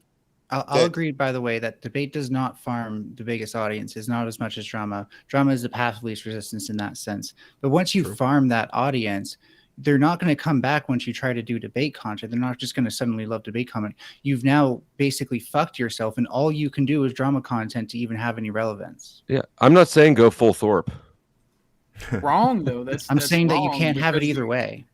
I'll that- agree, by the way, that debate does not farm the biggest audiences, not as much as drama. Drama is the path of least resistance in that sense. But once you farm that audience, they're not going to come back once you try to do debate content. They're not just going to suddenly love debate content. You've now basically fucked yourself, and all you can do is drama content to even have any relevance. Yeah, I'm not saying go full Thorpe. Wrong though. I'm That's saying that you wrong can't have it because either way.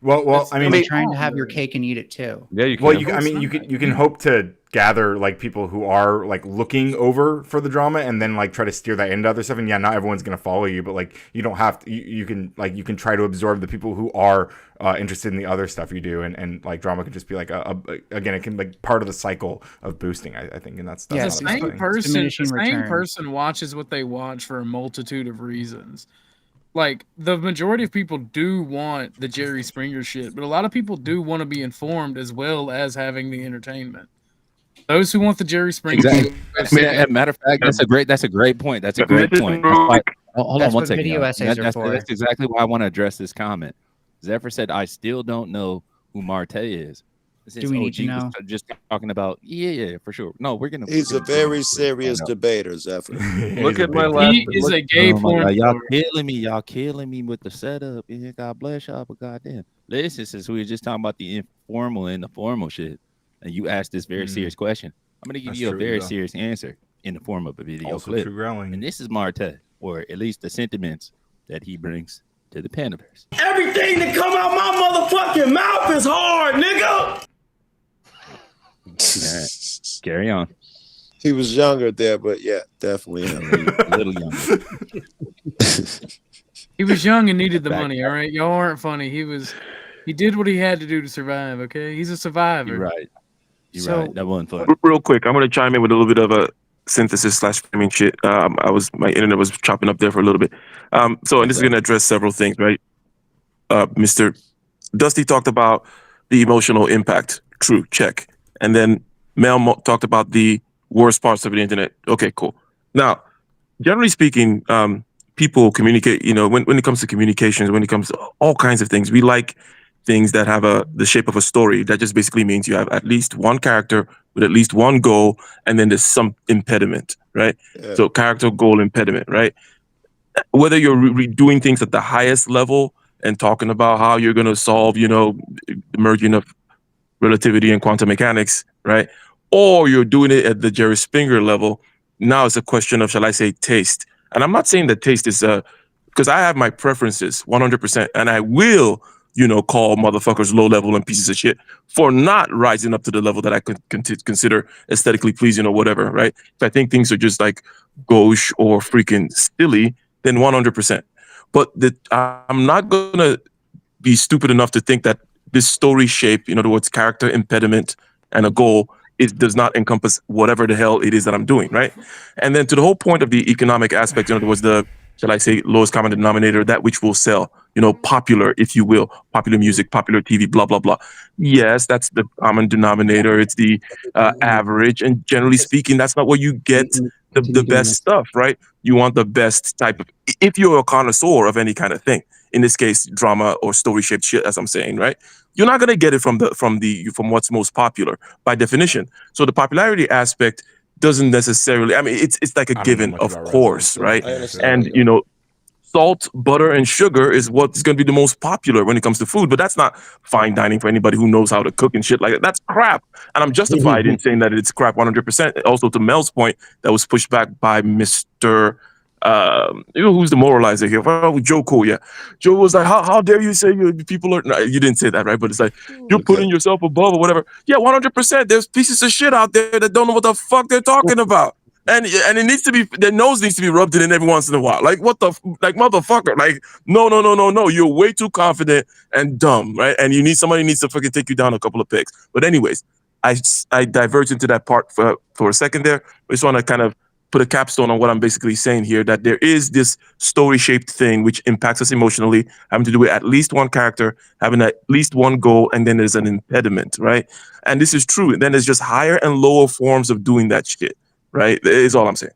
Well, I mean, You're trying to have your cake and eat it too. Yeah, you can. well, I mean, you can hope to gather like people who are like looking over for the drama, and then like try to steer that into other stuff. And yeah, not everyone's gonna follow you, but like you don't have to. You can try to absorb the people who are interested in the other stuff you do, and like drama can just be like again, it can like part of the cycle of boosting. I think, and that's the how same it's same person watches what they watch for a multitude of reasons. Like the majority of people do want the Jerry Springer shit, but a lot of people do want to be informed as well as having the entertainment. Those who want the Jerry Springer, Exactly. I mean, as a matter of fact, that's a great point. That's a great point. Hold on That's one what second. video y'all. essays are for. That's exactly why I want to address this comment. Zephyr said, "I still don't know who Marte is." Since Do we need to OG was know? just talking about, yeah, for sure. No, we're gonna. He's a very serious debater, Zephyr. Look at my last. he is a gay Oh my porn God, y'all star. killing me. Y'all killing me with the setup. Yeah, God bless y'all, but goddamn. Listen, since we were just talking about the informal and the formal shit, and you asked this very serious question, I'm gonna give That's you a true, very though. serious answer in the form of a video Also clip. true growling. And this is Marte, or at least the sentiments that he brings to the Panaverse. Everything that come out my motherfucking mouth is hard, nigga. All right, carry on. He was younger there, but yeah, definitely. A little younger. He was young and needed the Back money. All right, y'all aren't funny. He did what he had to do to survive. Okay, he's a survivor. You're right. You're So- right. That wasn't funny. Real quick, I'm gonna chime in with a little bit of a synthesis / framing shit. My internet was chopping up there for a little bit. And this is gonna address several things, right? Mr. Dusty talked about the emotional impact. True, check. And then Mel talked about the worst parts of the internet. Okay, cool. Now, generally speaking, people communicate. You know, when it comes to communications, when it comes to all kinds of things, we like things that have the shape of a story. That just basically means you have at least one character with at least one goal, and then there's some impediment, right? Yeah. So character, goal, impediment, right? Whether you're doing things at the highest level and talking about how you're going to solve, the merging of relativity and quantum mechanics, right? Or you're doing it at the Jerry Springer level. Now it's a question of, shall I say, taste. And I'm not saying that taste is because I have my preferences 100%, and I will, call motherfuckers low level and pieces of shit for not rising up to the level that I could consider aesthetically pleasing or whatever, right? If I think things are just like gauche or freaking silly, then 100%. But I'm not gonna be stupid enough to think that this story shape, in other words, character, impediment, and a goal, it does not encompass whatever the hell it is that I'm doing, right? And then to the whole point of the economic aspect, in other words, the, shall I say, lowest common denominator, that which will sell, popular, if you will, popular music, popular TV, blah, blah, blah. Yes, that's the common denominator. It's the average. And generally speaking, that's not where you get the best stuff, right? You want the best type of, if you're a connoisseur of any kind of thing, in this case, drama or story shaped shit, as I'm saying, right? You're not going to get it from what's most popular by definition. So the popularity aspect doesn't necessarily, I mean, it's like a given, of course, right? And, salt, butter, and sugar is what's going to be the most popular when it comes to food, but that's not fine dining for anybody who knows how to cook and shit like that. That's crap. And I'm justified in saying that it's crap 100%. Also, to Mel's point, that was pushed back by Mr. Who's the moralizer here? Well, Joe Cole, yeah. Joe was like, how dare you say people are, no, you didn't say that, right? But it's like, you're putting yourself above or whatever. Yeah, 100%. There's pieces of shit out there that don't know what the fuck they're talking about. And it needs to be, their nose needs to be rubbed in every once in a while. Like, what the, like, motherfucker. Like, no. You're way too confident and dumb, right? And somebody needs to fucking take you down a couple of pegs. But anyways, I diverged into that part for a second there. I just want to kind of put a capstone on what I'm basically saying here, that there is this story-shaped thing which impacts us emotionally, having to do with at least one character, having at least one goal, and then there's an impediment, right? And this is true. And then there's just higher and lower forms of doing that shit, right? Is all I'm saying.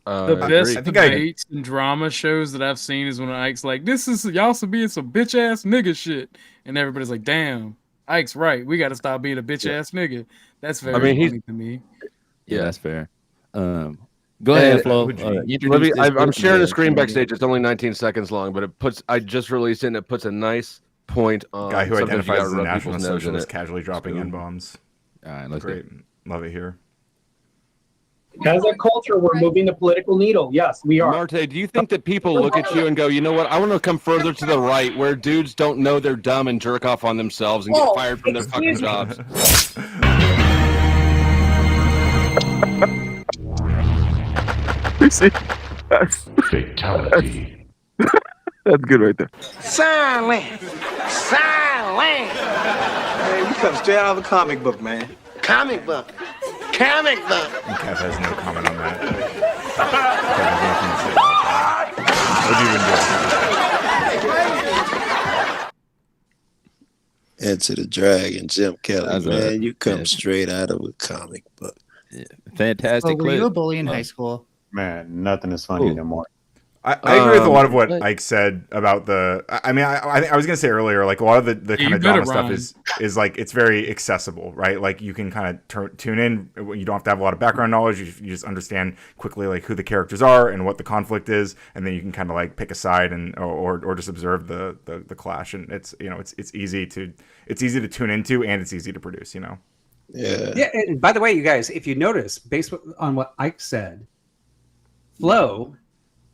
The best debates and drama shows that I've seen is when Ike's like, "This is y'all some being some bitch ass nigga shit," and everybody's like, "Damn, Ike's right. We got to stop being a bitch ass nigga." That's very funny to me. Yeah, that's fair. Go ahead, Flo. I'm sharing the screen backstage. It's only 19 seconds long, but I just released it and it puts a nice point on guy who something identifies as a rub national people's nose in socialist it. casually dropping Cool. N-bombs. All right, let's Great. Love it here. As a culture, we're moving the political needle. Yes, we are. Marte, do you think that people look at you and go, you know what, I want to come further to the right where dudes don't know they're dumb and jerk off on themselves and get fired from their fucking jobs? You see? Fatality. That's good right there. Silent. Man, we come straight out of a comic book, man. Comic book. Comic book. And Kev has no comment on that. Kev has nothing to say about that. What do you enjoy? Enter the Dragon, Jim Kelly. That's Man, you come straight out of a comic book. Fantastic. Were you a bully in high school? Man, nothing is funny anymore. I agree with a lot of what Ike said about the. I mean, I was gonna say earlier, like a lot of the kind of drama stuff is like it's very accessible, right? Like you can kind of tune in. You don't have to have a lot of background knowledge. You just understand quickly like who the characters are and what the conflict is, and then you can kind of like pick a side and or just observe the clash. And it's it's easy to tune into and it's easy to produce. Yeah. And by the way, you guys, if you notice, based on what Ike said, Flo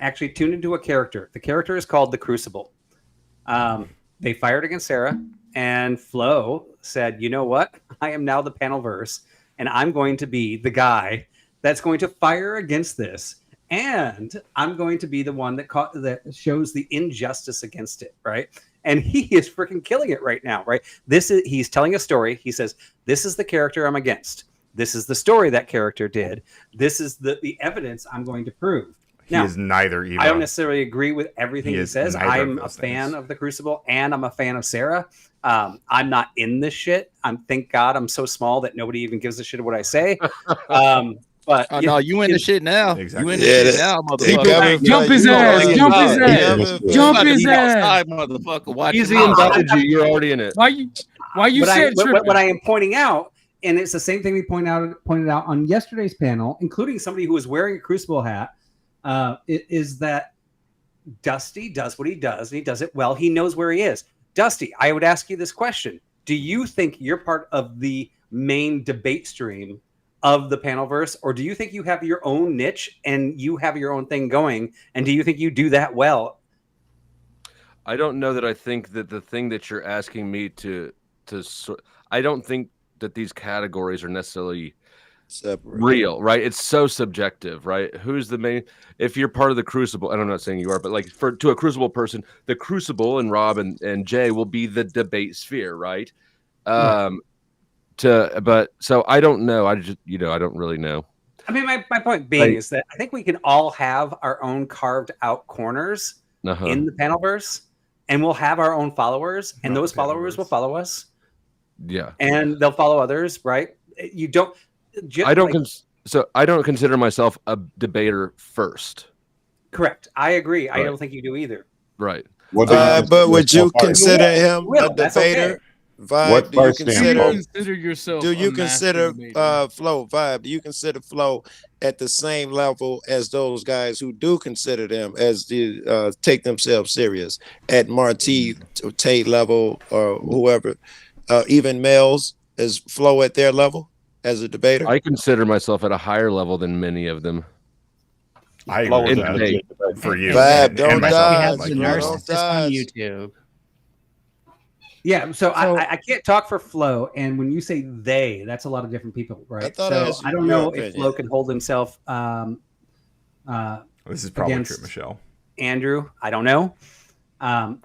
actually tuned into a character. The character is called the Crucible. They fired against Sarah, and Flo said, "You know what? I am now the Panelverse, and I'm going to be the guy that's going to fire against this, and I'm going to be the one that shows the injustice against it." Right? And he is freaking killing it right now. Right? He's telling a story. He says, "This is the character I'm against. This is the story that character did. This is the evidence I'm going to prove." He is neither evil. I don't necessarily agree with everything he says. I'm a fan of the Crucible and I'm a fan of Sarah. I'm not in this shit. Thank God I'm so small that nobody even gives a shit what I say. But no, you in the shit now. Exactly. You in the shit now, motherfucker. Jump his ass! Jump his ass! Jump his ass! Motherfucker, watch Easy him out. invited you. You're already in it. Why you said what I am pointing out, and it's the same thing we pointed out on yesterday's panel, including somebody who was wearing a Crucible hat. Is that Dusty does what he does, and he does it well. He knows where he is. Dusty, I would ask you this question. Do you think you're part of the main debate stream of the Panelverse, or do you think you have your own niche and you have your own thing going, and do you think you do that well? I don't know that I think that the thing that you're asking me I don't think that these categories are necessarily real, right? It's so subjective, right? Who's the main? If you're part of the Crucible, and I'm not saying you are, but like to a Crucible person, the Crucible and Rob and Jay will be the debate sphere, right? So I don't know. I just I don't really know. I mean, my point being is that I think we can all have our own carved out corners in the Panelverse, and we'll have our own followers, and those followers will follow us. Yeah, and they'll follow others, right? You don't. I don't consider myself a debater first. Correct. I agree. Right. I don't think you do either. Right. But would you consider him a debater? Vibe, do you consider yourself? Do you consider Flo? Vibe, do you consider Flo at the same level as those guys who do consider them as the take themselves serious at Marti or Tate level or whoever, even males? Is Flo at their level as a debater? I consider myself at a higher level than many of them. I agree with that for you. Vibe, don't die. We have the narcissist on YouTube. Yeah, so I can't talk for Flo, and when you say they, that's a lot of different people, right? thought I So asked I you don't your know opinion. if Flo can hold himself. This is probably against true, Michelle. Andrew, I don't know. I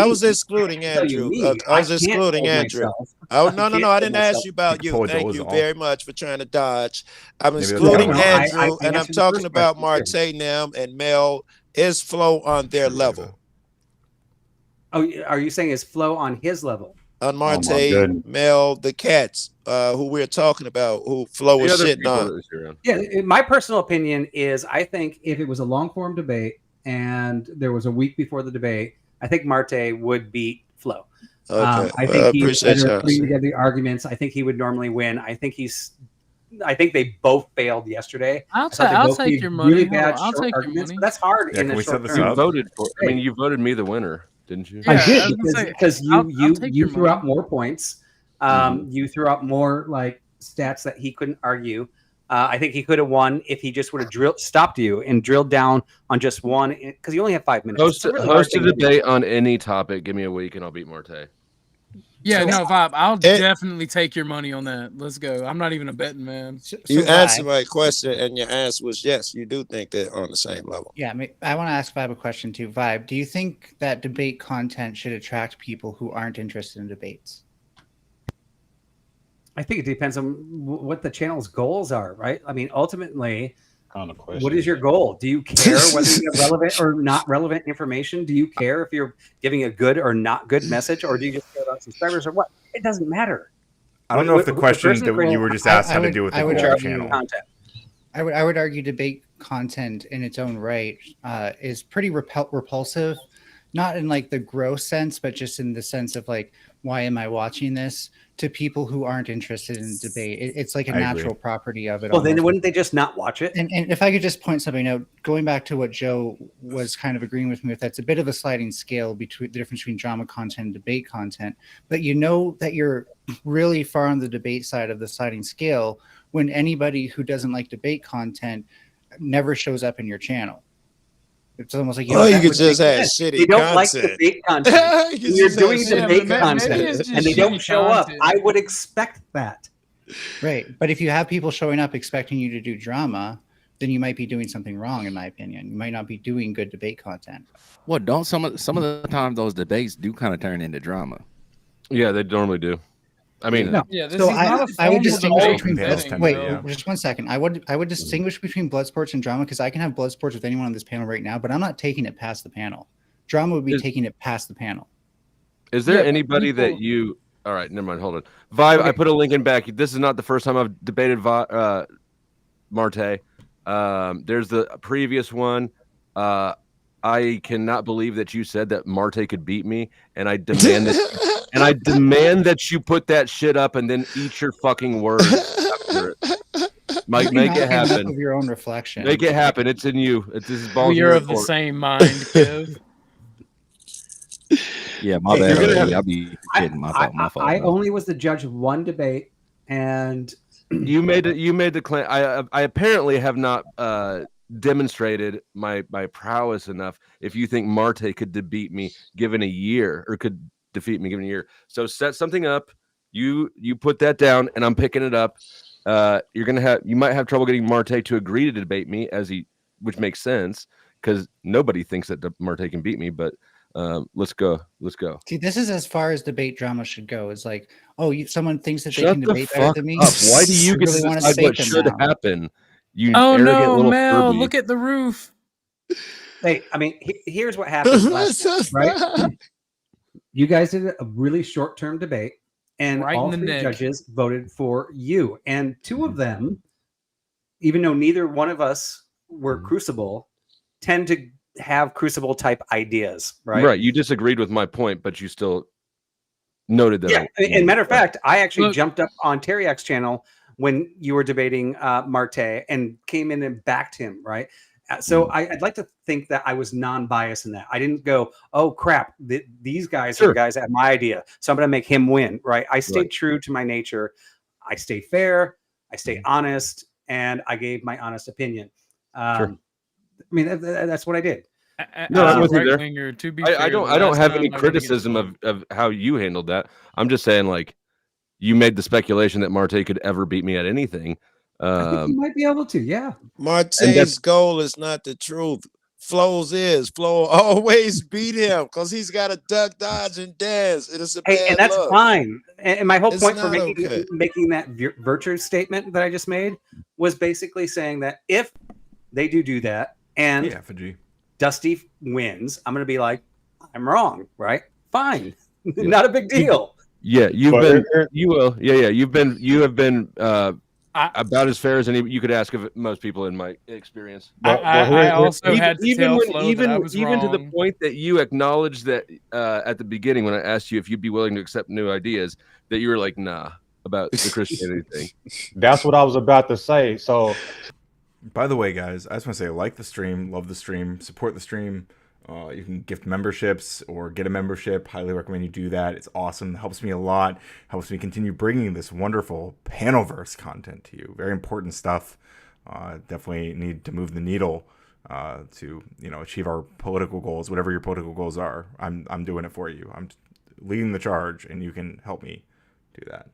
was excluding Andrew. I was excluding Andrew. No, I didn't ask you about you. Thank you very much for trying to dodge. I'm excluding Andrew, and I'm talking about Marte, Nem, and Mel. Is Flo on their level? Oh, are you saying is Flo on his level? On Marte, Mel, the cats, who we're talking about, who Flo was shitting on. Yeah, my personal opinion is I think if it was a long form debate and there was a week before the debate, I think Marte would beat Flo. Okay. I think he's appreciate better you. at putting together the arguments. I think he would normally win. I think they both failed yesterday. I'll I thought they I'll both take gave your money. really Hold bad on, I'll short take your arguments, money. but that's hard Yeah, in can a we short set this term. up? You voted for. I mean, you voted me the winner, didn't you? I Yeah, did I was gonna say, because I'll you take your threw out money. more points. You threw out more like stats that he couldn't argue. I think he could have won if he just would have stopped you and drilled down on just one because you only have 5 minutes. Host, It's a really hard host a thing to do. debate on any topic. Give me a week and I'll beat Marte. Yeah, So- no, Vibe. I'll definitely take your money on that. Let's go. I'm not even a betting man. You answered my question, and your answer was yes. You do think they're on the same level. Yeah, I want to ask Vibe a question too. Vibe, do you think that debate content should attract people who aren't interested in debates? I think it depends on what the channel's goals are, right? I mean, ultimately, what is your goal? Do you care whether you get relevant or not relevant information? Do you care if you're giving a good or not good message, or do you just care about subscribers or what? It doesn't matter. I don't know if the question that you were just asked had to do with the whole channel. I would argue debate content in its own right is pretty repulsive, not in like the gross sense, but just in the sense of like, why am I watching this? To people who aren't interested in debate, it's like a natural property of it. Well, then wouldn't they just not watch it? And if I could just point something out, going back to what Joe was kind of agreeing with me with, that's a bit of a sliding scale between the difference between drama content and debate content. But you know that you're really far on the debate side of the sliding scale when anybody who doesn't like debate content never shows up in your channel. It's almost like you could just have shitty They don't like content. debate content. You could You're just doing have shitty debate content. content, Maybe it's and just they don't shitty show up. content. I would expect that. Right. But if you have people showing up expecting you to do drama, then you might be doing something wrong, in my opinion. You might not be doing good debate content. Well, don't some of the time those debates do kind of turn into drama? Yeah, they normally do. I mean, No. Yeah, this So is not a I would formal distinguish debate between betting, wait, though. just 1 second. I would distinguish between blood sports and drama because I can have blood sports with anyone on this panel right now, but I'm not taking it past the panel. Drama would be taking it past the panel. Is there Yeah, anybody people- that you? All right, never mind. Hold on, Vibe. I put a link in back. This is not the first time I've debated Marte. There's the previous one. I cannot believe that you said that Marte could beat me, and I demand that, and I demand that you put that shit up and then eat your fucking words after it. Mike, make it happen. Of your own reflection. Make it happen. It's in you. This is balls. We in are your of the court. same mind, Kev. Yeah, my Hey, bad. you're gonna have- I'll be kidding. My fault. I only was the judge of one debate, and You made the claim. I apparently have not demonstrated my prowess enough. If you think Marte could defeat me given a year, or could defeat me given a year, so set something up. You put that down, and I'm picking it up. You might have trouble getting Marte to agree to debate me, which makes sense because nobody thinks that Marte can beat me. But let's go. See, this is as far as debate drama should go. It's like, oh, someone thinks that they Shut can the debate better fuck than me. up. Why do you get really to wanna decide what debate them should now. happen? You Oh arrogant no, little Mel! Furby. Look at the roof. hey, I mean, here's what happens. last night, right? You guys did a really short-term debate, and Right in all the three neck. judges voted for you. And two of them, even though neither one of us were Crucible, tend to have Crucible type ideas, right? Right. You disagreed with my point, but you still noted that. Yeah. And matter of fact, I actually Look- jumped up on Teriak's channel when you were debating Marte and came in and backed him, right? So I'd like to think that I was non-biased in that. I didn't go, oh crap, these guys are Sure. the guys that have my idea, so I'm going to make him win, right? I stayed Right. true to my nature. I stay fair. I stay honest, and I gave my honest opinion. I mean, that's what I did. No, As I'm a with you there. right-winger, to be I fair, don't. the I don't last have time any I went against criticism of how you handled that. I'm just saying, like, you made the speculation that Marte could ever beat me at anything. I think you might be able to. Yeah. Marte's goal is not the truth. Flo's is. Flo always beat him because he's got to duck, dodge, and dance. It is a Hey, bad and that's look. fine. And my whole It's point for not making okay. making that virtue statement that I just made was basically saying that if they do that and effigy. Dusty wins, I'm going to be like, I'm wrong, right? Fine, not a big deal. Yeah, you've But been. it- You will. Yeah. You have been about as fair as any you could ask of most people in my experience. I also had to tell when, Flo even that I was even to the wrong. point that you acknowledged that at the beginning when I asked you if you'd be willing to accept new ideas, that you were like, nah, about the Christianity thing. That's what I was about to say. So, by the way, guys, I just want to say, like the stream, love the stream, support the stream. You can gift memberships or get a membership. Highly recommend you do that. It's awesome. It helps me a lot. Helps me continue bringing this wonderful Panelverse content to you. Very important stuff. Definitely need to move the needle to achieve our political goals, whatever your political goals are. I'm doing it for you. I'm leading the charge, and you can help me do that.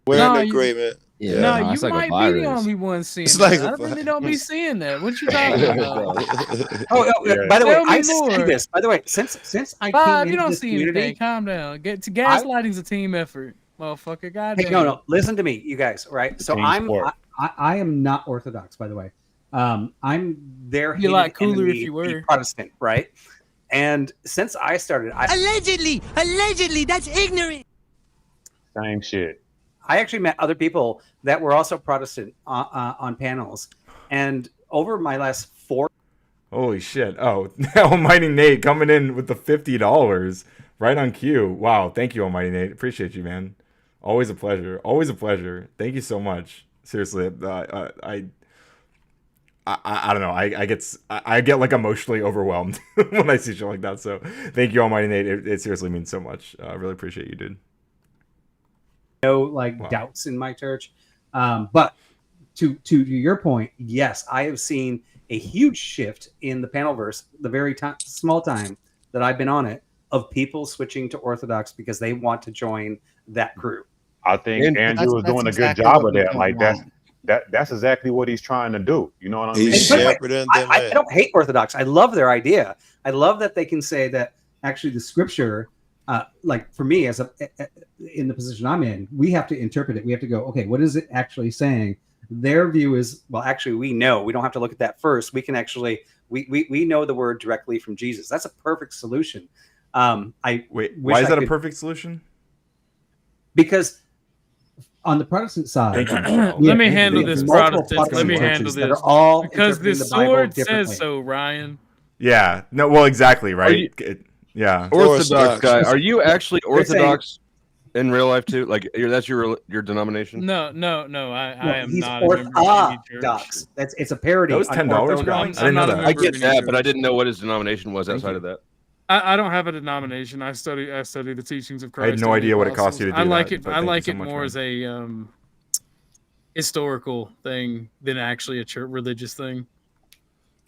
We're No, in you- agreement. No, Yeah. you it's like a might be virus. the only one seeing It's that. like a I really don't be seeing that. What you talking about? By the way, Tell me I say more. this. By the way, since I Bob, came you into don't this see community, anything. Calm down. Gaslighting's a team effort, motherfucker. Goddamn. hey, no, listen to me, you guys. Right? So Team sport. I am not Orthodox, by the way. I'm their You're a lot hated cooler if enemy, you were. the Protestant, right? And since I started, Allegedly, that's ignorant. same shit. I actually met other people that were also Protestant on panels, and over my last 4 Holy shit. Oh, Almighty Nate coming in with the $50 right on cue. Wow. Thank you, Almighty Nate. Appreciate you, man. Always a pleasure. Always a pleasure. Thank you so much. Seriously. I don't know. I get like emotionally overwhelmed when I see shit like that. So thank you, Almighty Nate. It seriously means so much. I really appreciate you, dude. no doubts in my church, but to your point, yes, I have seen a huge shift in the Panelverse the very small time that I've been on it of people switching to Orthodox because they want to join that group. I think And Andrew is that's doing a good exactly job what of we that. don't Like want. that's exactly what he's trying to do. You know what I mean? He's By the way, shepherding them I in. don't hate Orthodox. I love their idea. I love that they can say that actually the scripture, like for me as in the position I'm in, we have to interpret it. We have to go, okay, what is it actually saying? Their view is, well, actually, we know. We don't have to look at that first. We can actually, we know the word directly from Jesus. That's a perfect solution. I Wait, wish why is I that a could- perfect solution? Because on the Protestant side, Thank you, Michelle. Let me we handle have this, multiple Protestants. Let me Protestant handle churches that this. are all Because interpreting the the Bible sword differently. says so, Ryan. Yeah. No, well, exactly, right? you- Yeah. Orthodox guy, are you actually They're saying- Orthodox in real life too? Like that's your denomination? No, I am he's not a member of any church. Orthodox. It's a parody. That was on $10, Orthodox. Grant? I didn't know not a that. I member get of any that, but I church. didn't know what his denomination was outside of that. I don't have a denomination. I study the teachings of Christ. I had no and the idea what it cost you to apostles. do I like that, it. but I thank you like so it much, more man. as a historical thing than actually a church religious thing.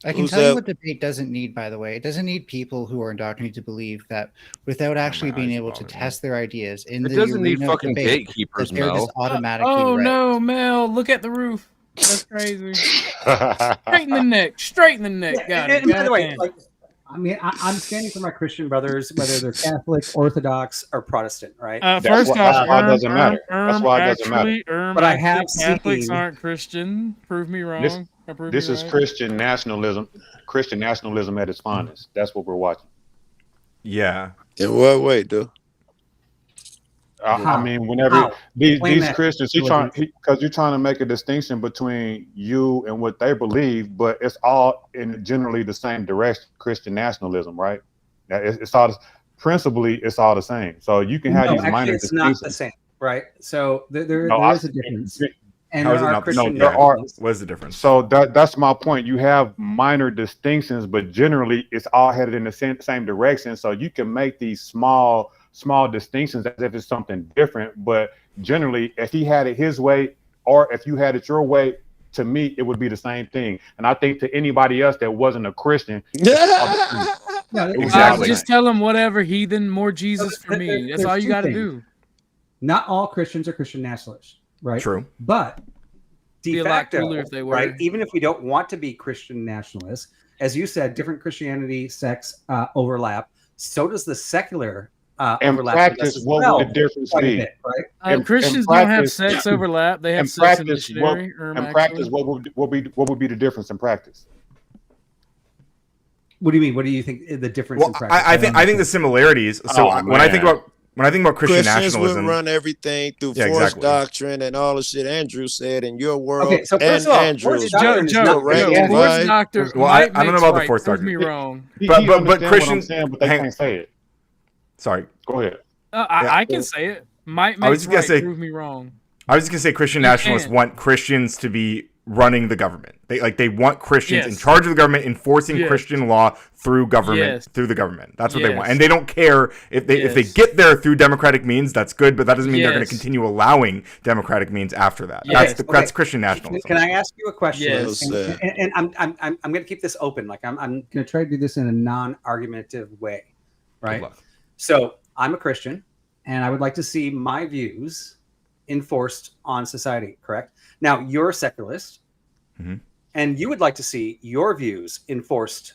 I can Who's tell you that? what debate doesn't need, by the way. It doesn't need people who are indoctrinated to believe that without actually being able to test their ideas in It the doesn't need arena of fucking debate, gatekeepers, that they're just Mel. automatically Oh right. no, Mel! Look at the roof. That's crazy. Straight in the neck. Straight in the neck. Got it. And by the way, Goddamn. like, I mean, I'm standing for my Christian brothers, whether they're Catholic, Orthodox, or Protestant, right? First off, that's why it doesn't matter. That's why it doesn't matter. actually, But I have Catholics seen- aren't Christian. Prove me wrong. This- or prove This me is right. Christian nationalism at its finest. That's what we're watching. Yeah. In what way, dude? I How? mean, whenever How? these Explain that. Christians, because you're trying to make a distinction between you and what they believe, but it's all in generally the same direction. Christian nationalism, right? Now, it's all principally it's all the same. So you can have No, these actually, minor it's not the distinctions. same, right? So there No, is a difference. And How is there it are not? Christian there are- nationalists. What is the difference? So that's my point. You have minor distinctions, but generally it's all headed in the same direction. So you can make these small distinctions as if it's something different, but generally, if he had it his way or if you had it your way, to me, it would be the same thing. And I think to anybody else that wasn't a Christian, Exactly. Just tell them whatever, heathen, more Jesus for me. That's all you got to do. Not all Christians are Christian nationalists, right? True. But Be de a lot facto, cooler if they were. right? Even if we don't want to be Christian nationalists, as you said, different Christianity sects overlap. So does the secular in overlap. practice, what would the difference be? Right? Christians don't have sex overlap. They have sex in missionary. In practice, what would be the difference in practice? What do you mean? What do you think the difference Well, in practice? I think the similarities. So when I think about Christian Christians nationalism, would run everything through forced doctrine and all the shit Andrew said in your world. Okay, so and first of all, Andrew's. Forced doctrine. Well, I don't know about the forced Prove doctrine. me wrong. But Christians, but they can't say it. Sorry. Go ahead. I can say it. Might I was makes just gonna right. say. Prove me wrong. I was just gonna say Christian You nationalists can. want Christians to be running the government. They want Christians in Yes. charge of the government, enforcing Yes. Christian law through government, Yes. through the government. That's what they want, Yes. and they don't care if they Yes. get there through democratic means. That's good, but that doesn't mean they're going Yes. to continue allowing democratic means after that. Yes. That's Christian nationalism. Can I ask you a question? Yes. And I'm going to keep this open. Like I'm going to try to do this in a non-argumentative way, right? luck. So I'm a Christian, and I would like to see my views enforced on society. Correct? Now you're a secularist, Mhm. and you would like to see your views enforced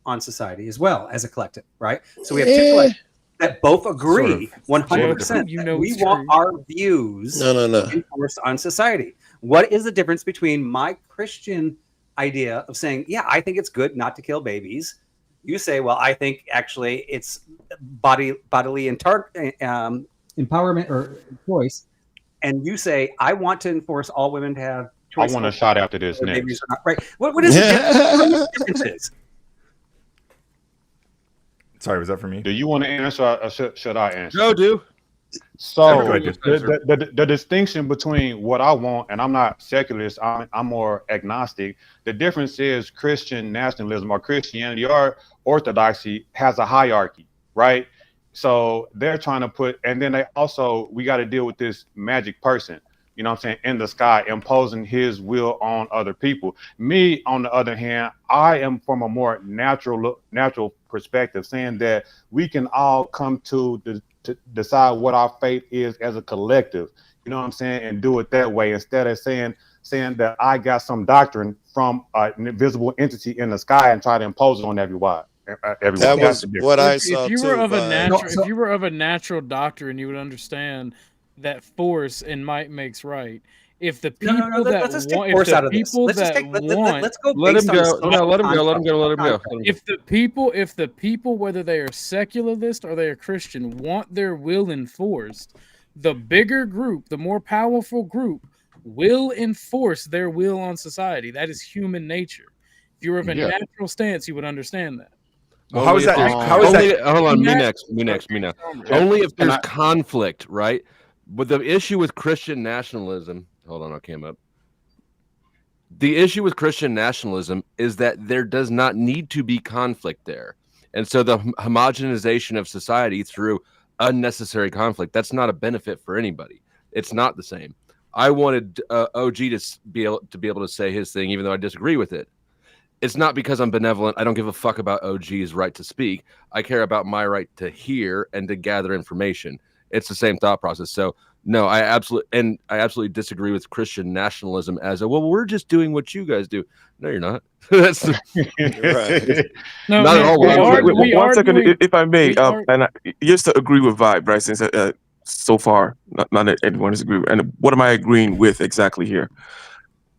on society as well as a collective, right? So we have two collectives that both agree 100% You know we it's want true. our views No. enforced on society. What is the difference between my Christian idea of saying, yeah, I think it's good not to kill babies? You say, well, I think actually it's bodily empowerment or choice. And you say, I want to enforce all women to have choice. I want a shot after this whether next. babies or not. Right. What is the difference? What are the differences? Sorry, was that for me? Do you want to answer or should I answer? No, do. So Go ahead, the distinction between what I want, and I'm not secularist, I'm more agnostic. The difference is Christian nationalism or Christianity or orthodoxy has a hierarchy, right? So they're trying to put, and then we got to deal with this magic person, you know what I'm saying, in the sky, imposing his will on other people. Me, on the other hand, I am from a more natural perspective, saying that we can all come to decide what our faith is as a collective, you know what I'm saying, and do it that way instead of saying that I got some doctrine from an invisible entity in the sky and try to impose it on everyone. That was what I saw If you too. were of a but- natural, if you were of a natural doctrine, you would understand that force and might makes right. If the people let's just take want, force if out the of this. people Let's just that take, let, want, let's go. Let him based on go. social No, let him go. Let him go. Let him go. if the people, whether they are secularist or they are Christian, want their will enforced, the bigger group, the more powerful group, will enforce their will on society. That is human nature. If you're of a natural stance, you would understand that. Well, how is that? Hold on, me next. Only if there's conflict, right? But the issue with Christian nationalism, hold on, I came up. The issue with Christian nationalism is that there does not need to be conflict there. And so the homogenization of society through unnecessary conflict, that's not a benefit for anybody. It's not the same. I wanted OG to be able to say his thing, even though I disagree with it. It's not because I'm benevolent. I don't give a fuck about OG's right to speak. I care about my right to hear and to gather information. It's the same thought process. So no, I absolutely disagree with Christian nationalism as we're just doing what you guys do. No, you're not. That's Right. not at all. One second, if I may, just to agree with Vibe, right? Since so far, not everyone is agreeing. And what am I agreeing with exactly here?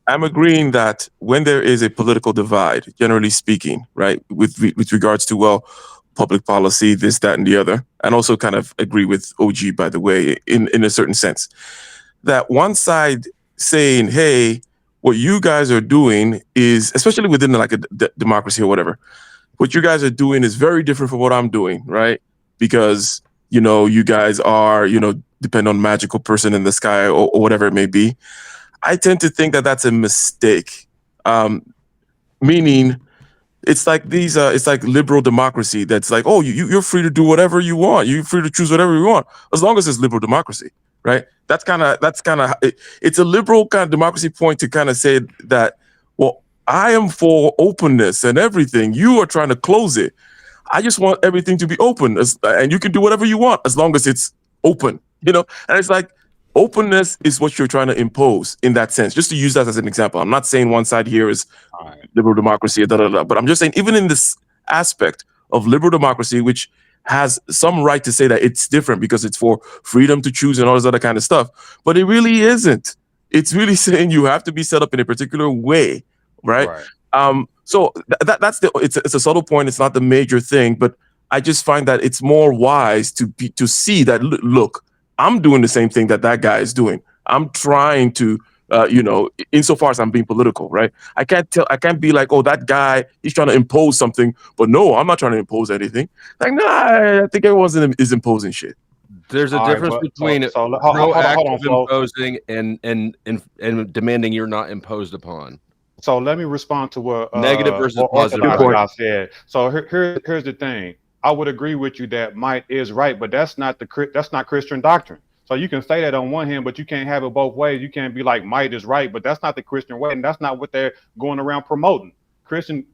I'm agreeing that when there is a political divide, generally speaking, right, with regards to, public policy, this, that, and the other, and also kind of agree with OG, by the way, in a certain sense, that one side saying, hey, what you guys are doing is, especially within like a democracy or whatever, what you guys are doing is very different from what I'm doing, right? Because, you guys are, depend on magical person in the sky or whatever it may be. I tend to think that that's a mistake, meaning it's like it's like liberal democracy. That's like, oh, you're free to do whatever you want. You're free to choose whatever you want, as long as it's liberal democracy. right? That's kind of it's a liberal kind of democracy point to kind of say that, well, I am for openness and everything. You are trying to close it. I just want everything to be open, and you can do whatever you want as long as it's open, And it's like openness is what you're trying to impose in that sense. Just to use that as an example, I'm not saying one side here is liberal democracy, but I'm just saying even in this aspect of liberal democracy, which has some right to say that it's different because it's for freedom to choose and all this other kind of stuff, but it really isn't. It's really saying you have to be set up in a particular way, right? So that's it's a subtle point. It's not the major thing, but I just find that it's more wise to see that, look, I'm doing the same thing that guy is doing. I'm trying to, insofar as I'm being political, right? I can't be like, oh, that guy, he's trying to impose something, but no, I'm not trying to impose anything. Like, nah, I think everyone is imposing shit. There's a difference between proactive imposing and demanding you're not imposed upon. So let me respond to what negative versus positive I said. So here's the thing. I would agree with you that might is right, but that's not Christian doctrine. So you can say that on one hand, but you can't have it both ways. You can't be like might is right, but that's not the Christian way, and that's not what they're going around promoting. Christian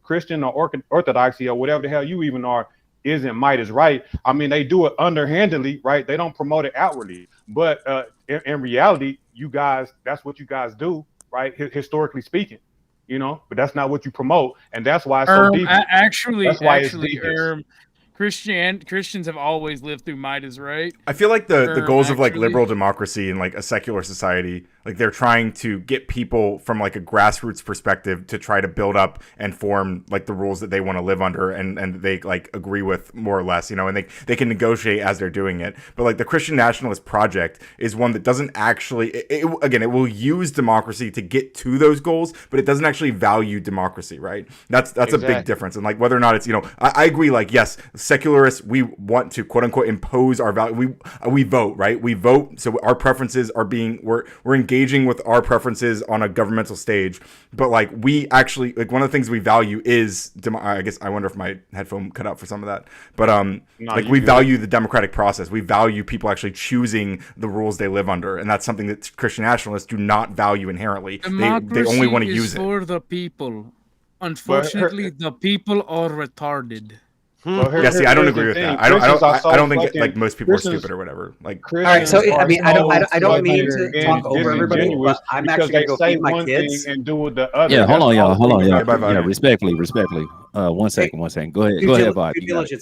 or orthodoxy or whatever the hell you even are isn't might is right. I mean, they do it underhandedly, right? They don't promote it outwardly, but in reality, you guys, that's what you guys do, right? Historically speaking, but that's not what you promote, and that's why it's so deep. Actually, Christians have always lived through might is right. I feel like the goals of like liberal democracy and like a secular society, like they're trying to get people from like a grassroots perspective to try to build up and form like the rules that they want to live under and they like agree with more or less, and they can negotiate as they're doing it. But like the Christian Nationalist Project is one that doesn't actually, it will use democracy to get to those goals, but it doesn't actually value democracy, right? That's exactly a big difference. And like whether or not it's, I agree, like, yes, secularists, we want to quote unquote impose our value. We vote, right? We vote. So our preferences are we're engaging with our preferences on a governmental stage. But like we actually, like one of the things we value is, I guess, I wonder if my headphone cut out for some of that. But like we value the democratic process. We value people actually choosing the rules they live under. And that's something that Christian nationalists do not value inherently. They only want to use it. For the people. Unfortunately, the people are retarded. Yeah, see, I don't agree with that. I don't think like most people are stupid or whatever. Like, all right, so I mean, I don't mean to talk over everybody, but I'm actually gonna go feed my kids and do the other. Yeah, hold on, y'all. Yeah, respectfully. 1 second. Go ahead, Bob.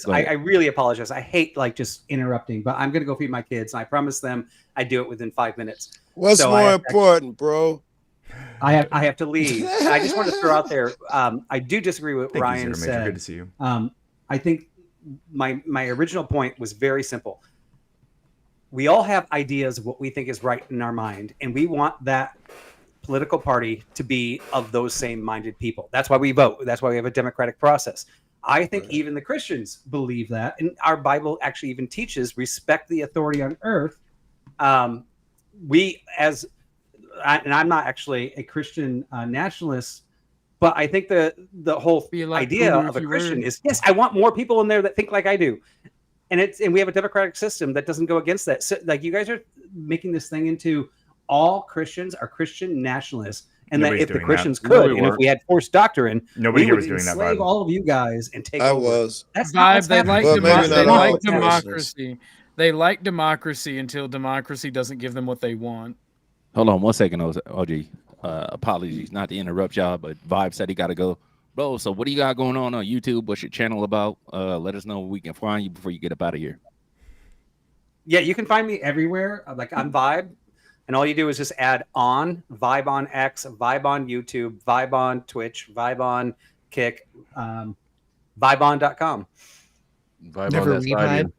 I really apologize. I hate like just interrupting, but I'm gonna go feed my kids. I promise them I do it within 5 minutes. What's more important, bro? I have to leave. I just want to throw out there. I do disagree with what Ryan said. Good to see you. I think my original point was very simple. We all have ideas of what we think is right in our mind, and we want that political party to be of those same minded people. That's why we vote. That's why we have a democratic process. I think even the Christians believe that, and our Bible actually even teaches respect the authority on earth. And I'm not actually a Christian nationalist, but I think the whole idea of a Christian is, yes, I want more people in there that think like I do. And we have a democratic system that doesn't go against that. So, like, you guys are making this thing into all Christians are Christian nationalists, and that if the Christians could, and if we had forced doctrine, nobody we here would was doing that. Enslave all of you guys and take I over. was. That's Vibe. They like democracy. They like democracy until democracy doesn't give them what they want. Hold on 1 second, OG. Apologies, not to interrupt y'all, but Vibe said he got to go. Bro, so what do you got going on YouTube? What's your channel about? Let us know where we can find you before you get up out of here. Yeah, you can find me everywhere. Like, I'm Vibe, and all you do is just add on Vibe on X, Vibe on YouTube, Vibe on Twitch, Vibe on Kick, vibeon.com. Vibe on that side.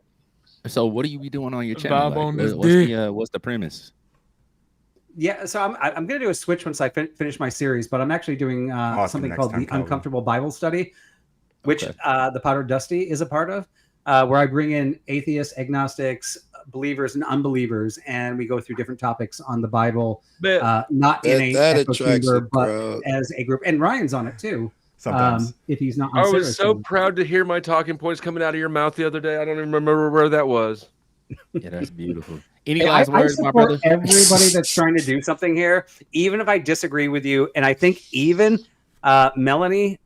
So what do you be doing on your channel? Like, what's the premise? Yeah, so I'm going to do a switch once I finish my series, but I'm actually doing something called the Uncomfortable Bible Study, which the Powder Dusty is a part of, where I bring in atheists, agnostics, believers, and unbelievers, and we go through different topics on the Bible, not in a echo chamber, but as a group. And Ryan's on it too. Sometimes. If he's not on I was so proud to hear my talking points coming out of your mouth the other day. I don't even remember where that was. Yeah, that's beautiful. Any Hey, last I words, my support brother? everybody that's trying to do something here, even if I disagree with you. And I think even Melanie,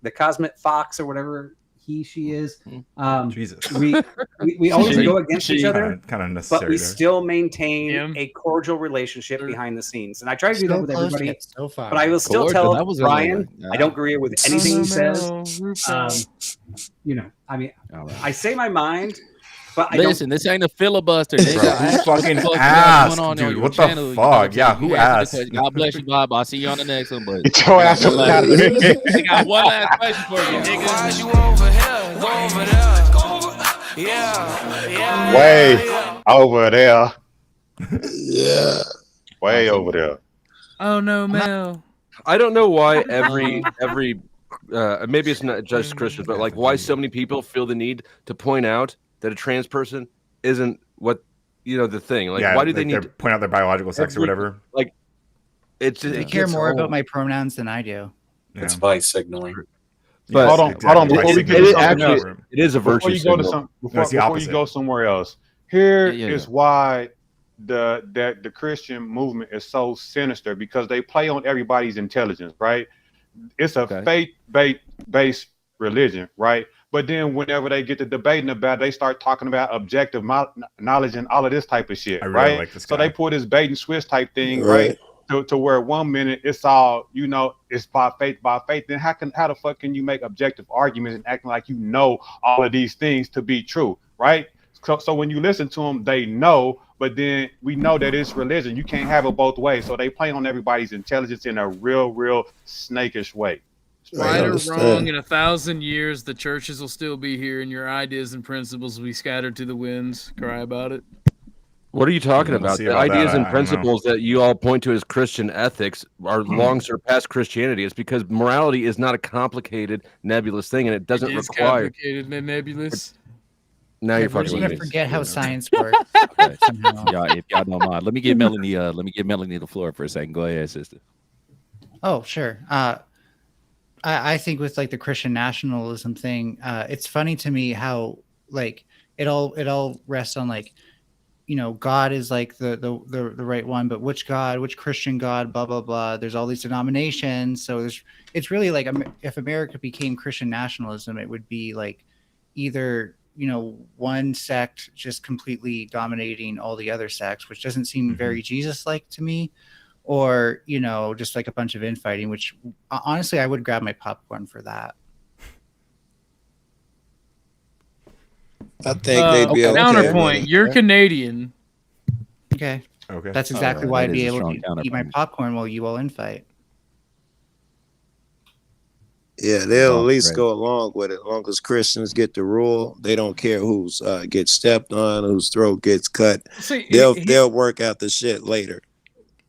the Cosmic Fox or whatever she is, Jesus, we always go against each other, kind of but necessary. we there. still maintain a cordial relationship behind the scenes. And I try to do that with everybody. So far. But I will still Cordial, that tell was a Brian, little- I don't agree with anything he says. Rufo. You know, I mean, All right. I say my mind, but I Listen, this ain't a filibuster. Bro, Nigga. who Ask fucking what the fuck you got asked, going on dude? your What the channel. You know fuck? what I'm Yeah, saying? who You answered the asked? question. God bless you, Bob. I'll see you on the next one. But Get your ass one up out of last- here. I got one last question for you, nigga. Way over there. Yeah. Way over there. Oh no, Mel. I don't know why every maybe it's not just Christians, but like why so many people feel the need to point out that a trans person isn't what the thing. Like yeah, why do they like need they're point out their biological sex or whatever? Like it's They it care gets more old. about my pronouns than I do. It's vice signaling. But hold on. Before we get to something else, it is a before virtue you go to signal. some, No, before, it's the before you opposite. go somewhere else, here is Yeah. why the Christian movement is so sinister, because they play on everybody's intelligence, right? It's a faith-based religion, right? But then whenever they get to debating about it, they start talking about objective knowledge and all of this type of shit, I really right? like this So guy. they pull this bait and switch type thing, Right. right? To where 1 minute it's all, it's by faith. Then how the fuck can you make objective arguments and acting like all of these things to be true, right? So when you listen to them, they know, but then we know that it's religion. You can't have it both ways. So they play on everybody's intelligence in a real snakish way. Right or wrong, in 1,000 years, the churches will still be here, and your ideas and principles will be scattered to the winds. Cry about it. What are you talking We'll about? see The about that. ideas and I don't know. principles that you all point to as Christian ethics are long surpassed Christianity. It's because morality is not a complicated, nebulous thing, and it doesn't It's require. complicated and nebulous. Now you're We're fucking just with gonna me. forget how science works. Okay. somehow. If y'all don't mind, let me give Melanie the floor for a second. Go ahead, sister. Oh, sure. I think with like the Christian nationalism thing, it's funny to me how like it all rests on like, God is like the right one, but which God, which Christian God, blah blah blah. There's all these denominations, so it's really like if America became Christian nationalism, it would be like either one sect just completely dominating all the other sects, which doesn't seem very Jesus-like to me, or just like a bunch of infighting, which honestly I would grab my popcorn for that. I think they'd be okay. Counterpoint: you're Canadian. Okay. Okay. That's exactly why I'd be able to eat my popcorn while you all infight. Yeah, they'll at least go along with it. As long as Christians get the rule, they don't care who's gets stepped on, whose throat gets cut. See, They'll work out the shit later.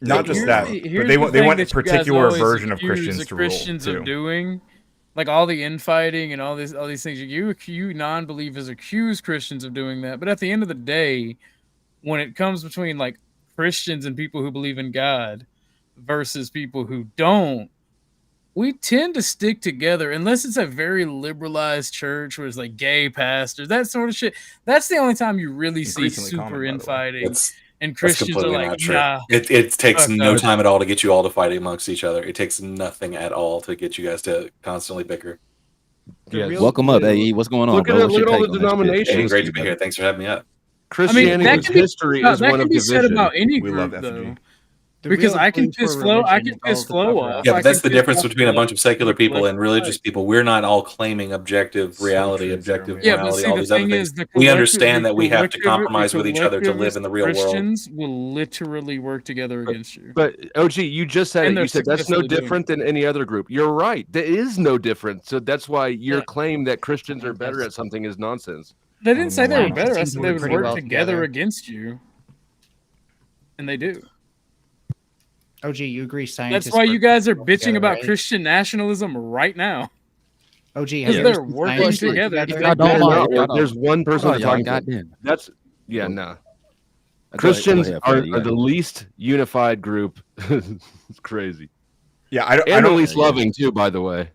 Not just that, but they want a particular version of Christians to rule too. Of doing, like all the infighting and all these things. You non-believers accuse Christians of doing that, but at the end of the day, when it comes between like Christians and people who believe in God versus people who don't, we tend to stick together unless it's a very liberalized church where it's like gay pastors, that sort of shit. That's the only time you really see super infighting. And Christians are like, nah. It takes no no. time at all to get you all to fight amongst each other. It takes nothing at all to get you guys to constantly bicker. Yeah, welcome up, AE. What's going on? Look at bro? it, look at all the Hey, denominations. great to be here. Thanks for having me up. Christianity's history is that one can of be said division. about any We group, love though. The Because real I can point for piss Flo, religion is off. Yeah, I but that's can the piss difference off between a Flo. bunch of secular people and religious people. We're not all claiming objective reality, objective Yeah, but morality, see, all the these other thing things. is, the We collective- understand that we the have to collectivist- compromise with each other to live collectivist in the real world. Christians will literally work together against you. But OG, you just said And it. You they're said that's no successfully doing different than any other group. You're right. There is no different. So that's why your claim that Christians are better at something is nonsense. They didn't say they were Scientists better. I seem said to they work would pretty work well together together. against you. And they do. OG, you agree scientists That's why you work guys are well bitching together, about right? Christian nationalism right now. OG, have Because you they're ever seen working scientists work together. together? Y'all don't They're mind. not- Y'all don't- There's one person Hold on, we're talking y'all. about. Goddamn. That's yeah, nah. Go Christians ahead, are, Freddie, are the least unified group. It's crazy. Yeah, I and the don't. least loving too, by the way.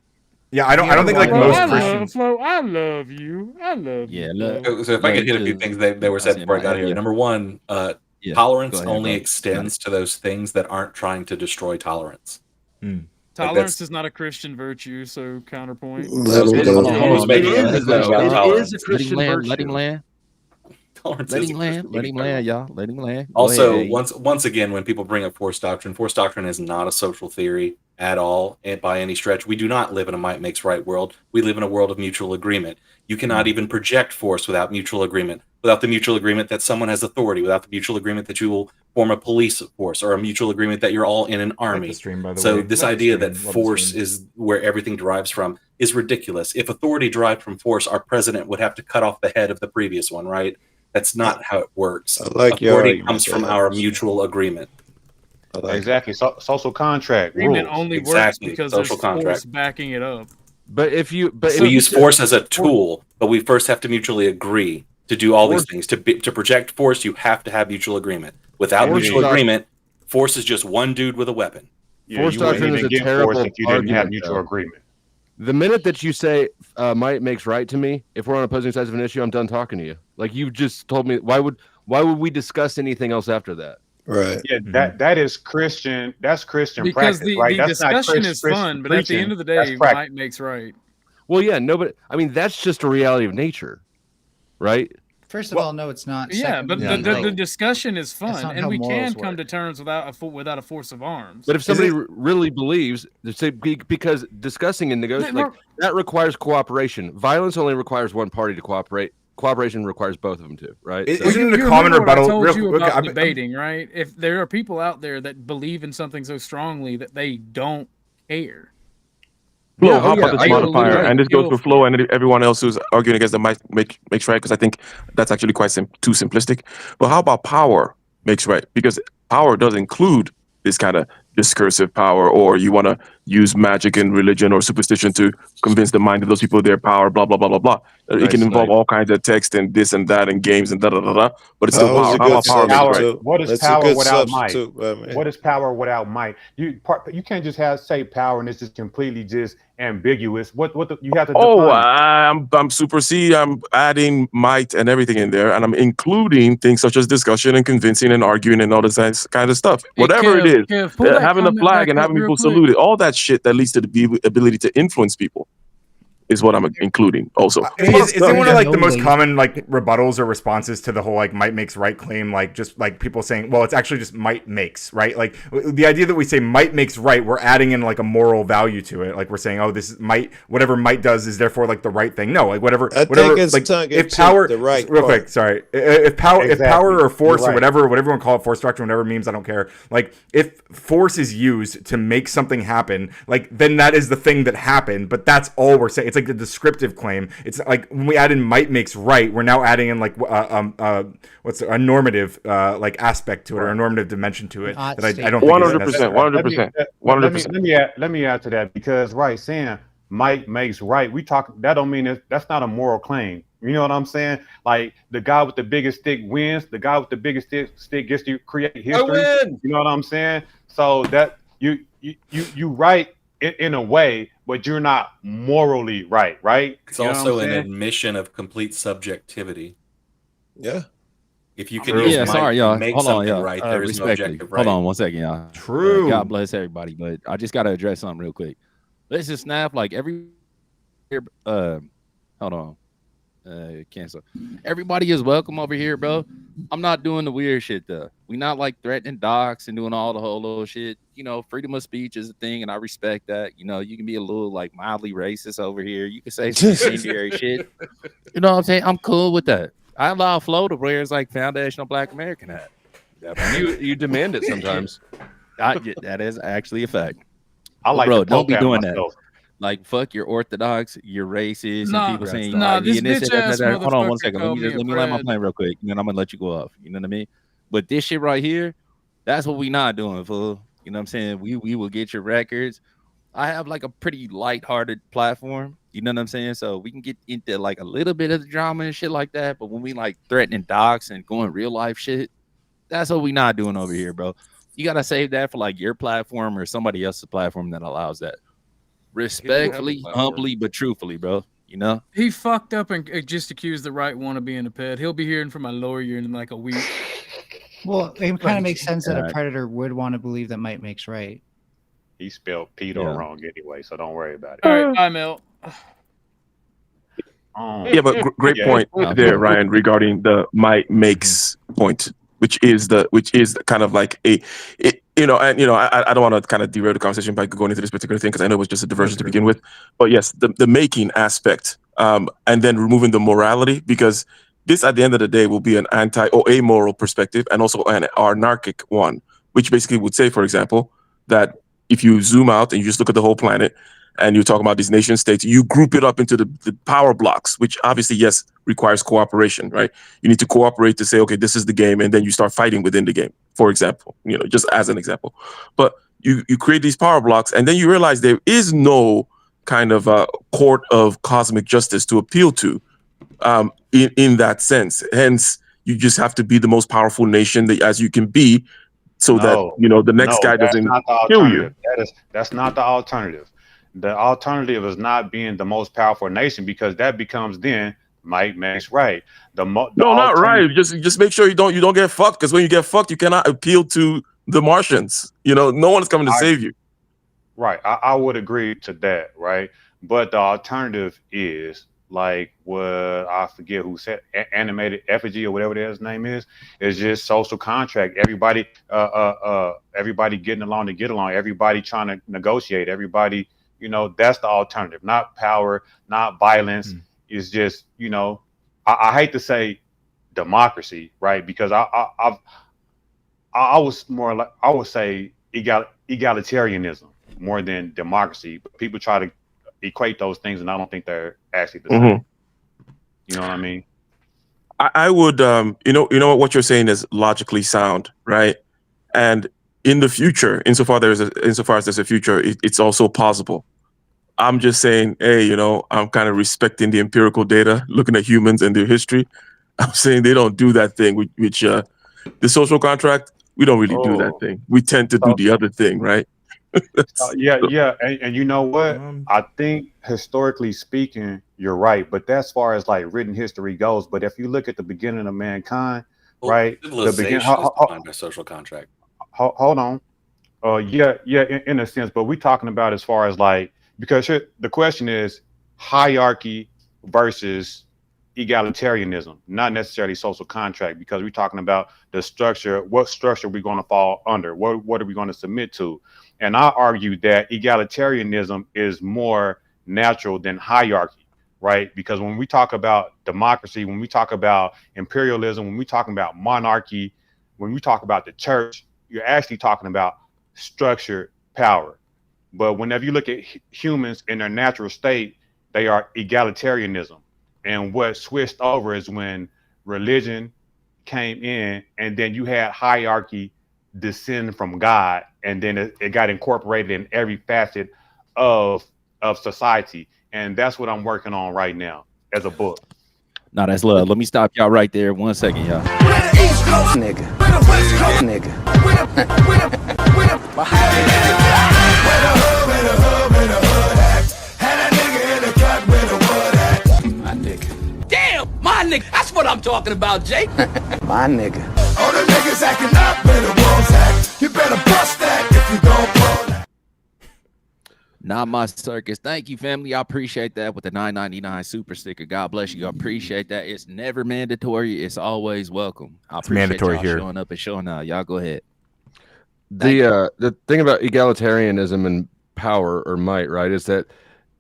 Yeah, I don't think like Flo, most I love, Christians. Flo, I love you. I love Yeah, you. look. Flo. So if I could hit a few Because- things that were said I before I said got my here. area. Number one, Yeah, Tolerance go ahead, only bro. extends to those things that aren't trying to destroy tolerance. Tolerance is not a Christian virtue, so counterpoint. Let him It- go. he was making Let a him point about land. tolerance. Let him land. Let him land. Tolerance Let is him a land. Christian Let him virtue. land, y'all. Let him land. Go Also, ahead, Eddie. once again, when people bring up force doctrine is not a social theory at all, and by any stretch. We do not live in a might makes right world. We live in a world of mutual agreement. You cannot even project force without mutual agreement, without the mutual agreement that someone has authority, without the mutual agreement that you will form a police force, or a mutual agreement that you're all in an army. stream, by the So way. this Love the idea stream. that Love the force stream. is where everything derives from is ridiculous. If authority derived from force, our president would have to cut off the head of the previous one, right? That's not how it works. I like your Authority argument comes from there. our mutual agreement. Exactly. So, social contract Agreement rules. only works Exactly. because Social there's force contract. backing it up. But if you, We use force as a tool, but we first have to mutually agree to do all these things. To project force, you have to have mutual agreement. Without Force mutual doc- agreement, force is just one dude with a weapon. Yeah, Force you wouldn't doctrine is even a get terrible force if you didn't have argument, mutual though. agreement. The minute that you say might makes right to me, if we're on opposing sides of an issue, I'm done talking to you. Like you just told me, why would we discuss anything else after that? Right. Yeah, that is Christian. That's Christian Because practice, right? the That's not discussion is Christian fun, but at the preaching. end of the That's day, practice. might makes right. Well, yeah, nobody. I mean, that's just a reality of nature, right? First of all, no, it's not. Yeah, but Secondly, the discussion is That's fun, not and how we can morals come work. to terms without a force of arms. But if somebody really believes, say, because discussing and negotiating, like, that requires cooperation. Violence only requires one party to cooperate. Cooperation requires both of them to, right? Isn't it a You common remember what I rebuttal? told you about I'm- debating, right? If there are people out there that believe in something so strongly that they don't care. Flo, Yeah, how about this I will modifier? literally And this goes kill to Flo and everyone else who's arguing against the might makes right, because I think that's actually quite too simplistic. But how about power makes right? Because power does include this kind of discursive power, or you want to use magic and religion or superstition to convince the mind of those people their power, blah, blah, blah, blah, blah. It can involve all kinds of text and this and that and games and da-da-da-da, but it's still That was power. a How good about power makes right? substitute. What is That's a power good without might? substitute, man. What is power without might? You can't just say power and it's just completely just ambiguous. You have to define it. I'm supersede. I'm adding might and everything in there, and I'm including things such as discussion and convincing and arguing and all this kind of stuff. Whatever it is, Kev, pull that having a comment flag back and up having real people quick. salute it, all that shit that leads to the ability to influence people is what I'm including also. Is it one of like the most common like rebuttals or responses to the whole like might makes right claim? Like just like people saying, well, it's actually just might makes right. Like the idea that we say might makes right, we're adding in like a moral value to it. Like we're saying, oh, this is might, whatever might does is therefore like the right thing. No, like whatever, I whatever. think it's Like tongue in if cheek, power, the right real part. quick, sorry, if power Exactly. or force You're or right. whatever you want to call it, force doctrine, whatever memes, I don't care. Like if force is used to make something happen, like then that is the thing that happened. But that's all we're saying. It's like the descriptive claim. It's like when we add in might makes right, we're now adding in like what's a normative like aspect to it, or a normative dimension to it that I don't think is 100%, necessary. 100%, 100%. Let me add to that, because right, saying might makes right. That don't mean that's not a moral claim. You know what I'm saying? Like the guy with the biggest stick wins. The guy with the biggest stick gets to create history. win. You know what I'm saying? So that you right in a way, but you're not morally right, right? It's You know what also I'm an saying? admission of complete subjectivity. Yeah. If you can use Yeah, might sorry, to y'all. make Hold on, something y'all. right, there is no Respectfully. objective right. Hold on one second, y'all. True. God bless everybody, but I just gotta address something real quick. Let's just snap like hold on. Cancel. Everybody is welcome over here, bro. I'm not doing the weird shit though. We not like threatening docs and doing all the whole little shit. You know, freedom of speech is a thing, and I respect that. You know, you can be a little like mildly racist over here. You can say some incendiary shit. You know what I'm saying? I'm cool with that. I allow Flo to wear his like foundational Black American hat. You demand it sometimes. That is actually a fact. I like bro, to don't poke be at doing myself. that. Like fuck your orthodox, you're racist, Nah, and people saying nah, you this and this, bitch that, ass that. Hold on one motherfucker second. called Let me me a land my Fred. plane real quick, and then I'm gonna let you go off. You know what I mean? But this shit right here, that's what we not doing, fool. You know what I'm saying? We will get your records. I have like a pretty lighthearted platform. You know what I'm saying? So we can get into like a little bit of the drama and shit like that. But when we like threatening docs and going real life shit, that's what we not doing over here, bro. You gotta save that for like your platform or somebody else's platform that allows that. Respectfully, humbly, but truthfully, bro. You know? He fucked up and just accused the right one of being a pet. He'll be hearing from my lawyer in like a week. Well, it kind of makes sense that a Right. predator would want to believe that might makes right. He spelled pedo Yeah. wrong anyway, so don't worry about it. All right, bye, Mel. Yeah, but great Yeah, point it's- there, Ryan, regarding the might makes point, which is kind of like I don't want to kind of derail the conversation by going into this particular thing because I know it was just a diversion to begin with, but yes, the making aspect, and then removing the morality, because this at the end of the day will be an anti or amoral perspective and also an anarchic one, which basically would say, for example, that if you zoom out and you just look at the whole planet and you talk about these nation states, you group it up into the power blocks, which obviously, yes, requires cooperation, right? You need to cooperate to say, okay, this is the game, and then you start fighting within the game, for example, just as an example. But you create these power blocks, and then you realize there is no kind of court of cosmic justice to appeal to in that sense. Hence, you just have to be the most powerful nation as you can be, so that the next guy that's doesn't not the kill you. alternative. That's not the alternative. The alternative is not being the most powerful nation, because that becomes then might makes right. No, not right. Just make sure you don't get fucked, because when you get fucked, you cannot appeal to the Martians. No one's coming to save you. Right. I would agree to that, right? But the alternative is like what I forget who said, animated effigy or whatever his name is just social contract. Everybody getting along to get along, everybody trying to negotiate, everybody, that's the alternative, not power, not violence. It's just, I hate to say democracy, right? Because I was more like, I would say egalitarianism more than democracy. But people try to equate those things, and I don't think they're actually the same. You know what I mean? I would, what you're saying is logically sound, right? And in the future, insofar as there's a future, it's also possible. I'm just saying, hey, I'm kind of respecting the empirical data, looking at humans and their history. I'm saying they don't do that thing, which the social contract, we don't really do that thing. We tend to do the other thing, right? Yeah. And you know what? I think historically speaking, you're right. But that's far as like written history goes. But if you look at the beginning of mankind, right? Civilization is defined by social contract. Hold on. In a sense, but we're talking about as far as like, because the question is hierarchy versus egalitarianism, not necessarily social contract, because we're talking about the structure, what structure we're going to fall under, what are we going to submit to. And I argue that egalitarianism is more natural than hierarchy, right? Because when we talk about democracy, when we talk about imperialism, when we talking about monarchy, when we talk about the church, you're actually talking about structured power. But whenever you look at humans in their natural state, they are egalitarianism. And what switched over is when religion came in, and then you had hierarchy descend from God, and then it got incorporated in every facet of society. And that's what I'm working on right now as a book. No, that's love. Let me stop y'all right there 1 second, y'all. Damn, my nigga. That's what I'm talking about, Jake. My nigga. All the niggas acting up where the walls at. You better bust that if you don't pull that. Not my circus. Thank you, family. I appreciate that with the $9.99 super sticker. God bless you. I appreciate that. It's never mandatory. It's always welcome. I appreciate mandatory y'all here. showing up and showing out. Y'all go ahead. The thing about egalitarianism and power or might, right, is that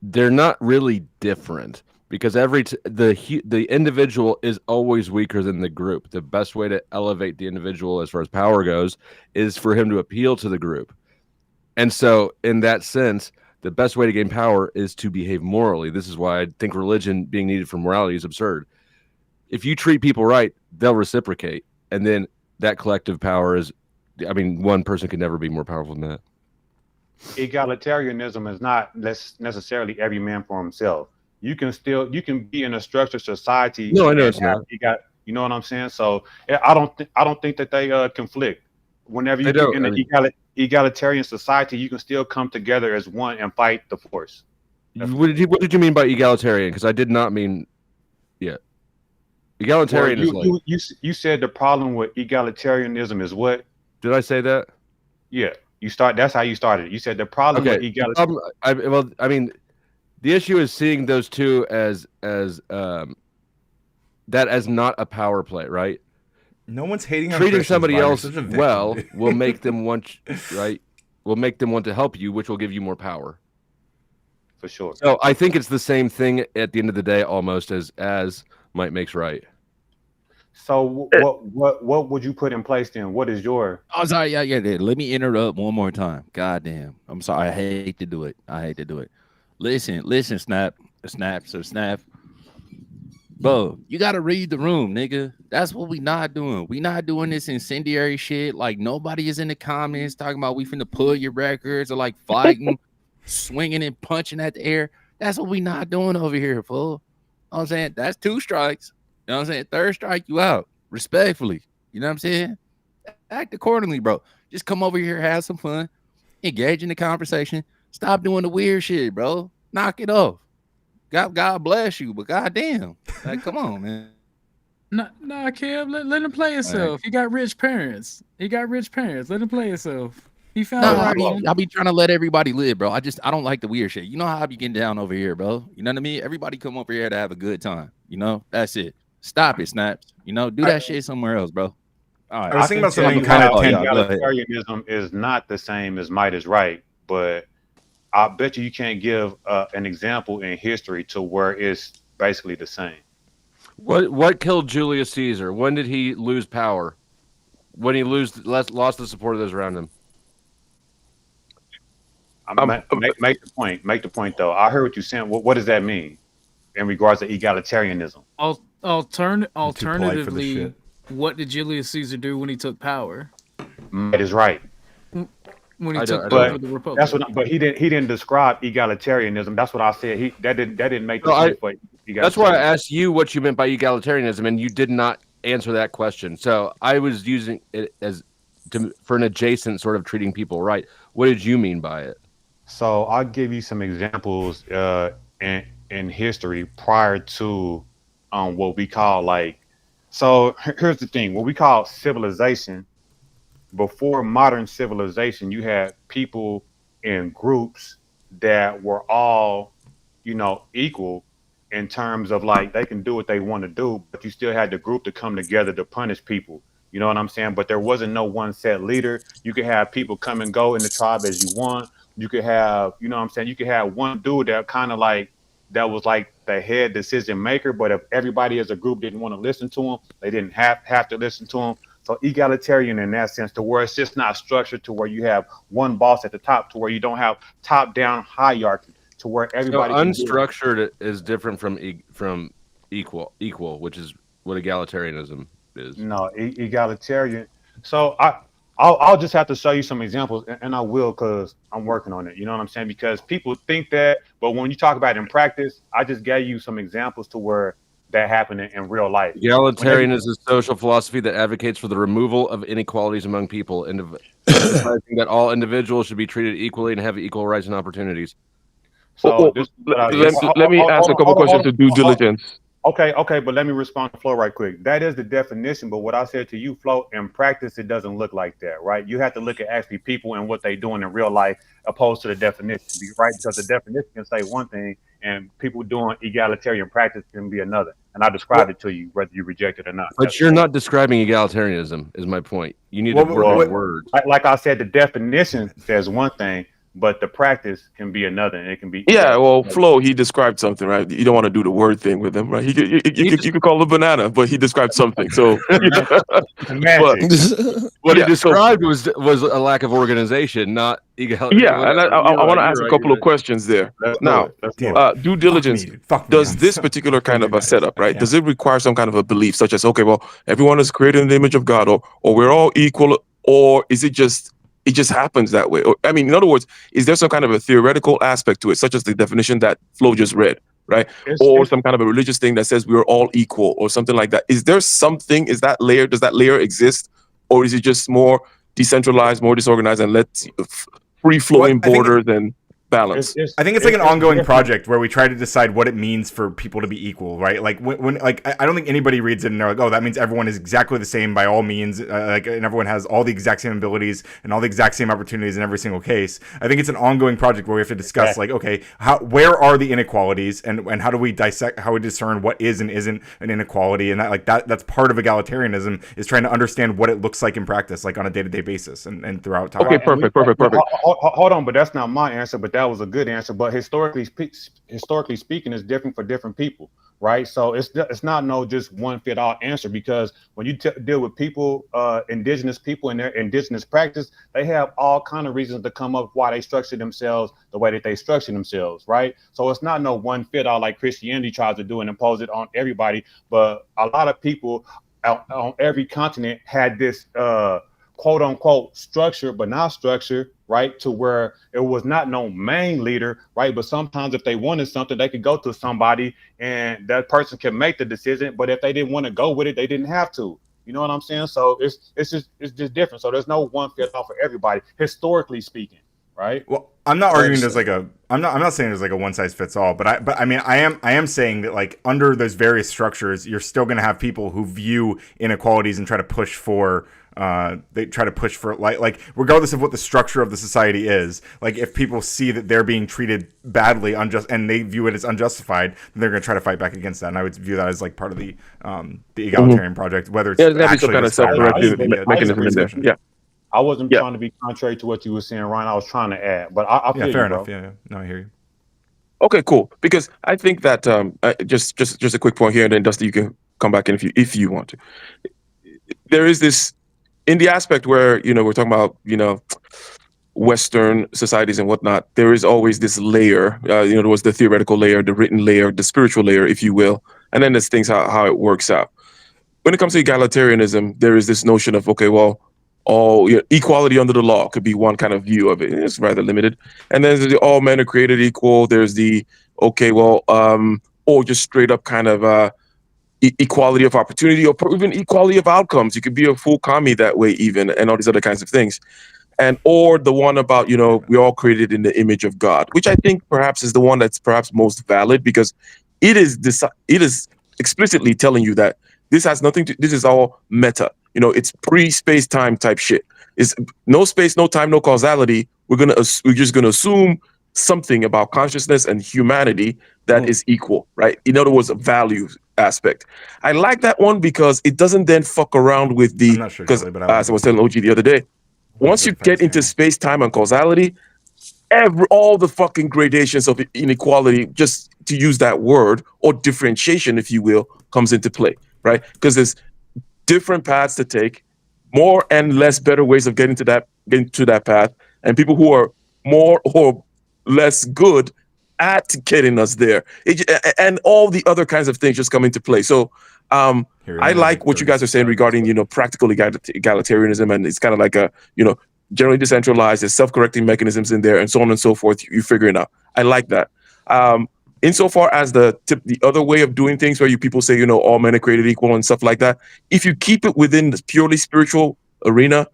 they're not really different, because the individual is always weaker than the group. The best way to elevate the individual as far as power goes is for him to appeal to the group. And so in that sense, the best way to gain power is to behave morally. This is why I think religion being needed for morality is absurd. If you treat people right, they'll reciprocate. And then that collective power is, one person can never be more powerful than that. Egalitarianism is not necessarily every man for himself. You can be in a structured society. No, I know it's not. You know what I'm saying? So I don't think that they conflict. Whenever you get in an egalitarian society, you can still come together as one and fight the force. What did you mean by egalitarian? Because I did not mean, yeah. Egalitarian is like. You said the problem with egalitarianism is what? Did I say that? Yeah, that's how you started. You said the problem with egalitarianism. I mean, the issue is seeing those two as that as not a power play, right? No one's hating on treating Christians, somebody Bob. You're else such a victim, well dude. will make them want right. Will make them want to help you, which will give you more power. For sure. So I think it's the same thing at the end of the day, almost as might makes right. So what would you put in place then? What is your? Oh, sorry. Yeah. Let me interrupt one more time. God damn. I'm sorry. I hate to do it. Listen, Snap. Bro, you gotta read the room, nigga. That's what we not doing. We not doing this incendiary shit. Like nobody is in the comments talking about we finna pull your records or like fighting, swinging and punching at the air. That's what we not doing over here, fool. You know what I'm saying? That's 2 strikes. You know what I'm saying? 3rd strike, you out. Respectfully. You know what I'm saying? Act accordingly, bro. Just come over here, have some fun, engage in the conversation. Stop doing the weird shit, bro. Knock it off. God bless you, but goddamn, like, come on, man. Nah, Kev, let him play himself. He got rich parents. Let him play himself. He found I'll be trying to let everybody live, bro. I don't like the weird shit. You know how I be getting down over here, bro. You know what I mean? Everybody come over here to have a good time. You know, that's it. Stop it, Snaps. You know, do that shit somewhere else, bro. All right. I was thinking about something kind of egalitarianism is not the same as might is right, but I bet you can't give an example in history to where it's basically the same. What killed Julius Caesar? When did he lose power? When he lost the support of those around him? Make the point. Make the point, though. I heard what you're saying. What does that mean in regards to egalitarianism? Alternatively, what did Julius Caesar do when he took power? Might is right. When he took over the Republic. That's what. But he didn't describe egalitarianism. That's what I said. That didn't make the point for egalitarianism. That's why I asked you what you meant by egalitarianism, and you did not answer that question. So I was using it for an adjacent sort of treating people right. What did you mean by it? So I'll give you some examples in history prior to what we call like. So here's the thing: what we call civilization. Before modern civilization, you had people in groups that were all, equal in terms of like they can do what they want to do, but you still had the group to come together to punish people. You know what I'm saying? But there wasn't no one set leader. You could have people come and go in the tribe as you want. You could have, you could have one dude that kind of like that was like the head decision maker. But if everybody as a group didn't want to listen to him, they didn't have to listen to him. So egalitarian in that sense, to where it's just not structured to where you have one boss at the top, to where you don't have top-down hierarchy, to where everybody. So unstructured is different from equal, which is what egalitarianism is. No, egalitarian. So I'll just have to show you some examples, and I will because I'm working on it. You know what I'm saying? Because people think that, but when you talk about it in practice, I just gave you some examples to where that happened in real life. Egalitarian is a social philosophy that advocates for the removal of inequalities among people and emphasizing that all individuals should be treated equally and have equal rights and opportunities. So let me ask a couple questions to due diligence. Okay, but let me respond to Flo right quick. That is the definition, but what I said to you, Flo, in practice, it doesn't look like that, right? You have to look at actually people and what they're doing in real life opposed to the definition, right? Because the definition can say one thing and people doing egalitarian practice can be another. And I described it to you, whether you reject it or not. But you're not describing egalitarianism, is my point. You need to work words. Like I said, the definition says one thing, but the practice can be another, and it can be. Yeah, well, Flo, he described something, right? You don't want to do the word thing with him, right? You could call it a banana, but he described something. So, what he described was a lack of organization, not egalitarian. Yeah, and I want to ask a couple of questions there. Now, due diligence, does this particular kind of a setup, right? Does it require some kind of a belief, such as, okay, well, everyone is created in the image of God, or we're all equal, or is it just happens that way? Or, I mean, in other words, is there some kind of a theoretical aspect to it, such as the definition that Flo just read, right? Or some kind of a religious thing that says we're all equal or something like that? Is there something, does that layer exist? Or is it just more decentralized, more disorganized, and free-flowing borders? balance. I think it's like an ongoing project where we try to decide what it means for people to be equal, right? Like when like I don't think anybody reads it and they're like, oh, that means everyone is exactly the same by all means, like, and everyone has all the exact same abilities and all the exact same opportunities in every single case. I think it's an ongoing project where we have to discuss like, okay, where are the inequalities and how do we dissect, how we discern what is and isn't an inequality, and that's part of egalitarianism, is trying to understand what it looks like in practice, like on a day-to-day basis and throughout time. Okay, perfect. Hold on, but that's not my answer. But that was a good answer. But historically speaking, it's different for different people, right? So it's not no just one fit all answer, because when you deal with people, indigenous people and their indigenous practice, they have all kind of reasons to come up why they structure themselves the way that they structure themselves, right? So it's not no one fit all like Christianity tries to do and impose it on everybody. But a lot of people on every continent had this quote unquote structure, but not structure, right? To where it was not no main leader, right? But sometimes if they wanted something, they could go to somebody and that person can make the decision. But if they didn't want to go with it, they didn't have to. You know what I'm saying? So it's just different. So there's no one fit all for everybody, historically speaking, right? Well, I'm not arguing there's like I'm not saying there's like a one size fits all, but I mean I am saying that like under those various structures, you're still going to have people who view inequalities and try to push for like regardless of what the structure of the society is. Like if people see that they're being treated badly, and they view it as unjustified, then they're going to try to fight back against that. And I would view that as like part of the egalitarian project, whether it's actually kind of self-directed mechanism in there. Yeah. I wasn't trying to be contrary to what you were saying, Ryan. I was trying to add, but I feel fair you, enough. bro. Yeah, no, I hear you. Okay, cool. Because I think that just a quick point here, and then Dusty, you can come back in if you want to. There is this in the aspect where we're talking about Western societies and whatnot. There is always this layer. There was the theoretical layer, the written layer, the spiritual layer, if you will, and then there's things how it works out. When it comes to egalitarianism, there is this notion of equality under the law could be one kind of view of it. It's rather limited. And then there's the all men are created equal. There's the or just straight up kind of equality of opportunity, or even equality of outcomes. You could be a full commie that way, even, and all these other kinds of things. And or the one about we're all created in the image of God, which I think perhaps is the one that's perhaps most valid, because it is explicitly telling you that this has nothing to. This is all meta. It's pre-space time type shit. It's no space, no time, no causality. We're just gonna assume something about consciousness and humanity that is equal, right? In other words, a value aspect. I like that one because it doesn't then fuck around with the. Because as I was telling OG the other day, once you get into space, time, and causality, all the fucking gradations of inequality, just to use that word, or differentiation, if you will, comes into play, right? Because there's different paths to take, more and less better ways of getting to that path, and people who are more or less good at getting us there, and all the other kinds of things just come into play. So I like what you guys are saying regarding practical egalitarianism, and it's kind of like a generally decentralized. There's self-correcting mechanisms in there, and so on and so forth. You figure it out. I like that. Insofar as the other way of doing things, where people say all men are created equal and stuff like that, if you keep it within the purely spiritual arena,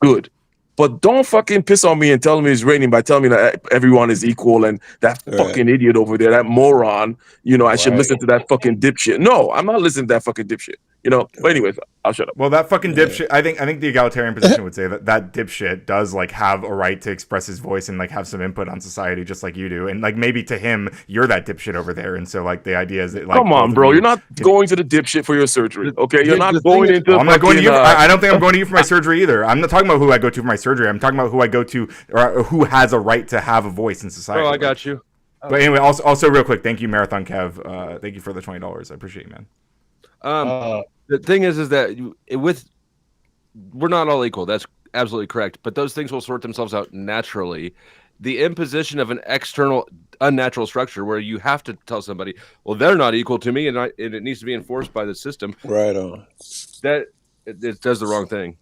good. But don't fucking piss on me and tell me it's raining by telling me that everyone is equal and that fucking idiot over there, that moron, I should listen to that fucking dipshit. No, I'm not listening to that fucking dipshit. But anyways, I'll shut up. Well, that fucking dipshit. I think the egalitarian position would say that dipshit does like have a right to express his voice and like have some input on society, just like you do. And like maybe to him, you're that dipshit over there. And so like the idea is that like, come on, bro, you're not going to the dipshit for your surgery, okay? You're not going into. I'm not going to you. I don't think I'm going to you for my surgery either. I'm not talking about who I go to for my surgery. I'm talking about who I go to, or who has a right to have a voice in society. Oh, I got you. But anyway, also real quick, thank you, Marathon Kev. Thank you for the $20. I appreciate you, man. The thing is that we're not all equal. That's absolutely correct. But those things will sort themselves out naturally. The imposition of an external, unnatural structure where you have to tell somebody, well, they're not equal to me, and it needs to be enforced by the system. Right on. That it does the wrong thing.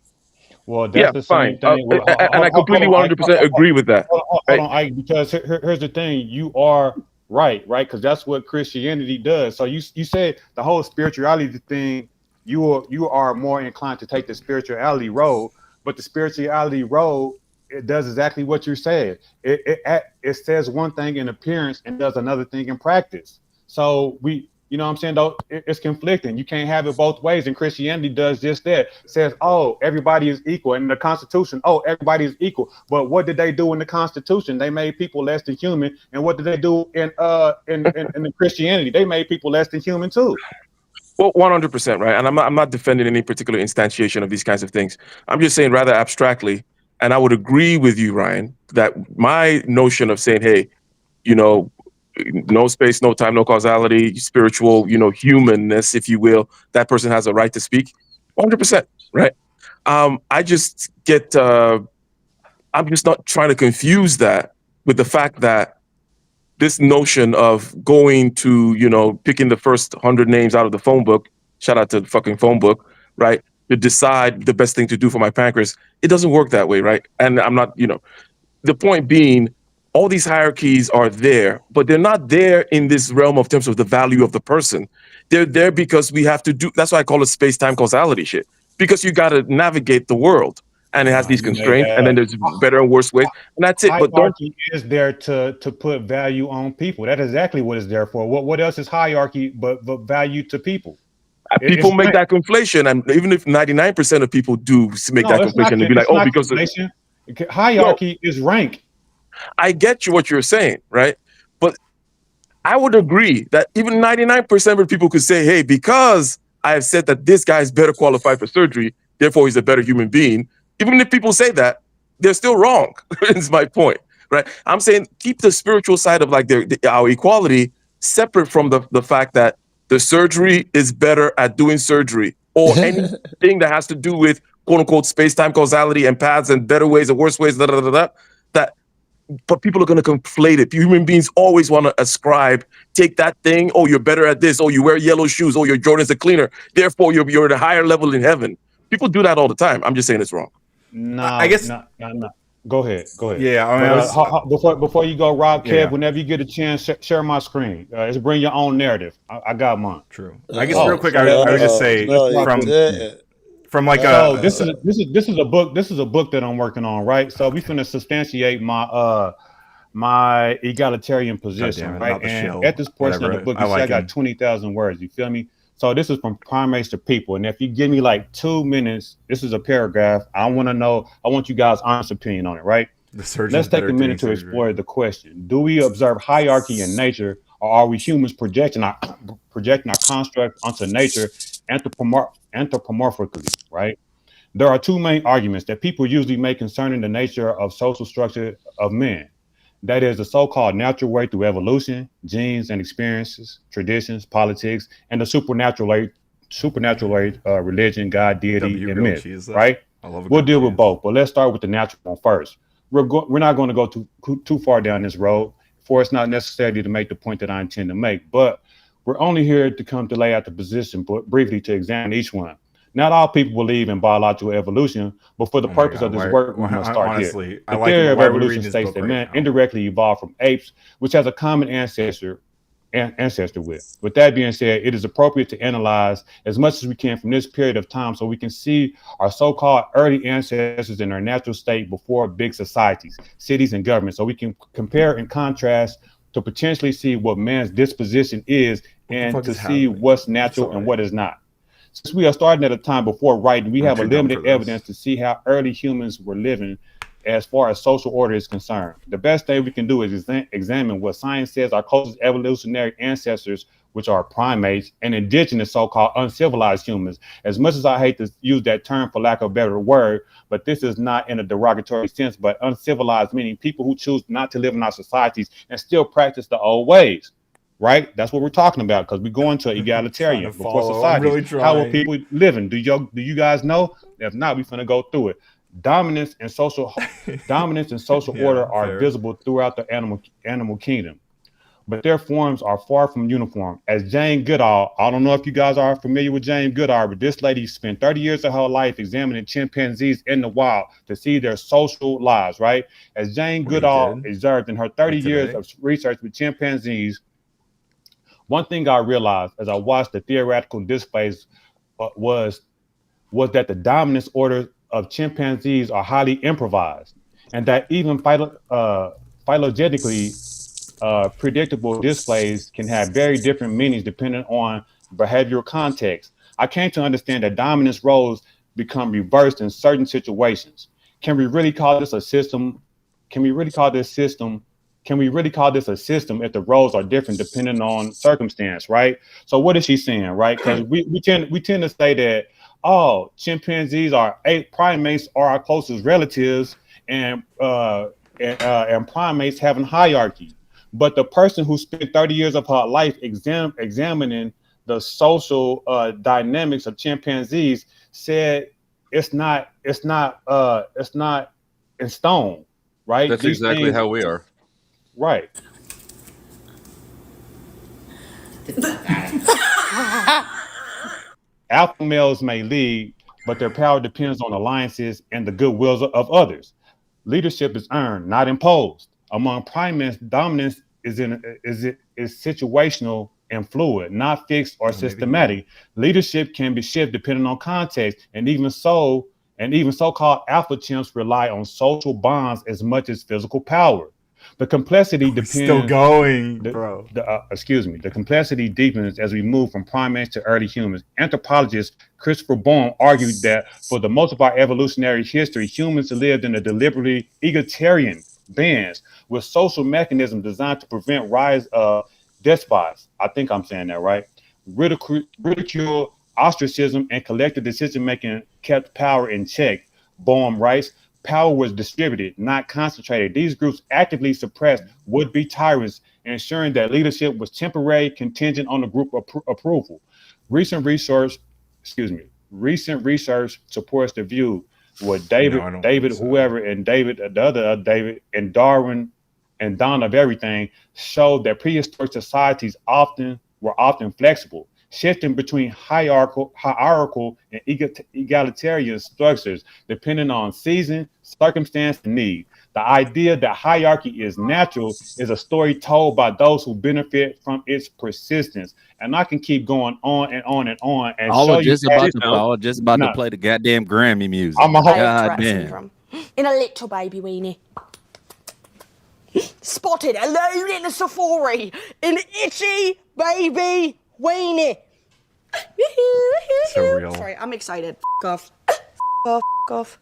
Well, that's the same thing. And I completely 100% agree with that. Hold on, because here's the thing: you are right? Because that's what Christianity does. So you said the whole spirituality thing. You are more inclined to take the spirituality road, but the spirituality road it does exactly what you're saying. It says one thing in appearance and does another thing in practice. So you know what I'm saying, though, it's conflicting. You can't have it both ways. And Christianity does just that. It says, oh, everybody is equal. And in the Constitution, oh, everybody is equal. But what did they do in the Constitution? They made people less than human. And what did they do in the Christianity? They made people less than human too. Well, 100%, right? And I'm not defending any particular instantiation of these kinds of things. I'm just saying rather abstractly, and I would agree with you, Ryan, that my notion of saying, hey, you know, no space, no time, no causality, spiritual, you know, humanness, if you will, that person has a right to speak, 100%, right? I just get, I'm just not trying to confuse that with the fact that this notion of going to, you know, picking the first 100 names out of the phone book, shout out to the fucking phone book, right, to decide the best thing to do for my pancreas, it doesn't work that way, right? And I'm not, you know, the point being, all these hierarchies are there, but they're not there in this realm of terms of the value of the person. They're there because we have to do, that's why I call it space-time causality shit, because you got to navigate the world. And it has these constraints, and then there's better and worse ways, and that's it. But hierarchy is there to put value on people. That's exactly what it's there for. What else is hierarchy but value to people? People make that conflation, and even if 99% of people do make that conflation, they'd be like, "Oh, because hierarchy is rank." I get you what you're saying, right? But I would agree that even 99% of people could say, "Hey, because I have said that this guy is better qualified for surgery, therefore he's a better human being." Even if people say that, they're still wrong. Is my point, right? I'm saying keep the spiritual side of like our equality separate from the fact that the surgery is better at doing surgery, or anything that has to do with quote unquote space-time causality and paths and better ways and worse ways. But people are going to conflate it. Human beings always want to ascribe, take that thing. Oh, you're better at this. Oh, you wear yellow shoes. Oh, your Jordan's a cleaner. Therefore, you're at a higher level in heaven. People do that all the time. I'm just saying it's wrong. No, I guess. No. Go ahead. Yeah, I mean, before you go, Rob, Kev, Yeah. whenever you get a chance, share my screen. Just bring your own narrative. I got mine. True. I guess real quick, I would just say from like so this is a book. This is a book that I'm working on, right? So we finna substantiate my my egalitarian position, right? And at this portion of the book, I got 20,000 words. You feel me? So this is from primates to people. And if you give me like 2 minutes, this is a paragraph. I want to know, I want you guys' honest opinion on it, right? Let's take a minute to explore the question. Do we observe hierarchy in nature, or are we humans projecting our construct onto nature anthropomorphically, right? There are two main arguments that people usually make concerning the nature of social structure of men. That is the so-called natural way through evolution, genes and experiences, traditions, politics, and the supernatural way, religion, God, deity, and myth, right? We'll deal with both, but let's start with the natural one first. We're not going to go too far down this road, for it's not necessarily to make the point that I intend to make, but we're only here to come to lay out the position, but briefly to examine each one. Not all people believe in biological evolution, but for the purpose of this work, we must start here. The theory of evolution states that man indirectly evolved from apes, which has a common ancestor with. With that being said, it is appropriate to analyze as much as we can from this period of time so we can see our so-called early ancestors in their natural state before big societies, cities, and governments, so we can compare and contrast to potentially see what man's disposition is and to see what's natural and what is not. Since we are starting at a time before writing, we have a limited evidence to see how early humans were living as far as social order is concerned. The best thing we can do is examine what science says our closest evolutionary ancestors, which are primates, and indigenous so-called uncivilized humans. As much as I hate to use that term for lack of a better word, but this is not in a derogatory sense, but uncivilized meaning people who choose not to live in our societies and still practice the old ways. Right? That's what we're talking about, because we go into egalitarian before society. Really how are people living? Do you guys know? If not, we're gonna go through it. Dominance and social order are visible throughout the animal kingdom, but their forms are far from uniform. As Jane Goodall, I don't know if you guys are familiar with Jane Goodall, but this lady spent 30 years of her life examining chimpanzees in the wild to see their social lives. Right? As Jane Goodall observed in her 30 years of research with chimpanzees. One thing I realized as I watched the theoretical displays was that the dominance order of chimpanzees are highly improvised. and that even phylogenetically predictable displays can have very different meanings depending on behavioral context. I came to understand that dominance roles become reversed in certain situations. Can we really call this a system? Can we really call this a system if the roles are different depending on circumstance, right? So what is she saying, right? Because we tend to say that, oh, chimpanzees are primates are our closest relatives, and primates have a hierarchy. But the person who spent 30 years of her life examining the social dynamics of chimpanzees said it's not in stone, right? That's These exactly things- how we are. Right. Alpha males may lead, but their power depends on alliances and the goodwills of others. Leadership is earned, not imposed. Among primates, dominance is situational and fluid, not fixed or systematic. Leadership can be shifted depending on context, and even so-called alpha chimps rely on social bonds as much as physical power. The complexity depends. Still going, bro. The complexity deepens as we move from primates to early humans. Anthropologist Christopher Bohm argued that for the most of our evolutionary history, humans lived in a deliberately egalitarian bands with social mechanisms designed to prevent rise of despots. I think I'm saying that right. Ridicule, ostracism, and collective decision-making kept power in check. Bohm writes, power was distributed, not concentrated. These groups actively suppressed would-be tyrants, ensuring that leadership was temporary, contingent on the group approval. Recent research supports the view with David, and Darwin and Dawn of Everything showed that prehistoric societies were often flexible, shifting between hierarchical and egalitarian structures depending on season, circumstance, and need. The idea that hierarchy is natural is a story told by those who benefit from its persistence. And I can keep going on and on and on. And I was just about to play the goddamn Grammy music. I'm a whole God damn. In a little baby weenie. Spotted alone in a safari in itchy baby weenie. Surreal. Sorry, I'm excited. F off. F off.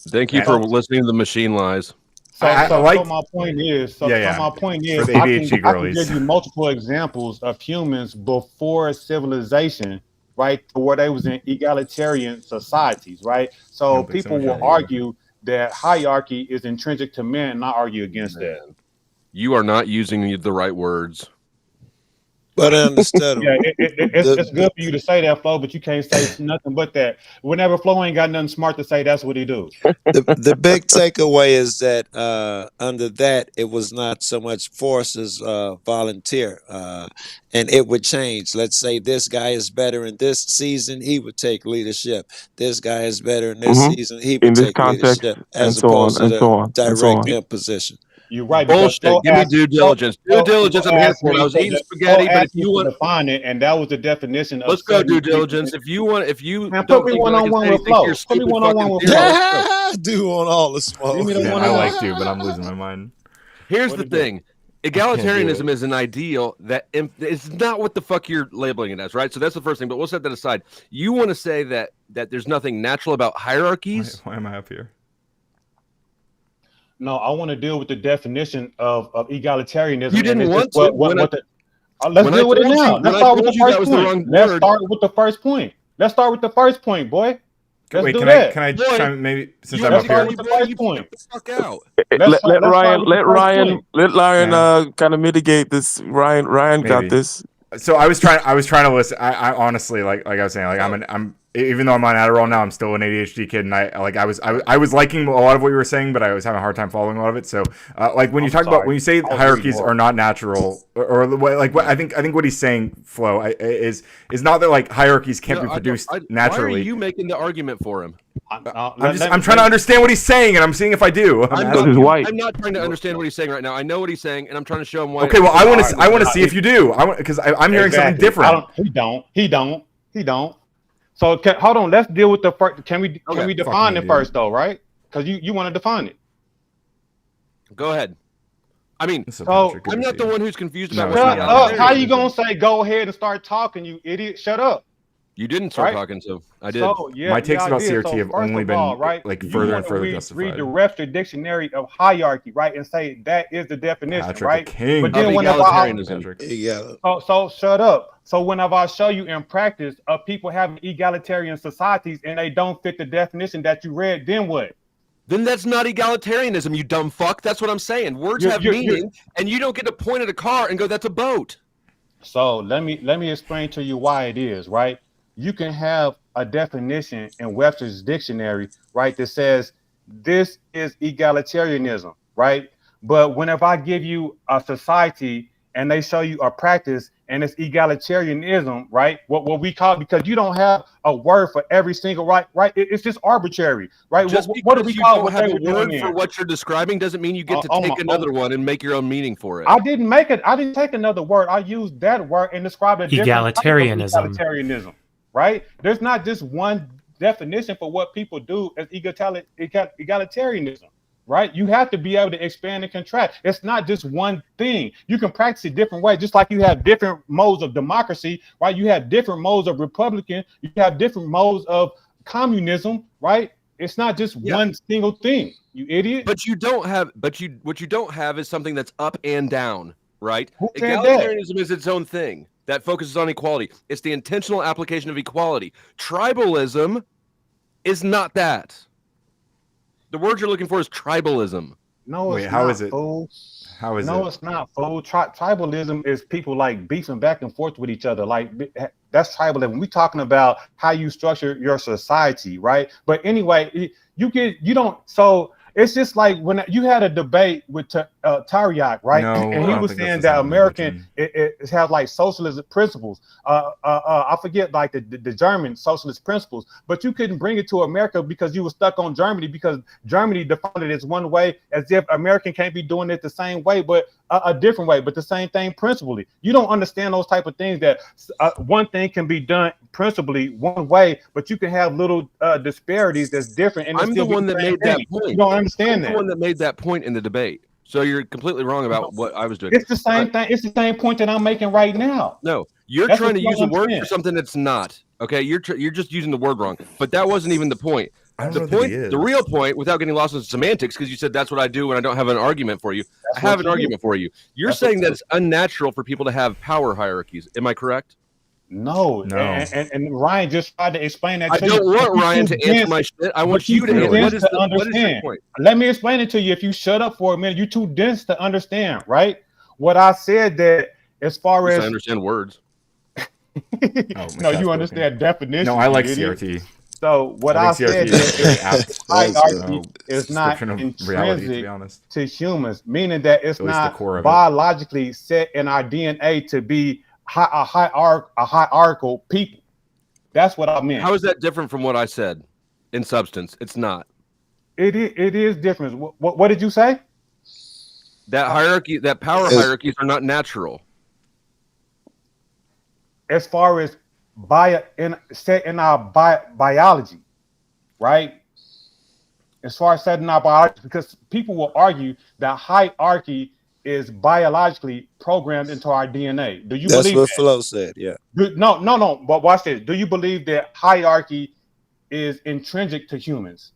Thank you for listening to the machine lies. So my point is, For the I ADHD can girlies. give you multiple examples of humans before civilization, right, to where they was in egalitarian societies, right? So people will argue that hierarchy is intrinsic to men, and I argue against that. You are not using the right words. But I understood. Yeah, it's good for you to say that, Flo, but you can't say nothing but that. Whenever Flo ain't got nothing smart to say, that's what he do. The big takeaway is that under that, it was not so much force as volunteer. And it would change. Let's say this guy is better in this season, he would take leadership. This guy is better in this season, he would take leadership, as opposed to the direct imposition. You're right. Bullshit. Give me due diligence. Due diligence. I'm here for it. I was eating spaghetti, but if you want to define it, and that was the definition. Let's go due diligence. If you put me one on one with Flo. Put me one on one with Flo. I do want all the smoke. I like to, but I'm losing my mind. Here's the thing. Egalitarianism is an ideal that it's not what the fuck you're labeling it as, right? So that's the first thing, but we'll set that aside. You want to say that there's nothing natural about hierarchies? Why am I up here? No, I want to deal with the definition of egalitarianism. You didn't want to. Let's deal with it now. Let's start with the first point. Let's start with the first point. Let's start with the first point, boy. Wait, can I chime maybe since I'm up here? With the first point. Fuck out. Let Ryan kind of mitigate this. Ryan got this. So I was trying to listen. I honestly like I was saying, like I'm even though I'm on Adderall now, I'm still an ADHD kid, and I was liking a lot of what you were saying, but I was having a hard time following a lot of it. So like when you talk about when you say hierarchies are not natural, or like what I think what he's saying, Flo, is not that like hierarchies can't be produced naturally. Why are you making the argument for him? I'm trying to understand what he's saying, and I'm seeing if I do. I'm not trying to understand what he's saying right now. I know what he's saying, and I'm trying to show him why. Okay, well, I want to see if you do. Because I'm hearing something different. He don't. So hold on. Let's deal with the first. Can we define it first, though? Right? because you want to define it. Go ahead. I mean, So I'm not the one who's confused about shut what's up. How you egalitarianism. gonna say go ahead and start talking, you idiot? Shut up. You didn't start Right? talking, so I did. So, yeah, My takes yeah, I about did. CRT So have first only of been all, right, like you further and wanna further read justified. the Webster Dictionary of hierarchy, right, and say that is the definition, Patrick, right? the king But then of whenever egalitarianism. so shut up. So whenever I show you in practice of people having egalitarian societies and they don't fit the definition that you read, then what? Then that's not egalitarianism, you dumb fuck. That's what I'm saying. Words have meaning, and you don't get to point at a car and go, "That's a boat." So let me explain to you why it is, right? You can have a definition in Webster's dictionary, right, that says this is egalitarianism, right? But whenever I give you a society and they show you a practice and it's egalitarianism, right? What we call, because you don't have a word for every single right? It's just arbitrary, right? Just What do because we you call don't what have they a were doing word then? for what you're describing doesn't mean you get to Oh take my- another one and make your own meaning for it. I didn't make it. I didn't take another word. I used that word and described a different type of Egalitarianism. egalitarianism, right? There's not just one definition for what people do as egalitarianism, right? You have to be able to expand and contract. It's not just one thing. You can practice it different ways, just like you have different modes of democracy, right? You have different modes of Republican. You have different modes of communism, right? It's not just one single thing. You idiot. But you don't have. What you don't have is something that's up and down, right? Who said that? Egalitarianism is its own thing that focuses on equality. It's the intentional application of equality. Tribalism is not that. The word you're looking for is tribalism. No, Wait, it's how not, is it? fool. How is No, it? it's not, fool. Tribalism is people like beefing back and forth with each other. Like that's tribalism. We're talking about how you structure your society, right? But anyway, you don't. So it's just like when you had a debate with Tariq, right? No, and I he don't was think saying that's the that same American it has like socialist principles. I forget like the German socialist principles, but you couldn't bring it to America because you were stuck on Germany because Germany defined it as one way, as if American can't be doing it the same way, but a different way, but the same thing principally. You don't understand those type of things that one thing can be done principally one way, but you can have little disparities that's different. And I'm the one that made that point. You don't understand I'm that. the one that made that point in the debate. So you're completely wrong about what I was doing. It's the same thing. It's the same point that I'm making right now. No, you're That's trying what to you use a don't word for understand. something that's not. Okay, you're just using the word wrong. But that wasn't even the point. I don't The know that point, he is. the real point, without getting lost in semantics, because you said that's what I do when I don't have an argument for you. I have an what you argument for you. You're That's what saying you that do. it's unnatural for people to have power hierarchies. Am I correct? No. And Ryan just tried to explain that I to don't you. want But you Ryan too to answer dense- my shit. I but want you to too answer. dense What is to your understand. point? Let me explain it to you. If you shut up for a minute, you're too dense to understand, right? What I said that as far Yes, as I understand words. no, you understand definition. No, I like you idiot. CRT. So what I, think said CRT is a very apt hierarchy is not description of reality, to be intrinsic honest. to humans, meaning that it's At least the not core of it. biologically set in our DNA to be a hierarchical people. That's what I meant. How is that different from what I said in substance? It's not. It is different. What did you say? That hierarchy, that power It's- hierarchies are not natural. As far as set in our biology, right? As far as setting our biology, because people will argue that hierarchy is biologically programmed into our DNA. Do you That's believe what that? Flo said. Yeah. No. But watch this. Do you believe that hierarchy is intrinsic to humans?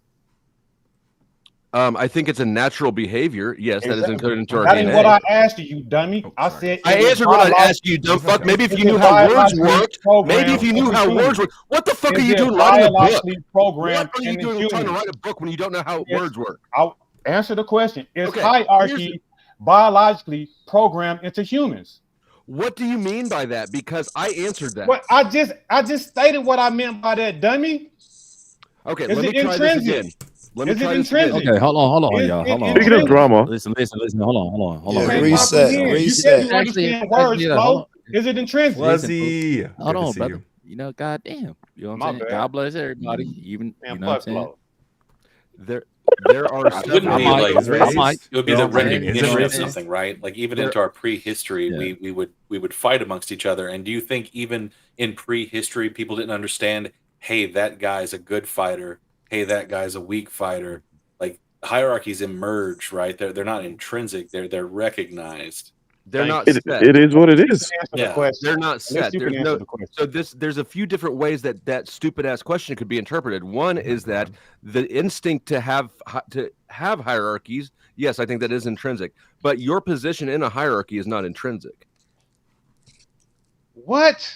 I think it's a natural behavior. Yes, that is Exactly. encoded into our That DNA. ain't what I asked you, dummy. I said I answered what I asked you, dumb fuck. Maybe if you knew how words worked, maybe if you knew how words work. What the fuck are you doing writing a book? Programmed What are you doing trying to write a book when you don't know how words work? I'll answer the question. Is Okay, hierarchy biologically programmed into humans? What do you mean by that? Because I answered that. What I just stated what I meant by that, dummy. Okay, Is let me it try this intrinsic? again. Let me Is it try this again. intrinsic? Okay, hold on, Is y'all. it Hold on. intrinsic? Speaking of drama. Listen. Hold on. Yeah, Can't reset. comprehend. You said you understand words, Flo. Is it intrinsic? Fuzzy. Hold Good to on, see brother. you. You know, goddamn. You know what My I'm saying? bad. God bless everybody. Even Man, you know what I'm fuck saying? Flo. There are It wouldn't several. be I like might- I might. it would be You the know, I mean, is it recognition of racist? something, right? Like even There- into our prehistory, Yeah. we would fight amongst each other. And do you think even in prehistory, people didn't understand? Hey, that guy's a good fighter. Hey, that guy's a weak fighter. Like hierarchies emerge, right? They're not intrinsic. They're recognized. They're not It, set. it is what it is. Yeah. They're not set. you can There's answer no, the question. so there's a few different ways that stupid ass question could be interpreted. One is that the instinct to have hierarchies. Yes, I think that is intrinsic. But your position in a hierarchy is not intrinsic. What?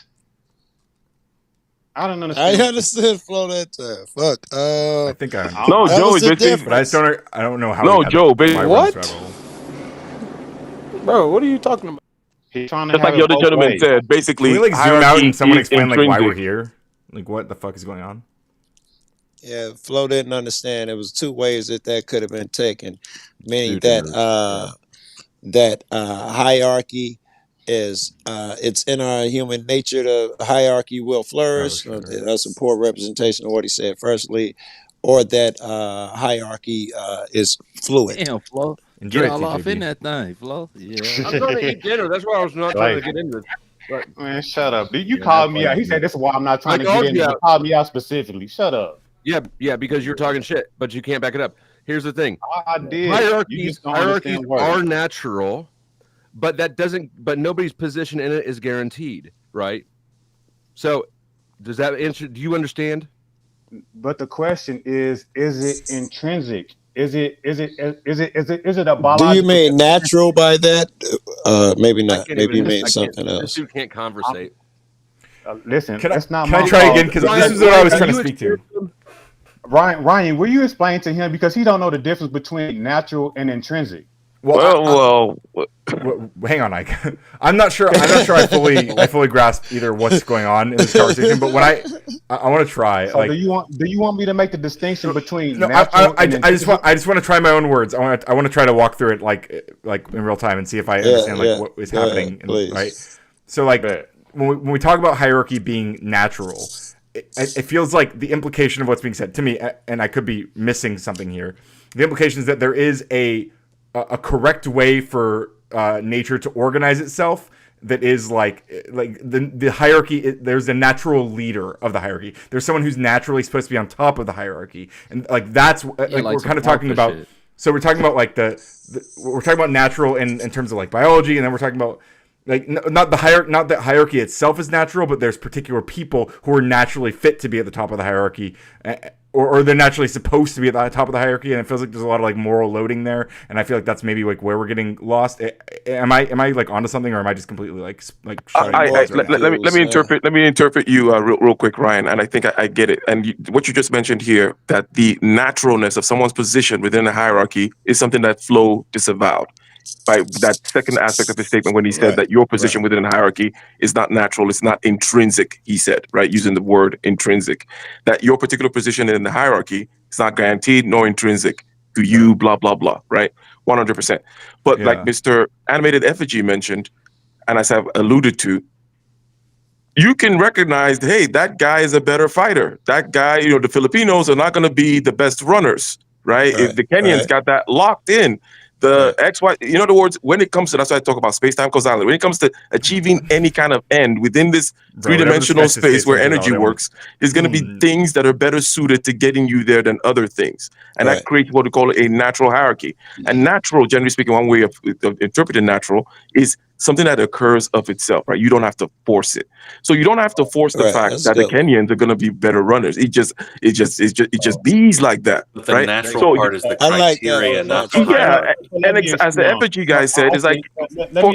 I don't understand. I understood Flo that time. Fuck. I think I understand. No, That Joe was is the basically. But I don't know how. No, we had Joe, my basically. runs What? rabbit hole. Bro, what are you talking about? He's trying to Just have like the it other both gentleman ways. said, Can basically, we like zoom out hierarchy and someone is explain like why we're intrinsic. here? Like what the fuck is going on? Yeah, Flo didn't understand. It was two ways that could have been taken, meaning Dude, that hierarchy is it's in our human nature. The hierarchy will flourish. Oh, sure. That's a poor representation of what he said. Firstly, or that hierarchy is fluid. Damn, Flo. Enjoy Get it, all off TJB. in that thing, Flo. Yeah. I'm trying to eat dinner. That's why I was not trying to Like, get into it. But man, shut up. You Yeah, called that's me out. He funny. said this is why I'm not trying I to called get in. you You out. called me out specifically. Shut up. yeah, because you're talking shit, but you can't back it up. Here's the thing. I did. You Hierarchies just don't understand words. are natural, but nobody's position in it is guaranteed, right? So does that answer? Do you understand? But the question is it intrinsic? Is it a biological? Do you mean natural by that? Maybe I not. can't Maybe you even. mean I can't. something This else. dude can't conversate. Listen, Can I that's not can my I try fault. again? Because Ryan, this is what I was are trying to you speak to. Ryan, will you explain to him because he don't know the difference between natural and intrinsic? Well, Hang on, Ike. I'm not sure. I fully grasp either what's going on in this conversation. But when I want to try. So Like, do you want me to make the distinction between no, natural I and just want to try my own words. I want to try to walk through it like in real time and see if I understand what is Go ahead, happening. please. Right. So like when we talk about hierarchy being natural, it feels like the implication of what's being said to me, and I could be missing something here. The implication is that there is a correct way for nature to organize itself that is like the hierarchy. There's a natural leader of the hierarchy. There's someone who's naturally supposed to be on top of the hierarchy, and like that's like we're kind of talking about. shit. So we're talking about like we're talking about natural in terms of like biology, and then we're talking about like not that hierarchy itself is natural, but there's particular people who are naturally fit to be at the top of the hierarchy, or they're naturally supposed to be at the top of the hierarchy, and it feels like there's a lot of like moral loading there, and I feel like that's maybe like where we're getting lost. Am I like onto something, or am I just completely like shouting words right now? let me interpret you real quick, Ryan, and I think I get it. And what you just mentioned here, that the naturalness of someone's position within a hierarchy is something that Flo disavowed. By that second aspect of his statement, when he said that your position within a hierarchy is not natural, it's not intrinsic, he said, right, using the word intrinsic, that your particular position in the hierarchy is not guaranteed nor intrinsic to you, blah, blah, blah, right? 100%. But like Mr. Animated Effigy mentioned, and as I've alluded to, you can recognize, hey, that guy is a better fighter. That guy, the Filipinos are not going to be the best runners, right? If the Kenyans got that locked in, the XY, in other words, when it comes to, that's why I talk about space-time causality, when it comes to achieving any kind of end within this three-dimensional space where energy works, there's going to be things that are better suited to getting you there than other things. And that creates what we call a natural hierarchy. And natural, generally speaking, one way of interpreting natural is something that occurs of itself, right? You don't have to force it. So you don't have to force the fact that the Kenyans are going to be better runners. It just be's like that, But the right? natural part is the criteria, not the hierarchy. And as the Effigy guy said, it's like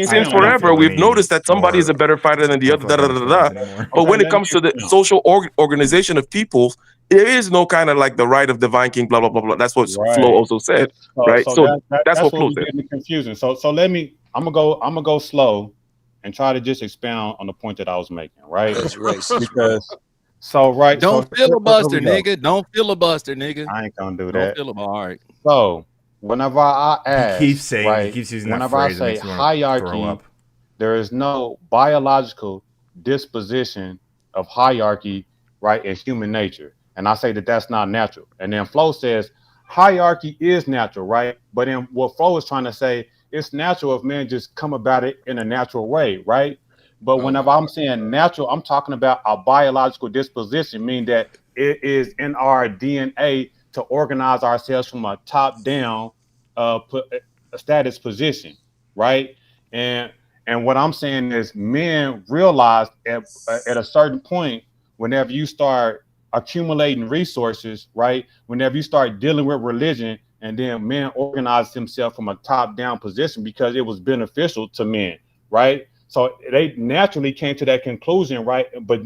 since forever we've noticed that somebody is a better fighter than the other, But when it comes to the social organization of people, there is no kind of like the right of divine king, blah blah blah blah. That's what Flo also said, right? So that's what Flo said. Confusing. So I'm gonna go slow and try to just expound on the point that I was making, right? Because don't filibuster, nigga. Don't filibuster, nigga. I ain't gonna do Don't that. filibuster. All right. So whenever I ask, He keeps saying, right, he keeps using that whenever I phrase. It say makes me want to throw hierarchy, up. there is no biological disposition of hierarchy, right, in human nature. And I say that that's not natural. And then Flo says hierarchy is natural, right? But then what Flo is trying to say, it's natural if men just come about it in a natural way, right? But whenever I'm saying natural, I'm talking about a biological disposition, meaning that it is in our DNA to organize ourselves from a top down status position, right? And what I'm saying is men realize at a certain point, whenever you start accumulating resources, right? Whenever you start dealing with religion, and then men organize themselves from a top down position because it was beneficial to men, right? So they naturally came to that conclusion, right? But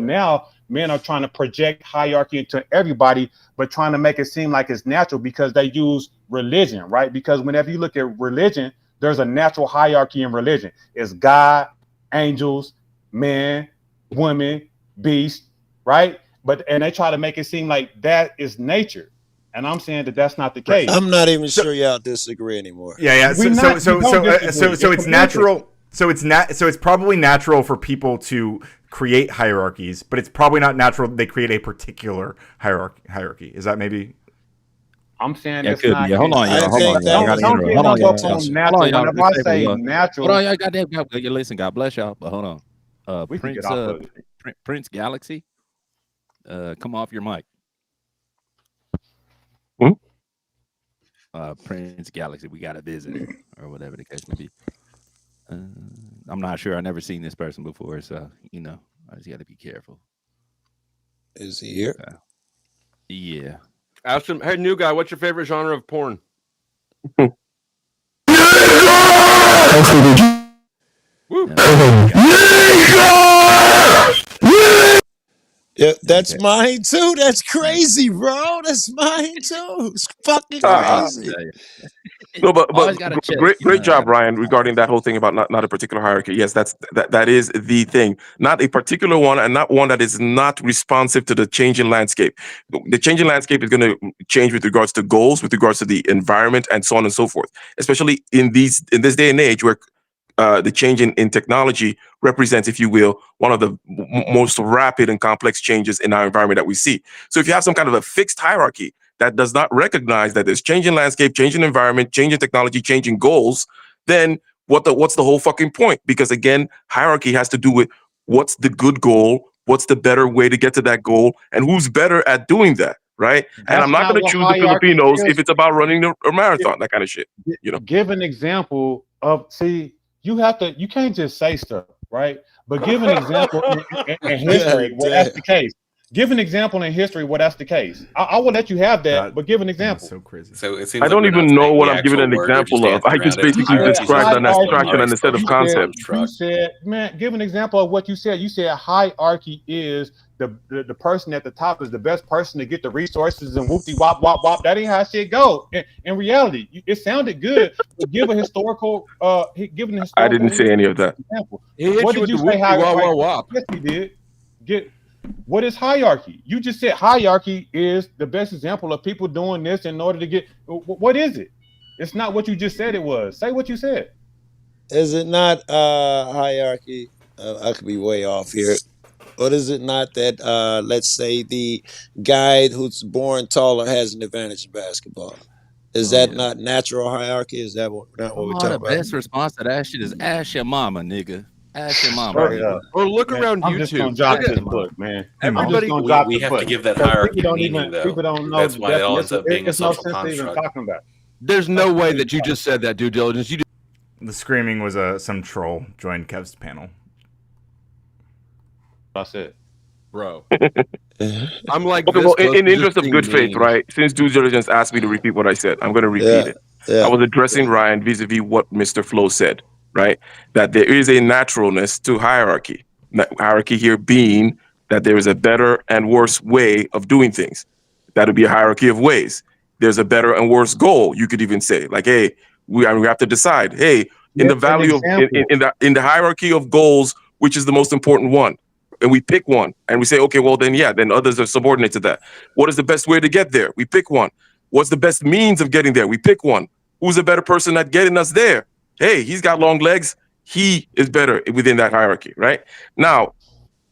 now men are trying to project hierarchy into everybody, but trying to make it seem like it's natural because they use religion, right? Because whenever you look at religion, there's a natural hierarchy in religion. It's God, angels, man, woman, beast, right? And they try to make it seem like that is nature. And I'm saying that that's not the case. I'm not even sure y'all disagree anymore. Yeah. So it's natural. So it's probably natural for people to create hierarchies, but it's probably not natural they create a particular hierarchy. Is that maybe? I'm saying Yeah, it's not. yeah. Hold on, y'all. Hold on, y'all. Hold on, y'all. Whenever I say natural, hold on, y'all. Goddamn, listen. God bless y'all. But hold on. We can Prince, get off of it. Prince Galaxy. Come off your mic. Prince Galaxy, we got a visitor or whatever the case may be. I'm not sure. I've never seen this person before, so I just got to be careful. Is he here? Yeah. Ask him, hey, new guy, what's your favorite genre of porn? Yeah, that's mine too. That's crazy, bro. That's mine too. It's fucking crazy. No, but great job, Ryan, regarding that whole thing about not a particular hierarchy. Yes, that is the thing. Not a particular one, and not one that is not responsive to the changing landscape. The changing landscape is going to change with regards to goals, with regards to the environment, and so on and so forth. Especially in this day and age where the change in technology represents, if you will, one of the most rapid and complex changes in our environment that we see. So if you have some kind of a fixed hierarchy that does not recognize that there's changing landscape, changing environment, changing technology, changing goals, then what's the whole fucking point? Because again, hierarchy has to do with what's the good goal, what's the better way to get to that goal, and who's better at doing that, right? And I'm not going to choose the Filipinos if it's about running a marathon, that kind of shit. Give an example of, you can't just say stuff, right? But give an example in history where that's the case. Give an example in history where that's the case. I will let you have that, but give an example. So crazy. So it seems I don't even know what I'm giving an example of. I just basically described an abstraction and a set of concepts. You said, man, give an example of what you said. You said hierarchy is the person at the top is the best person to get the resources and whoopty wop wop wop. That ain't how shit go. In reality, it sounded good. But give a historical. I didn't say any of that. Example. What did you say? Yes, he did. What is hierarchy? You just said hierarchy is the best example of people doing this in order to get. What is it? It's not what you just said it was. Say what you said. Is it not hierarchy? I could be way off here. But is it not that, let's say, the guy who's born taller has an advantage in basketball? Is that not natural hierarchy? Is that not what we're talking about? The best response to that shit is ask your mama, nigga. Ask your mama. Or look around I'm YouTube. just gonna drop this book, man. Everybody, we have to give that hierarchy meaning, though. People don't know. That's why it all ends up being a social construct. Talking about. There's no way that you just said that due diligence. The screaming was some troll joined Kev's panel. That's it, bro. I'm like, okay, well, in the interest of good faith, right? Since due diligence asked me to repeat what I said, I'm going to repeat it. I was addressing Ryan vis-a-vis what Mr. Flo said, right? That there is a naturalness to hierarchy. Hierarchy here being that there is a better and worse way of doing things. That would be a hierarchy of ways. There's a better and worse goal. You could even say, like, hey, we have to decide. Hey, in the value of in the hierarchy of goals, which is the most important one? And we pick one, and we say, okay, well then others are subordinate to that. What is the best way to get there? We pick one. What's the best means of getting there? We pick one. Who's a better person at getting us there? Hey, he's got long legs. He is better within that hierarchy, right? Now,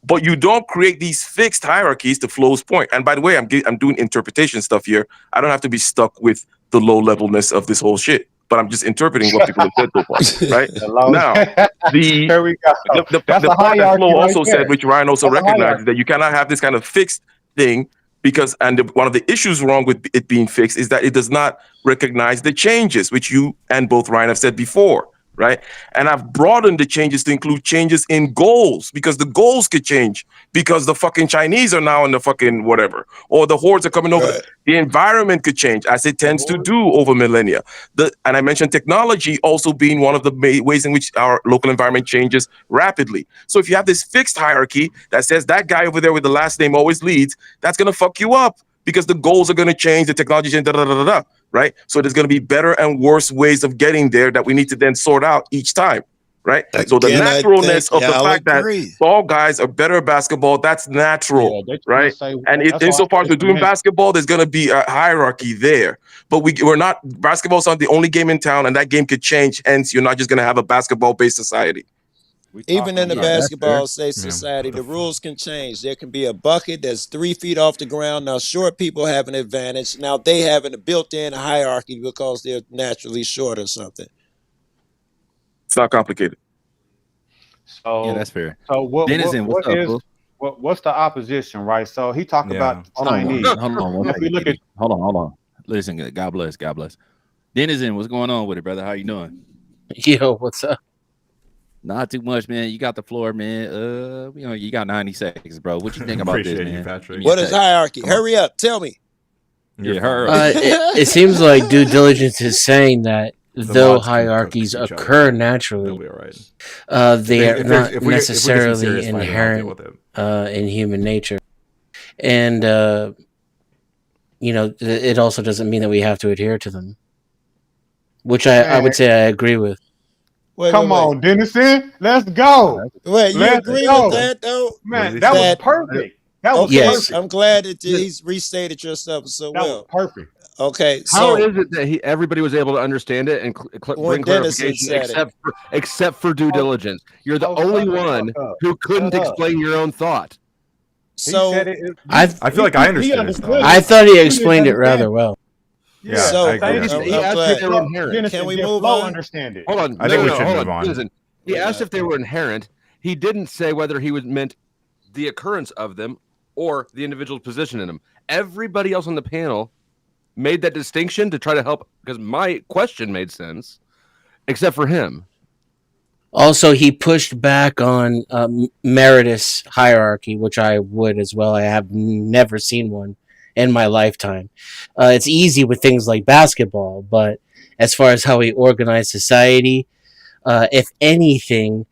but you don't create these fixed hierarchies to Flo's point. And by the way, I'm doing interpretation stuff here. I don't have to be stuck with the low levelness of this whole shit, but I'm just interpreting what people have said so far, right? Now, the part that Flo also said, which Ryan also recognizes, that you cannot have this kind of fixed thing because one of the issues wrong with it being fixed is that it does not recognize the changes, which you and both Ryan have said before, right? And I've broadened the changes to include changes in goals, because the goals could change because the fucking Chinese are now in the fucking whatever, or the hordes are coming over. Right. The environment could change, as it tends to do over millennia. And I mentioned technology also being one of the ways in which our local environment changes rapidly. So if you have this fixed hierarchy that says that guy over there with the last name always leads, that's going to fuck you up, because the goals are going to change, the technology change, right? So there's going to be better and worse ways of getting there that we need to then sort out each time, right? So the Again, I naturalness think of the y'all fact agree. that tall guys are better at basketball, that's natural, right? And insofar as we're doing basketball, there's going to be a hierarchy there. But we're not, basketball's not the only game in town, and that game could change. Hence, you're not just going to have a basketball-based society. Even in the Yeah, that's basketball fair. society, the rules can change. There can be a bucket that's 3 feet off the ground. Now, short people have an advantage. Now, they have a built-in hierarchy because they're naturally short or something. It's not complicated. So Yeah, that's fair. So Denizen, what's up, bro? what's the opposition, right? So he talked about Chinese. Hold on, one If we second, look at hold on. Listen, God bless, God bless. Denizen, what's going on with it, brother? How you doing? Yo, what's up? Not too much, man. You got the floor, man. You got 90 seconds, bro. What you think about this, Appreciate you, man? Patrick. Give me What a is sec. hierarchy? Come on. Hurry up. Tell me. Yeah, her. It seems like due diligence is saying that though mods can hierarchies cook each other. occur naturally, They'll be all right. they If are there's- not if we get some necessarily serious fighting, I'll deal inherent with it. in human nature. And, it also doesn't mean that we have to adhere to them, which I would say I agree with. Come on, Dennison, let's go. Wait, you Let's agree go. with that, though? Man, that was perfect. That was Okay, perfect. I'm glad that he's restated yourself so That well. was perfect. Okay, How so is it that everybody was able to understand it and When bring Dennison clarification said except for due diligence? You're the only one who couldn't explain your own thought. So I feel like I understood it, though. I thought he explained it rather well. Yeah, So, I agree. He asked if they were inherent. Can we move on? Understand it. Hold on. I think we should hold move on. Listen, he asked if they were inherent. He didn't say whether he meant the occurrence of them or the individual's position in them. Everybody else on the panel made that distinction to try to help, because my question made sense, except for him. Also, he pushed back on Meredith's hierarchy, which I would as well. I have never seen one in my lifetime. It's easy with things like basketball, but as far as how we organize society, if anything,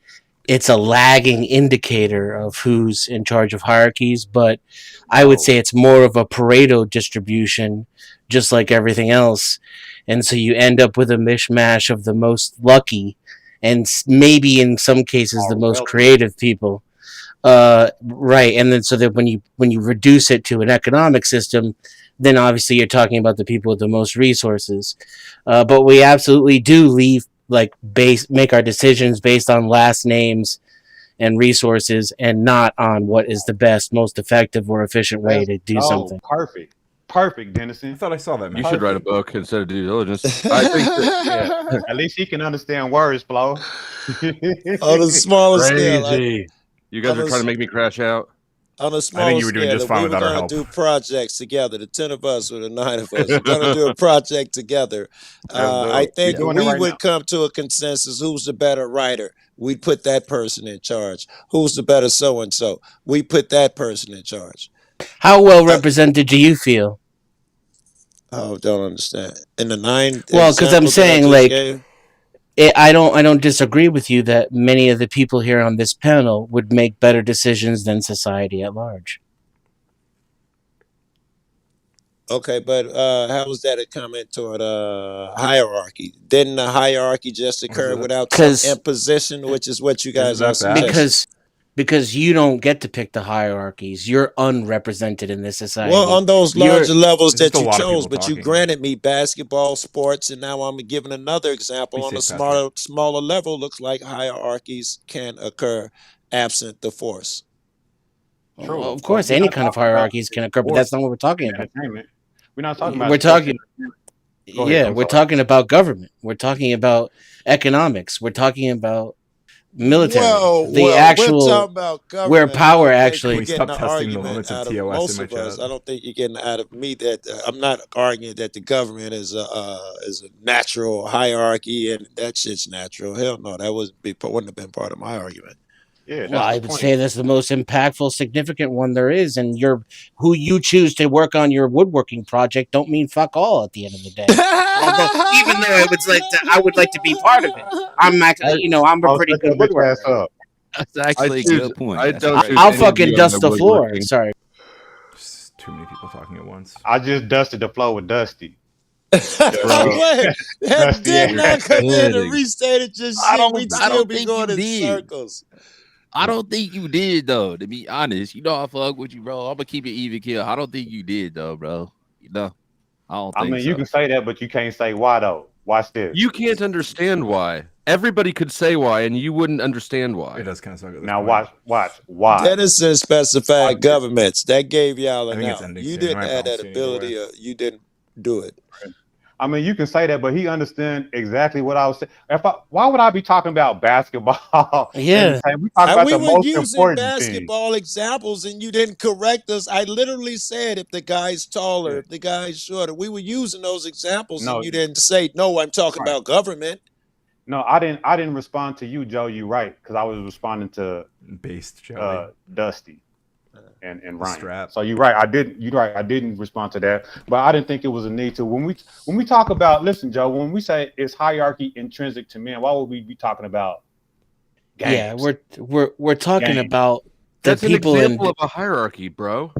it's a lagging indicator of who's in charge of hierarchies. But I would say it's more of a Pareto distribution, just like everything else. And so you end up with a mishmash of the most lucky and maybe in some cases the most creative people. Right. And then so that when you reduce it to an economic system, then obviously you're talking about the people with the most resources. But we absolutely do make our decisions based on last names and resources and not on what is the best, most effective or efficient way to do something. Perfect, Dennison. I thought I saw that. You should write a book instead of due diligence. I think that, Yeah. At least he can understand words, Flo. on a smaller scale, you guys are trying to make me crash out. on a smaller you were doing scale, just if fine we were without our going help. to do projects together, the 10 of us or the 9 of us, we're going to do a project together. I think We're doing it we right would now. come to a consensus. Who's the better writer? We'd put that person in charge. Who's the better so-and-so? We put that person in charge. How well represented do you feel? Oh, don't understand. In the 9 Well, because I'm examples that I saying, just like, gave? I don't disagree with you that many of the people here on this panel would make better decisions than society at large. Okay, but how was that a comment toward hierarchy? Didn't the hierarchy just occur without some 'Cause- imposition, which is what you guys are suggesting? Because you don't get to pick the hierarchies. You're unrepresented in this society. Well, on those You're- larger levels There's that just a you lot of chose, people but you talking. granted me basketball, sports, and now I'm giving another example Be on a safe, Patrick. smaller level. Looks like hierarchies can occur absent the force. True. Well, of course, We're any not kind of talking about hierarchies can occur, but that's not what we're talking about. entertainment. We're not talking about. We're sports talking, Go ahead, yeah, I'm we're sorry. talking about government. We're talking about economics. We're talking about military. Well, The we're actual talking about where government. power I don't think actually. you're getting an argument out of most of us. I don't think you're getting out of me that I'm not arguing that the government is a natural hierarchy and that shit's natural. Hell no, that wouldn't have been part of my argument. Yeah, Well, I would say that's the most impactful, significant one there is, and who you choose to work on your woodworking project don't mean fuck all at the end of the day. Even though I would like to be part of it. I'm actually, I'm a pretty good woodworker. That's actually a good point. I'll fucking dust the floor. Sorry. Just too many people talking at once. I just dusted the floor with Dusty. Wait, Dusty did not come in kidding. and restated just I shit. don't- We'd I still don't be think going you in did. circles. I don't think you did though. To be honest, I fuck with you, bro. I'm gonna keep it even kill. I don't think you did though, bro. I don't think I mean, so. you can say that, but you can't say why though. Watch this. You can't understand why. Everybody could say why, and you wouldn't understand why. It does kind of suck. Now watch why. Denison specified governments. That gave y'all I an think it's out. ending You soon. didn't I have that don't see it either ability, or you didn't do it. I mean, you can say that, but he understood exactly what I was saying. Why would I be talking about basketball? Yeah. We talk about We the were most using important thing. basketball examples, and you didn't correct us. I literally said if the guy's taller, if the guy's shorter. We were using those examples, No. and you didn't say no. I'm talking about government. No, I didn't respond to you, Joe. You right, because I was responding to Based Joey. Dusty and Ryan. Strap. So you're right. I didn't respond to that, but I didn't think it was a need to. When we talk about, listen, Joe, when we say is hierarchy intrinsic to men, why would we be talking about gangs? Yeah, we're talking Gangs. about the That's an people example in. of a hierarchy, bro.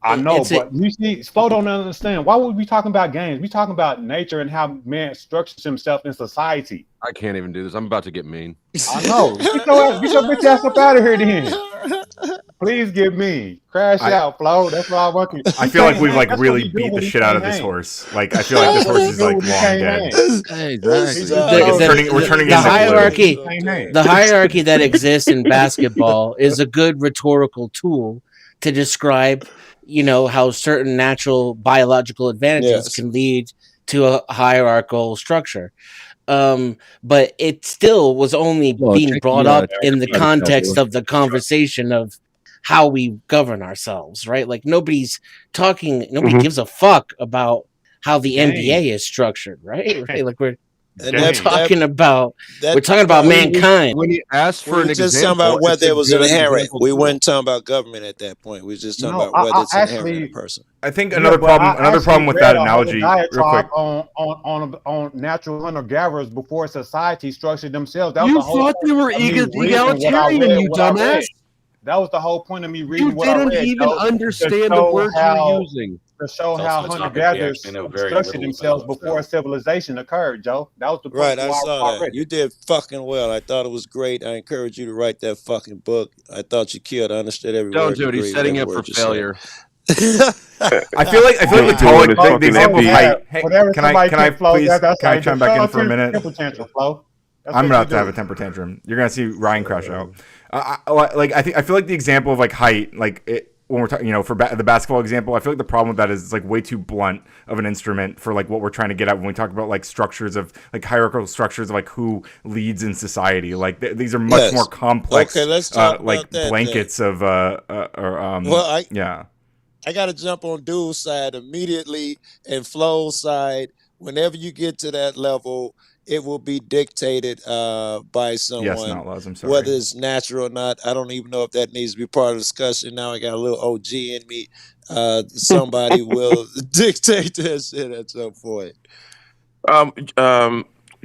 I know, It's a- but you see, Flo don't understand. Why would we be talking about gangs? We talking about nature and how man structures himself in society. I can't even do this. I'm about to get mean. I know. Get your bitch ass up out of here then. Please get me. Crash out, Flo. That's what I want you. I feel like we've really beat the shit out of this horse. Like I feel like this horse is like long dead. We're turning the into hierarchy. glue. The hierarchy that exists in basketball is a good rhetorical tool to describe, how certain natural biological advantages can lead to a hierarchical structure. But it still was only being brought up in the context of the conversation of how we govern ourselves, right? Like nobody gives a fuck about how the NBA is structured, right? Like we're talking about mankind. When you asked for We an were just example, talking about whether it's a it was good inherent. example We too. weren't talking about government at that point. We were just talking No, about whether I it's inherent in actually- a person. I think another problem with that analogy, real quick. On natural hunter gatherers before society structured themselves. That was You the whole thought they were point of me reading what I egalitarian, read, you what I read. dumbass. That was the whole point of me reading You what I didn't read. even Joe, to understand the show words how- you were using. To show It's how also a hunter topic we gatherers actually know very structured little themselves about, before civilization occurred, Joe. That was the point. Right, I why saw read that. You did fucking well. I thought it was great. I encourage you to write that fucking book. I thought you killed. I understood every Don't word. do it. He's agreed with setting every up for word you said. failure. I feel like the Fucking example of MP. height. Hey, Whatever can I somebody please that's can I how chime you back do. in for a minute? Temper tantrum, Flo. That's I'm what about you to have do. a temper tantrum. You're gonna see Ryan crash out. I feel like the example of height, when we're talking, for the basketball example, I feel like the problem with that is it's way too blunt of an instrument for what we're trying to get at when we talk about structures of hierarchical structures of who leads in society. These are much more complex. Okay, let's talk about that, blankets of I got to jump on Dude's side immediately and Flo's side. Whenever you get to that level, it will be dictated by someone. Yes, not laws. I'm sorry. Whether it's natural or not, I don't even know if that needs to be part of the discussion. Now I got a little OG in me. Somebody will dictate that shit at some point.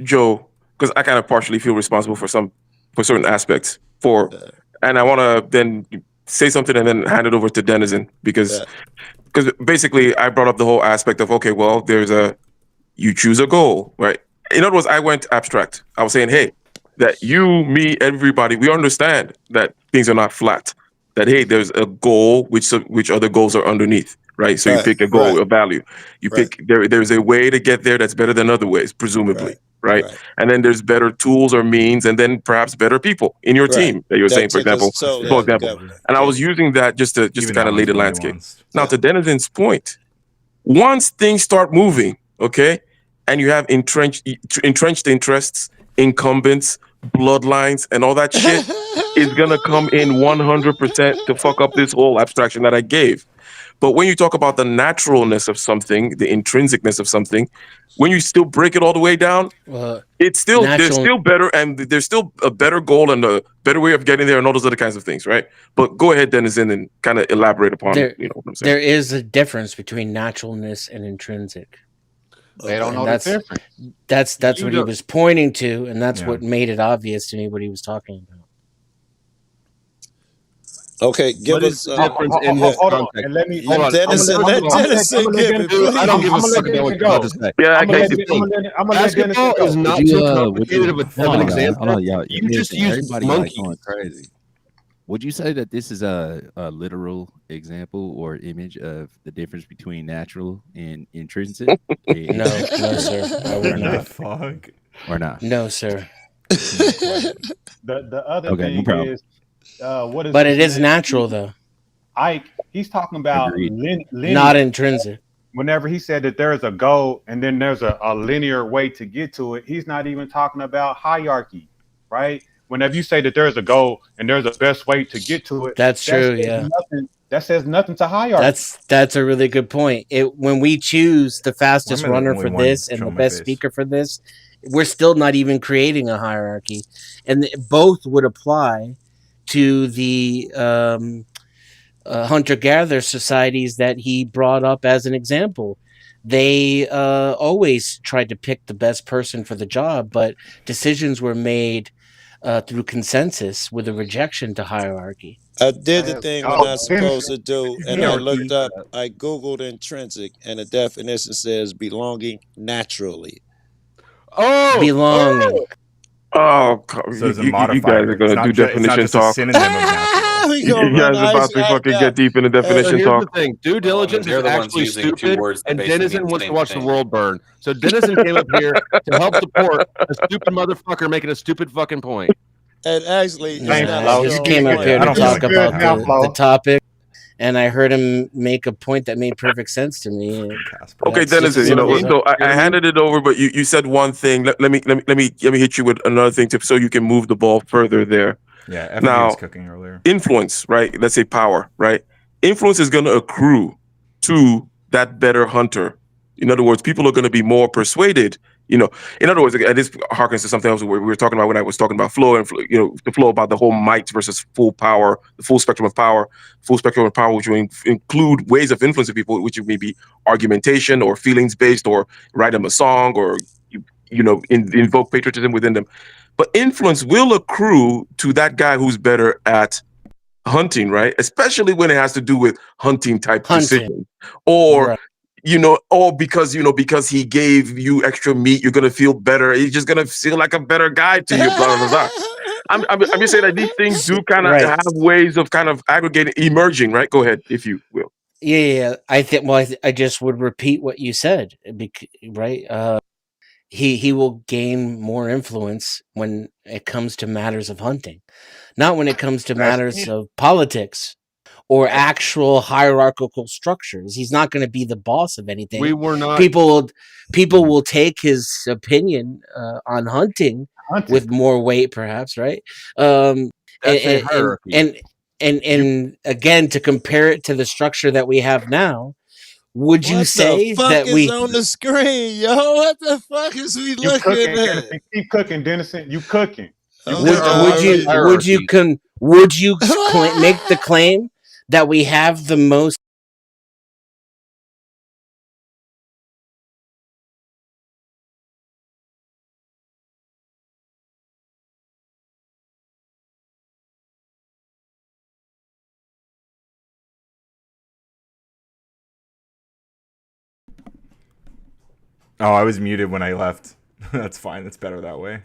Joe, because I kind of partially feel responsible for certain aspects and I want to then say something and then hand it over to Denizen because basically I brought up the whole aspect of, okay, well, you choose a goal, right? In other words, I went abstract. I was saying, hey, that you, me, everybody, we understand that things are not flat. That, hey, there's a goal, which other goals are underneath, right? So you pick a goal, a value. You pick, there's a way to get there that's better than other ways, presumably, right? And then there's better tools or means, and then perhaps better people in your team that you're saying, for example. And I was using that just to kind of lay the landscape. Now, to Denizen's point, once things start moving, okay, and you have entrenched interests, incumbents, bloodlines and all that shit is gonna come in 100% to fuck up this whole abstraction that I gave. But when you talk about the naturalness of something, the intrinsicness of something, when you still break it all the way down, Well, it's still there's natural- still better, and there's still a better goal and a better way of getting there, and all those other kinds of things, right? But go ahead, Denizen, and kind of elaborate upon there, you know what I'm saying. there is a difference between naturalness and intrinsic. They don't And know the difference. That's You what he don't- was pointing to, and that's Yeah. what made it obvious to me what he was talking about. Okay, give What is us the difference in this Hold on, context? and let me. Hold on. Dennison, let Dennison give it, Dude, I don't give a I'ma fuck let about what Dennison you're about go. to say. Yeah, I I'm get gonna the let, I'm gonna let Dennis Basketball go. is not Would you, too would complicated you, of an hold on, guys. example. Hold on, y'all. You just Listen, use everybody monkeys. going crazy. Would you say that this is a literal example or image of the difference between natural and intrinsic? No, sir, I would What the not. fuck? Or not? No, sir. The other Okay, no thing problem. is, what is But his it is name? natural, though, Ike. He's talking about Agreed. linear. not intrinsic. Whenever he said that there's a goal and then there's a linear way to get to it, he's not even talking about hierarchy, right? Whenever you say that there's a goal and there's a best way to get to it, That's true, says yeah. that says nothing to hierarchy. That's a really good point. When we choose the fastest Why am I the runner only for one this and the showing my best face? speaker for this, we're still not even creating a hierarchy, and both would apply to the hunter-gatherer societies that he brought up as an example. They always tried to pick the best person for the job, but decisions were made through consensus with a rejection to hierarchy. I did the thing we're Oh, not supposed to do, and I looked up, hierarchy. I Googled intrinsic, and the definition says belonging naturally. Oh, Belonging. Oh, So it's a you guys modifier. are gonna do It's not definition just a talk. synonym of natural. We You gonna guys run are about to ice fucking act get deep into So definition here's talk. the thing: due diligence they're is the ones actually using two stupid, words that and basically mean Denizen the wants to same watch the thing. world burn. So Denizen came up here to help support a stupid motherfucker making a stupid fucking point. And actually, it's Thanks, not Flo. a I just strong came up point. here I to don't feel talk like about that. the topic, and I heard him make a point that made perfect sense to me. Casper. Okay, That's just Denizen, as you know, simple as so I handed it over, but you said one thing. Let me hit you with another thing so you can move the ball further there. Yeah, FD Now, was cooking earlier. influence, right? Let's say power, right? Influence is going to accrue to that better hunter. In other words, people are going to be more persuaded. You know, in other words, this harkens to something else we were talking about when I was talking about flow and the flow about the whole might versus full power, the full spectrum of power, which will include ways of influencing people, which may be argumentation or feelings based, or write them a song, or invoke patriotism within them. But influence will accrue to that guy who's better at hunting, right? Especially when it has to do with hunting type decisions, or Right. or because he gave you extra meat, you're gonna feel better. He's just gonna feel like a better guy to you. Blah blah blah. I'm just saying that these things do kind of Right. have ways of kind of aggregating, emerging, right? Go ahead, if you will. Yeah. I think. Well, I just would repeat what you said, right? He will gain more influence when it comes to matters of hunting, not when it comes to matters of politics or actual hierarchical structures. He's not going to be the boss of anything. We were not. People will take his opinion on hunting with more weight, perhaps, right? That's a And, hierarchy. and again, to compare it to the structure that we have now, would you What say the fuck that is we? on the screen, yo? What the fuck is we You looking cooking, at? Dennison. Keep cooking, Dennison. You cooking. Oh, Would you make the claim that we have the most? Oh, I was muted when I left. That's fine. That's better that way.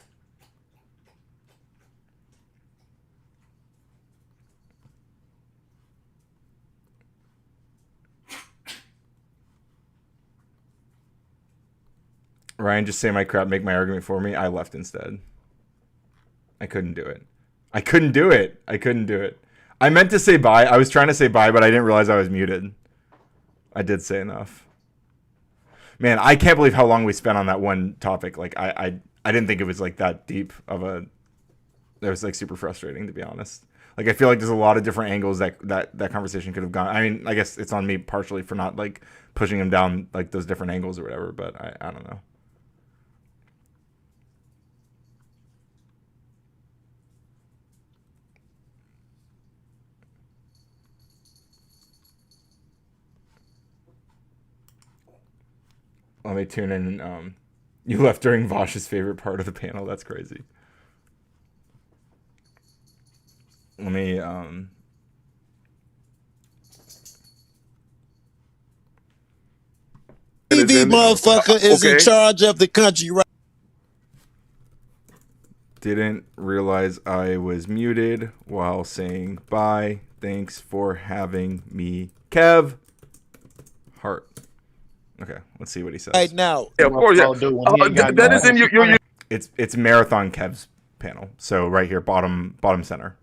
Ryan, just say my crap, make my argument for me. I left instead. I couldn't do it. I couldn't do it. I meant to say bye. I was trying to say bye, but I didn't realize I was muted. I did say enough. Man, I can't believe how long we spent on that one topic. Like I didn't think it was like that deep of a That was like super frustrating, to be honest. Like, I feel like there's a lot of different angles that conversation could have gone. I mean, I guess it's on me partially for not like pushing him down like those different angles or whatever, but I don't know. Let me tune in. You left during Vosh's favorite part of the panel. That's crazy. Let me TV motherfucker is in charge of the country right. Didn't realize I was muted while saying bye. Thanks for having me, Kev. Heart. Okay, let's see what he says. Right now. Yeah, of course. Yeah. That is in your. It's Marathon Kev's panel. So right here, bottom center.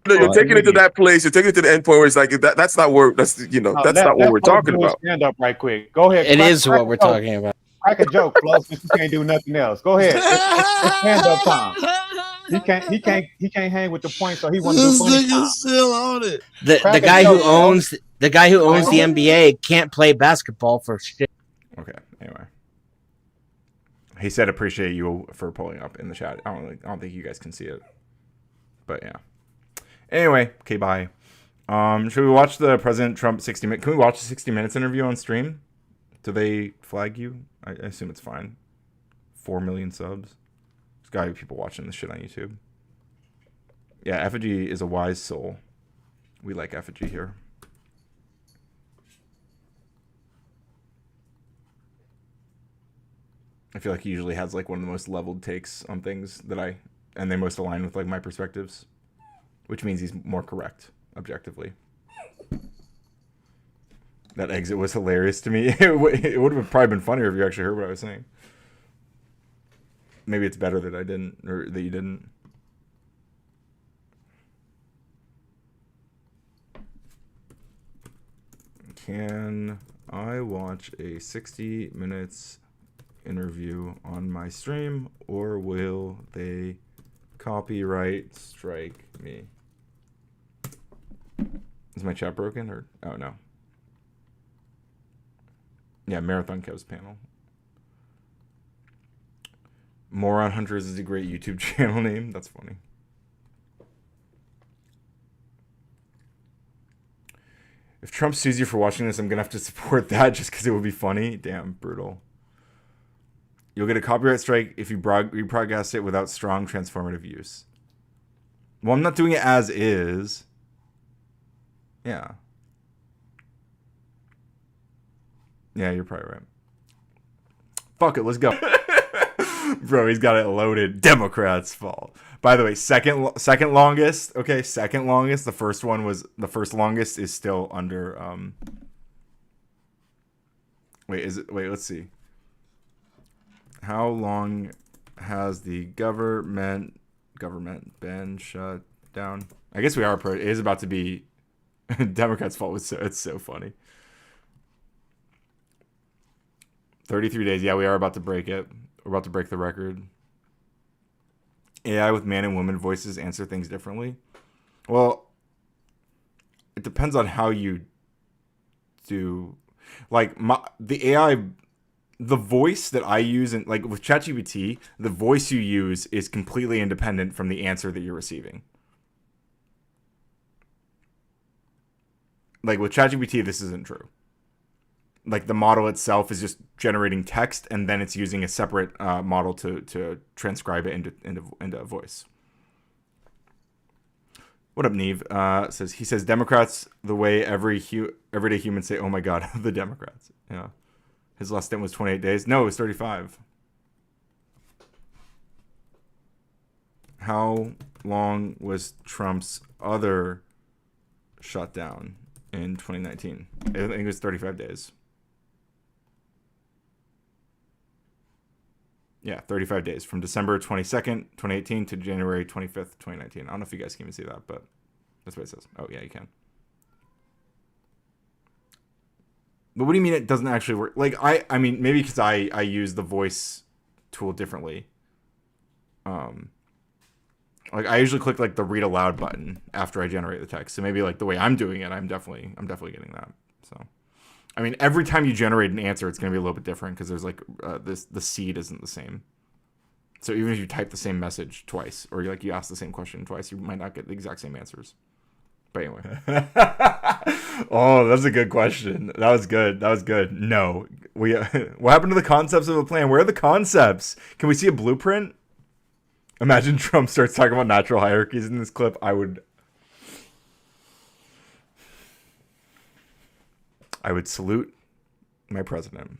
No, you're taking it to that place. You're taking it to the end point where it's like that's not where that's not what we're talking about. Stand up right quick. Go ahead. It is what we're talking about. Crack a joke, Flo, since you can't do nothing else. Go ahead. It's stand up time. He can't hang with the point, so he wants to do funny time. Still on it. The guy who owns the NBA can't play basketball for shit. Okay. Anyway, he said appreciate you for pulling up in the chat. I don't think you guys can see it, but yeah. Anyway, okay, bye. Should we watch the President Trump 60 minutes? Can we watch the 60 Minutes interview on stream? Do they flag you? I assume it's fine. 4 million subs. There's gotta be people watching this shit on YouTube. Yeah, Effigy is a wise soul. We like Effigy here. I feel like he usually has like one of the most leveled takes on things and they most align with like my perspectives, which means he's more correct objectively. That exit was hilarious to me. It would have probably been funnier if you actually heard what I was saying. Maybe it's better that I didn't, or that you didn't. Can I watch a 60 minutes interview on my stream, or will they copyright strike me? Is my chat broken, or oh no? Yeah, Marathon Kev's panel. Moron Hunters is a great YouTube channel name. That's funny. If Trump sues you for watching this, I'm going to have to support that just because it would be funny. Damn, brutal. You'll get a copyright strike if you broadcast it without strong transformative use. Well, I'm not doing it as is. Yeah. Yeah, you're probably right. Fuck it, let's go. Bro, he's got it loaded. Democrats' fault. By the way, second longest. Okay, second longest. The first longest is still under. Wait, let's see. How long has the government been shut down? I guess we are. It is about to be Democrats' fault. It's so funny. 33 days. Yeah, we are about to break it. We're about to break the record. AI with man and woman voices answer things differently. Well, it depends on how you do. Like the AI, the voice that I use, and like with ChatGPT, the voice you use is completely independent from the answer that you're receiving. Like with ChatGPT, this isn't true. Like the model itself is just generating text, and then it's using a separate model to transcribe it into a voice. What up, Neve? He says Democrats the way everyday humans say, "Oh my God," the Democrats. Yeah, his last stint was 28 days. No, it was 35. How long was Trump's other shutdown in 2019? I think it was 35 days. Yeah, 35 days from December 22nd, 2018 to January 25th, 2019. I don't know if you guys can even see that, but that's what it says. Oh, yeah, you can. But what do you mean it doesn't actually work? Like, I mean, maybe because I use the voice tool differently. Like I usually click like the read aloud button after I generate the text. So maybe like the way I'm doing it, I'm definitely getting that. So, I mean, every time you generate an answer, it's going to be a little bit different because there's like the seed isn't the same. So even if you type the same message twice, or you ask the same question twice, you might not get the exact same answers. But anyway. Oh, that's a good question. That was good. No, what happened to the concepts of a plan? Where are the concepts? Can we see a blueprint? Imagine Trump starts talking about natural hierarchies in this clip. I would salute my president.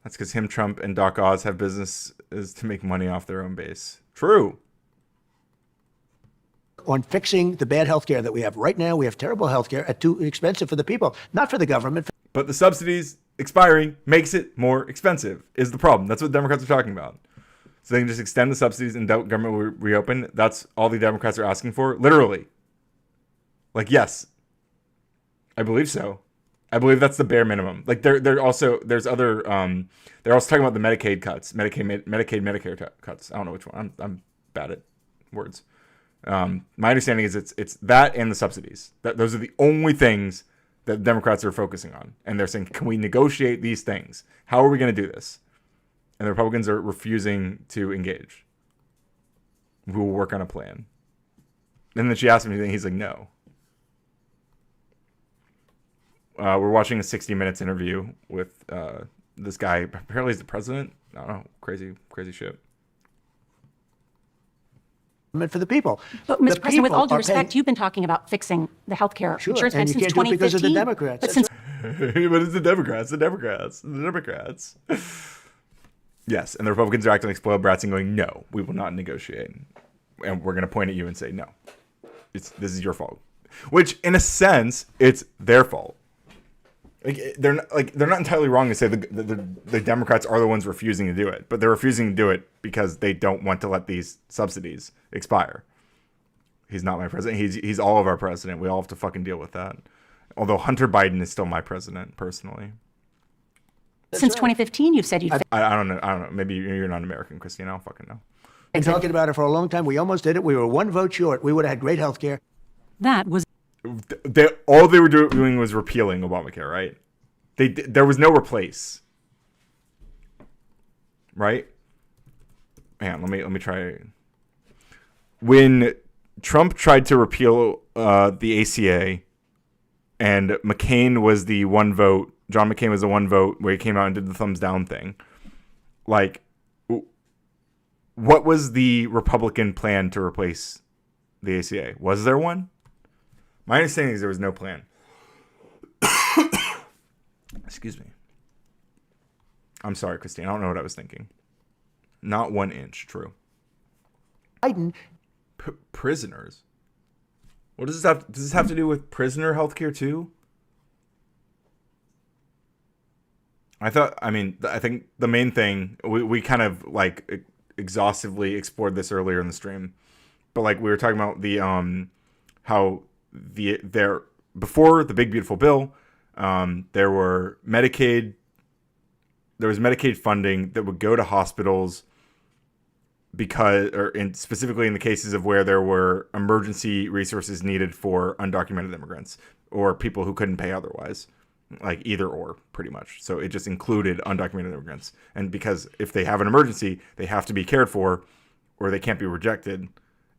That's because him, Trump, and Doc Oz have businesses to make money off their own base. True. On fixing the bad health care that we have right now. We have terrible health care at too expensive for the people, not for the government. But the subsidies expiring makes it more expensive is the problem. That's what Democrats are talking about. So they can just extend the subsidies and government will reopen. That's all the Democrats are asking for. Literally. Like, yes. I believe so. I believe that's the bare minimum. Like they're also they're also talking about the Medicaid cuts, Medicare cuts. I don't know which one. I'm bad at words. My understanding is it's that and the subsidies. Those are the only things that Democrats are focusing on. And they're saying, can we negotiate these things? How are we going to do this? And the Republicans are refusing to engage. We will work on a plan. And then she asked him, and he's like, no. We're watching a 60 Minutes interview with this guy. Apparently he's the president. I don't know. Crazy shit. For the people. But, Mr. The President, with all due people are respect, you've been talking about fixing the healthcare Sure, insurance and plan you since can't do it because of the 2015. Democrats. But since But it's the Democrats. Yes, and the Republicans are acting like spoiled brats and going, no, we will not negotiate. And we're going to point at you and say, no, this is your fault. Which, in a sense, it's their fault. They're not entirely wrong to say the Democrats are the ones refusing to do it, but they're refusing to do it because they don't want to let these subsidies expire. He's not my president. He's all of our president. We all have to fucking deal with that. Although Hunter Biden is still my president personally. since 2015, you've said you'd. I don't know. Maybe you're not American, Christine. I don't fucking know. Been talking about it for a long time. We almost did it. We were one vote short. We would have had great health care. That was. All they were doing was repealing Obamacare, right? There was no replace, right? Hang on, let me try. When Trump tried to repeal the ACA, and McCain was the one vote. John McCain was the one vote where he came out and did the thumbs down thing. Like, what was the Republican plan to replace the ACA? Was there one? My understanding is there was no plan. Excuse me. I'm sorry, Christine. I don't know what I was thinking. Not 1 inch. True. Biden. Prisoners. What does this have? Does this have to do with prisoner healthcare too? I think the main thing we kind of like exhaustively explored this earlier in the stream, but like we were talking about the how there before the big beautiful bill, there was Medicaid funding that would go to hospitals specifically in the cases of where there were emergency resources needed for undocumented immigrants or people who couldn't pay otherwise, like either or pretty much. So it just included undocumented immigrants. And because if they have an emergency, they have to be cared for or they can't be rejected.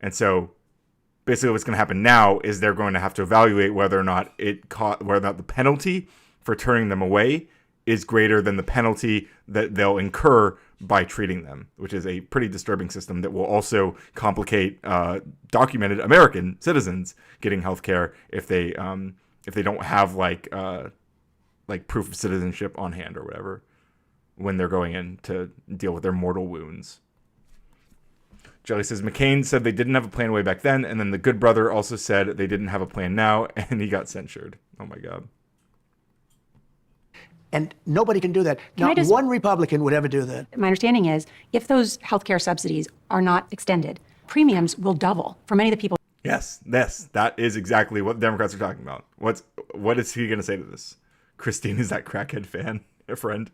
And so basically what's going to happen now is they're going to have to evaluate whether or not the penalty for turning them away is greater than the penalty that they'll incur by treating them, which is a pretty disturbing system that will also complicate documented American citizens getting health care if they don't have like proof of citizenship on hand or whatever when they're going in to deal with their mortal wounds. Jelly says McCain said they didn't have a plan way back then, and then the good brother also said they didn't have a plan now, and he got censured. Oh my God. And nobody can do that. Not one Republican would ever do that. My understanding is if those healthcare subsidies are not extended, premiums will double for many of the people. Yes, that is exactly what the Democrats are talking about. What is he going to say to this? Christine is that crackhead fan, a friend.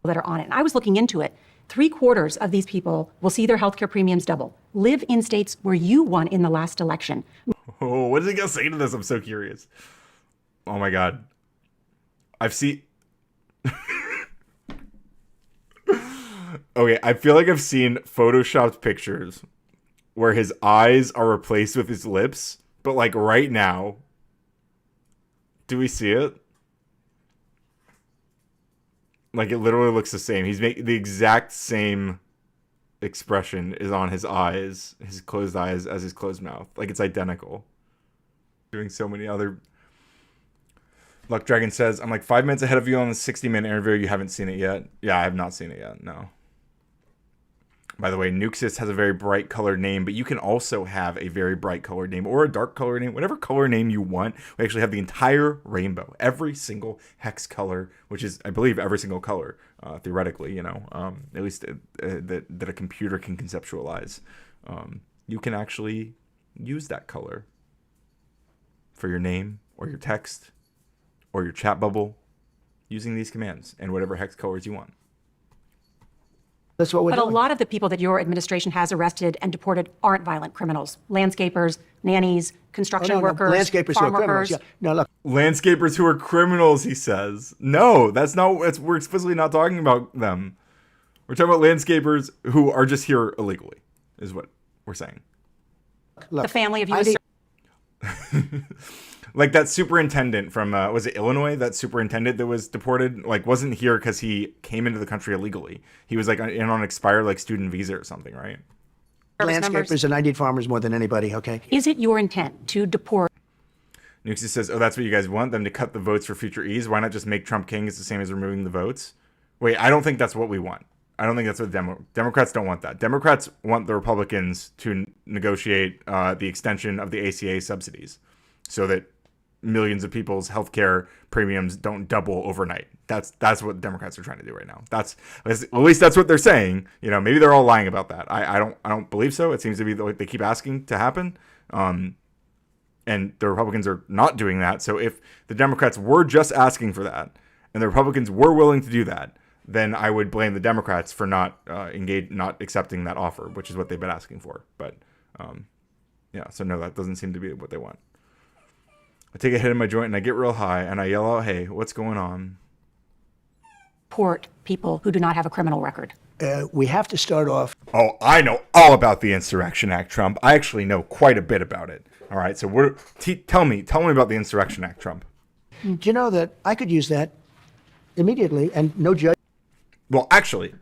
That are on it. And I was looking into it 3/4 of these people will see their healthcare premiums double, live in states where you won in the last election. Oh, what is he gonna say to this? I'm so curious. Oh my god. I've seen. Okay, I feel like I've seen photoshopped pictures where his eyes are replaced with his lips, but like right now, do we see it? Like it literally looks the same. He's making the exact same expression is on his eyes, his closed eyes as his closed mouth. Like it's identical. Doing so many other. Luck Dragon says, I'm like 5 minutes ahead of you on the 60-minute interview. You haven't seen it yet. Yeah, I have not seen it yet. No. By the way, Nuxus has a very bright colored name, but you can also have a very bright colored name or a dark colored name, whatever color name you want. We actually have the entire rainbow, every single hex color, which is, I believe, every single color, theoretically, you know, at least that a computer can conceptualize. You can actually use that color for your name or your text or your chat bubble using these commands and whatever hex colors you want. That's what we're But doing. a lot of the people that your administration has arrested and deported aren't violent criminals. Landscapers, nannies, construction workers, landscapers farm who are criminals. workers. Yeah. No, look. Landscapers who are criminals, he says. No, that's not. We're explicitly not talking about them. We're talking about landscapers who are just here illegally, is what we're saying. The family of U.S. Like that superintendent from, was it Illinois? That superintendent that was deported, like wasn't here because he came into the country illegally. He was like in on expired like student visa or something, right? Landscapers and I need farmers more than anybody, okay? Is it your intent to deport? Nuxie says, oh, that's what you guys want, them to cut the votes for future ease. Why not just make Trump king? It's the same as removing the votes. Wait, I don't think that's what we want. I don't think that's what Democrats don't want that. Democrats want the Republicans to negotiate the extension of the ACA subsidies so that millions of people's healthcare premiums don't double overnight. That's what Democrats are trying to do right now. At least that's what they're saying. You know, maybe they're all lying about that. I don't believe so. It seems to be what they keep asking to happen. And the Republicans are not doing that. So if the Democrats were just asking for that and the Republicans were willing to do that, then I would blame the Democrats for not accepting that offer, which is what they've been asking for. But yeah, so no, that doesn't seem to be what they want. I take a hit in my joint and I get real high and I yell out, hey, what's going on? Deport people who do not have a criminal record. We have to start off. Oh, I know all about the Insurrection Act, Trump. I actually know quite a bit about it. All right, so tell me about the Insurrection Act, Trump. Do you know that I could use that immediately and no judge? Well, actually,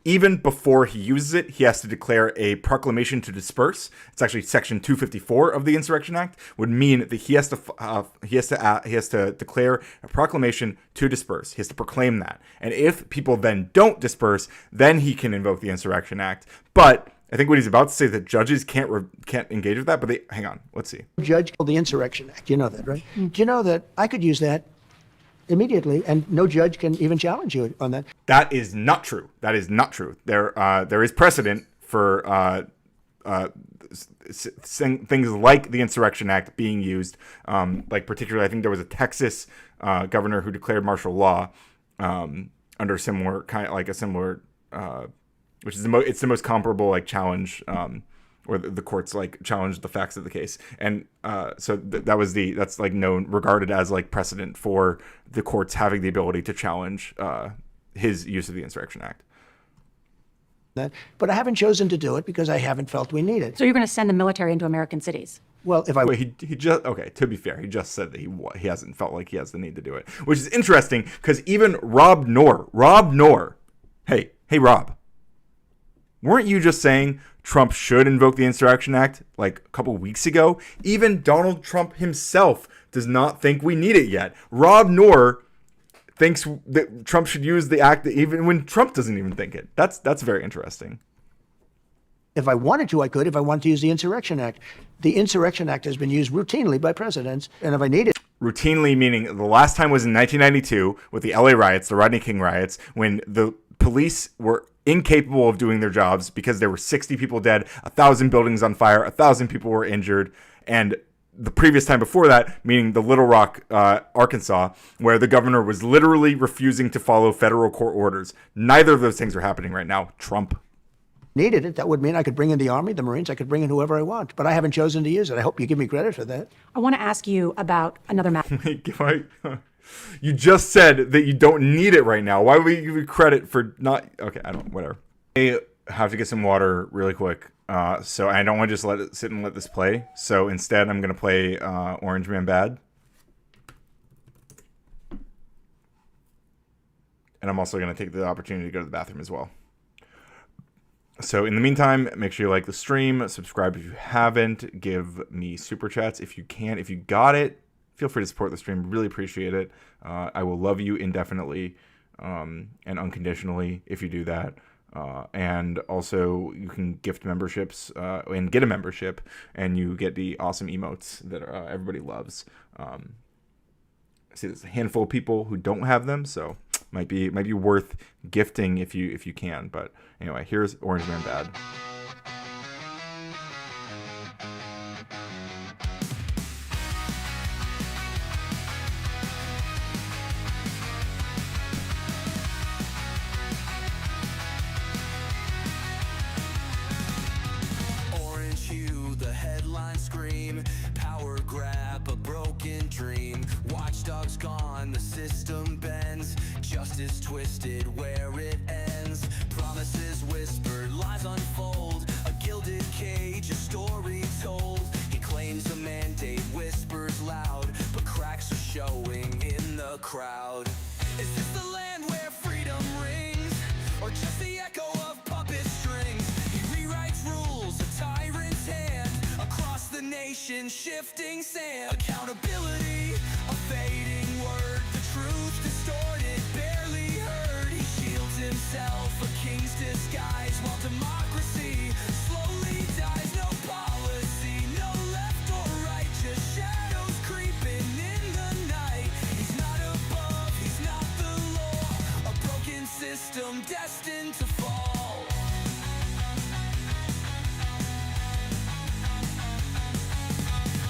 even before he uses it, he has to declare a proclamation to disperse. It's actually Section 254 of the Insurrection Act would mean that he has to declare a proclamation to disperse. He has to proclaim that, and if people then don't disperse, then he can invoke the Insurrection Act. But I think what he's about to say is that judges can't engage with that. But hang on, let's see. Judge called the Insurrection Act. You know that, right? Do you know that I could use that immediately, and no judge can even challenge you on that? That is not true. That is not true. There is precedent for things like the Insurrection Act being used. Like particularly, I think there was a Texas governor who declared martial law under similar which is the most comparable like challenge. Or the courts like challenged the facts of the case, and so that's like regarded as like precedent for the courts having the ability to challenge his use of the Insurrection Act. But I haven't chosen to do it because I haven't felt we need it. So you're going to send the military into American cities? Well, if I he just okay. To be fair, he just said that he hasn't felt like he has the need to do it, which is interesting because even Rob Noor, hey Rob, weren't you just saying Trump should invoke the Insurrection Act like a couple weeks ago? Even Donald Trump himself does not think we need it yet. Rob Noor thinks that Trump should use the act even when Trump doesn't even think it. That's very interesting. If I wanted to, I could. If I wanted to use the Insurrection Act. The Insurrection Act has been used routinely by presidents, and if I need it. Routinely meaning the last time was in 1992 with the LA riots, the Rodney King riots, when the police were incapable of doing their jobs because there were 60 people dead, 1,000 buildings on fire, 1,000 people were injured, and the previous time before that, meaning the Little Rock, Arkansas, where the governor was literally refusing to follow federal court orders. Neither of those things are happening right now. Trump Needed it. That would mean I could bring in the Army, the Marines. I could bring in whoever I want. But I haven't chosen to use it. I hope you give me credit for that. I want to ask you about another matter. You just said that you don't need it right now. Why would we give you credit for not? Okay, I don't. Whatever. I have to get some water really quick. So I don't want to just let it sit and let this play. So instead, I'm gonna play Orange Man Bad, and I'm also gonna take the opportunity to go to the bathroom as well. So in the meantime, make sure you like the stream, subscribe if you haven't, give me super chats if you can. If you got it, feel free to support the stream. Really appreciate it. I will love you indefinitely and unconditionally if you do that. And also you can gift memberships and get a membership, and you get the awesome emotes that everybody loves. I see there's a handful of people who don't have them, so might be worth gifting if you can. But anyway, here's Orange Man Bad. Orange hue, the headlines scream. Power grab, a broken dream. Watchdogs gone, the system bends. Justice twisted where it ends. Promises whispered, lies unfold. A gilded cage, a story told. He claims a mandate, whispers loud, but cracks are showing in the crowd. Is this the land where freedom rings, or just the echo of puppet strings? He rewrites rules, a tyrant's hand, across the nation, shifting sand. Accountability, a fading word, the truth distorted, barely heard. He shields himself, a king's disguise, while democracy slowly dies. No policy, no left or right, just shadows creeping in the night. He's not above, he's not the law, a broken system destined to fall.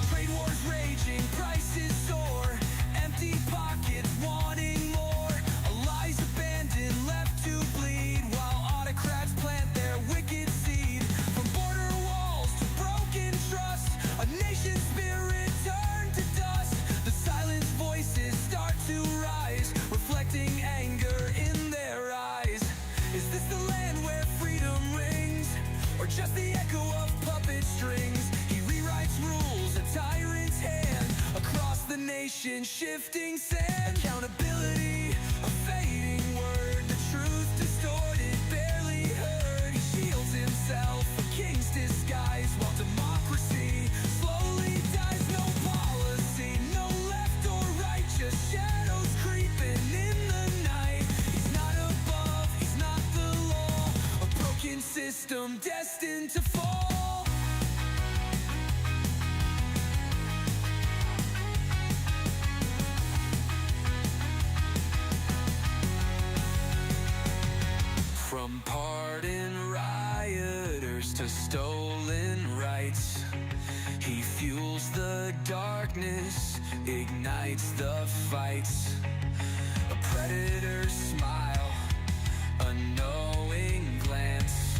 Trade wars raging, prices soar, empty pockets wanting more. Allies abandoned, left to bleed, while autocrats plant their wicked seed. From border walls to broken trust, a nation's spirit turned to dust. The silenced voices start to rise, reflecting anger in their eyes. Is this the land where freedom rings, or just the echo of puppet strings? He rewrites rules, a tyrant's hand, across the nation, shifting sand. Accountability, a fading word, the truth distorted, barely heard. He shields himself, a king's disguise, while democracy slowly dies. No policy, no left or right, just shadows creeping in the night. He's not above, he's not the law, a broken system destined to fall. From pardoned rioters to stolen rights, he fuels the darkness, ignites the fights. A predator's smile, a knowing glance.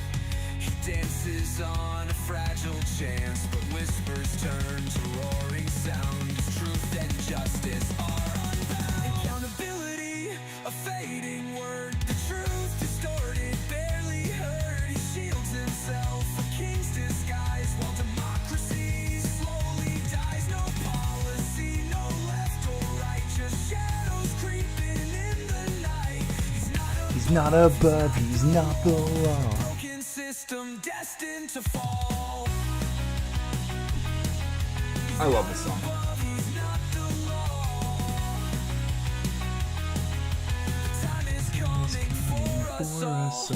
He dances on a fragile chance, but whispers turn to roaring sounds. Truth and justice are unbound. Accountability, a fading word, the truth distorted, barely heard. He shields himself, a king's disguise, while democracy slowly dies. No policy, no left or right, just shadows creeping in the night. He's not above, he's not the law. Broken system destined to fall. I love this song. He's not the law. The time is coming for us all.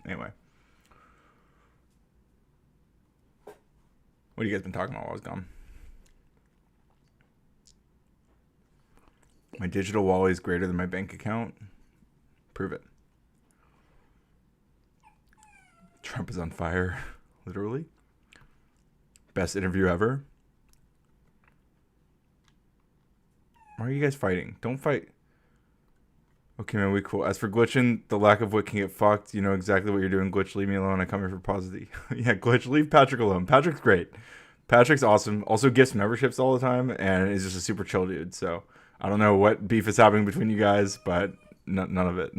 Anyway, what have you guys been talking about while I was gone? My digital wallet is greater than my bank account. Prove it. Trump is on fire, literally. Best interview ever. Why are you guys fighting? Don't fight. Okay, man, we cool. As for glitching, the lack of wit can get fucked. You know exactly what you're doing. Glitch, leave me alone. I come here for positivity. Yeah, Glitch, leave Patrick alone. Patrick's great. Patrick's awesome. Also gifts memberships all the time and is just a super chill dude. So I don't know what beef is happening between you guys, but none of it.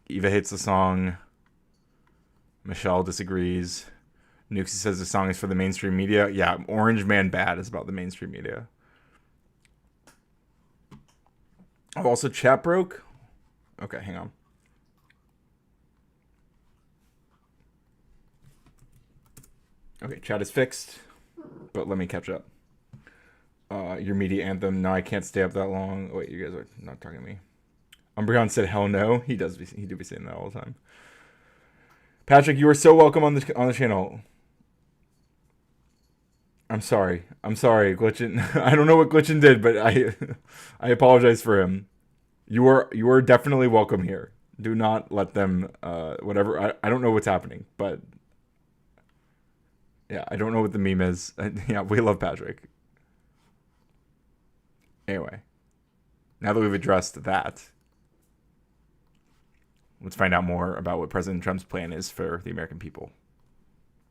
Eva hates the song. Michelle disagrees. Nuxie says the song is for the mainstream media. Yeah, Orange Man Bad is about the mainstream media. Oh, also chat broke? Okay, hang on. Okay, chat is fixed, but let me catch up. Your media anthem. No, I can't stay up that long. Oh, wait, you guys are not talking to me. Umbreon said hell no. He do be saying that all the time. Patrick, you are so welcome on the channel. I'm sorry. Glitchin. I don't know what Glitchin did, but I apologize for him. You are definitely welcome here. Do not let them whatever. I don't know what's happening, but yeah, I don't know what the meme is. Yeah, we love Patrick. Anyway, now that we've addressed that, let's find out more about what President Trump's plan is for the American people.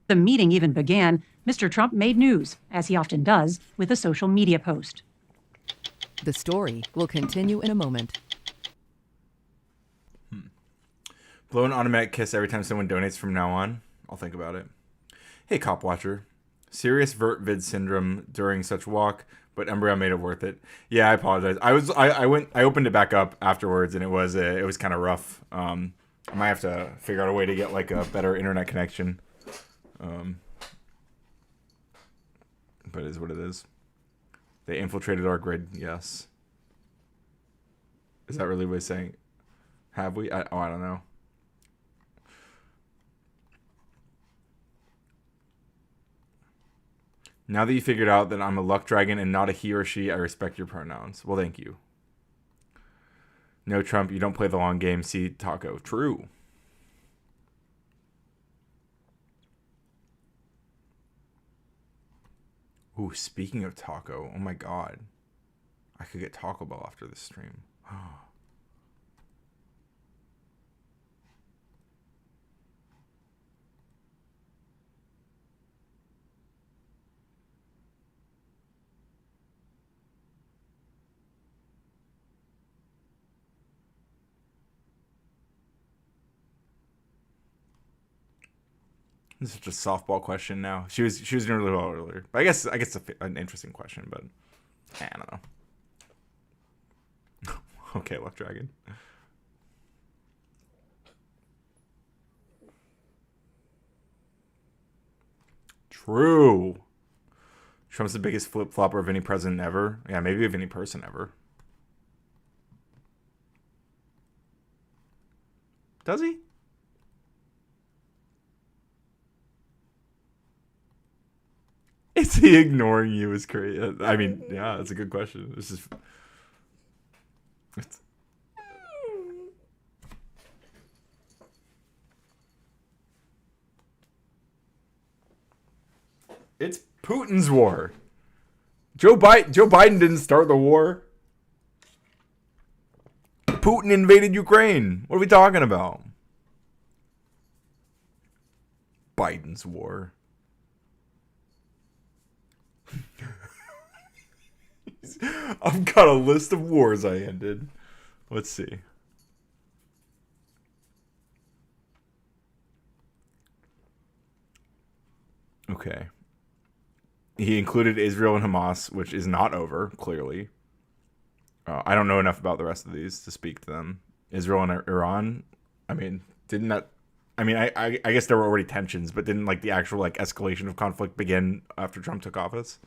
The meeting even began, Mr. Trump made news, as he often does, with a social media post. The story will continue in a moment. Blow an automatic kiss every time someone donates from now on. I'll think about it. Hey, Cop Watcher. Serious vert vid syndrome during such walk, but Umbreon made it worth it. Yeah, I apologize. I opened it back up afterwards, and it was kind of rough. I might have to figure out a way to get like a better internet connection. But it is what it is. They infiltrated our grid. Yes. Is that really what he's saying? Have we? I don't know. Now that you figured out that I'm a luck dragon and not a he or she, I respect your pronouns. Well, thank you. No, Trump, you don't play the long game. See, Taco. True. Ooh, speaking of taco, oh my god. I could get Taco Bell after this stream. This is just a softball question now. She was doing really well earlier. But I guess an interesting question, but I don't know. Okay, Luck Dragon. True. Trump's the biggest flip-flopper of any president ever. Yeah, maybe of any person ever. Does he? Is he ignoring you? Is crazy. I mean, yeah, that's a good question. This is. It's Putin's war. Joe Biden didn't start the war. Putin invaded Ukraine. What are we talking about? Biden's war. I've got a list of wars I ended. Let's see. Okay. He included Israel and Hamas, which is not over, clearly. I don't know enough about the rest of these to speak to them. Israel and Iran, I mean, didn't that... I mean, I guess there were already tensions, but didn't like the actual like escalation of conflict begin after Trump took office?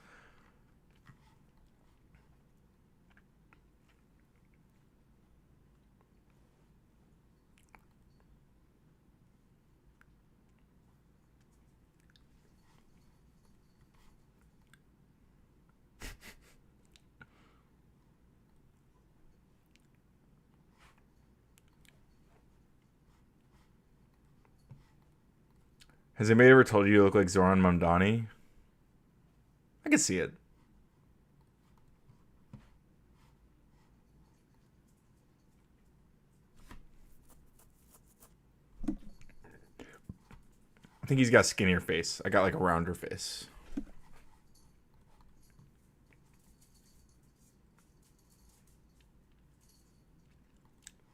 Has anybody ever told you look like Zoran Mamdani? I can see it. I think he's got a skinnier face. I got like a rounder face.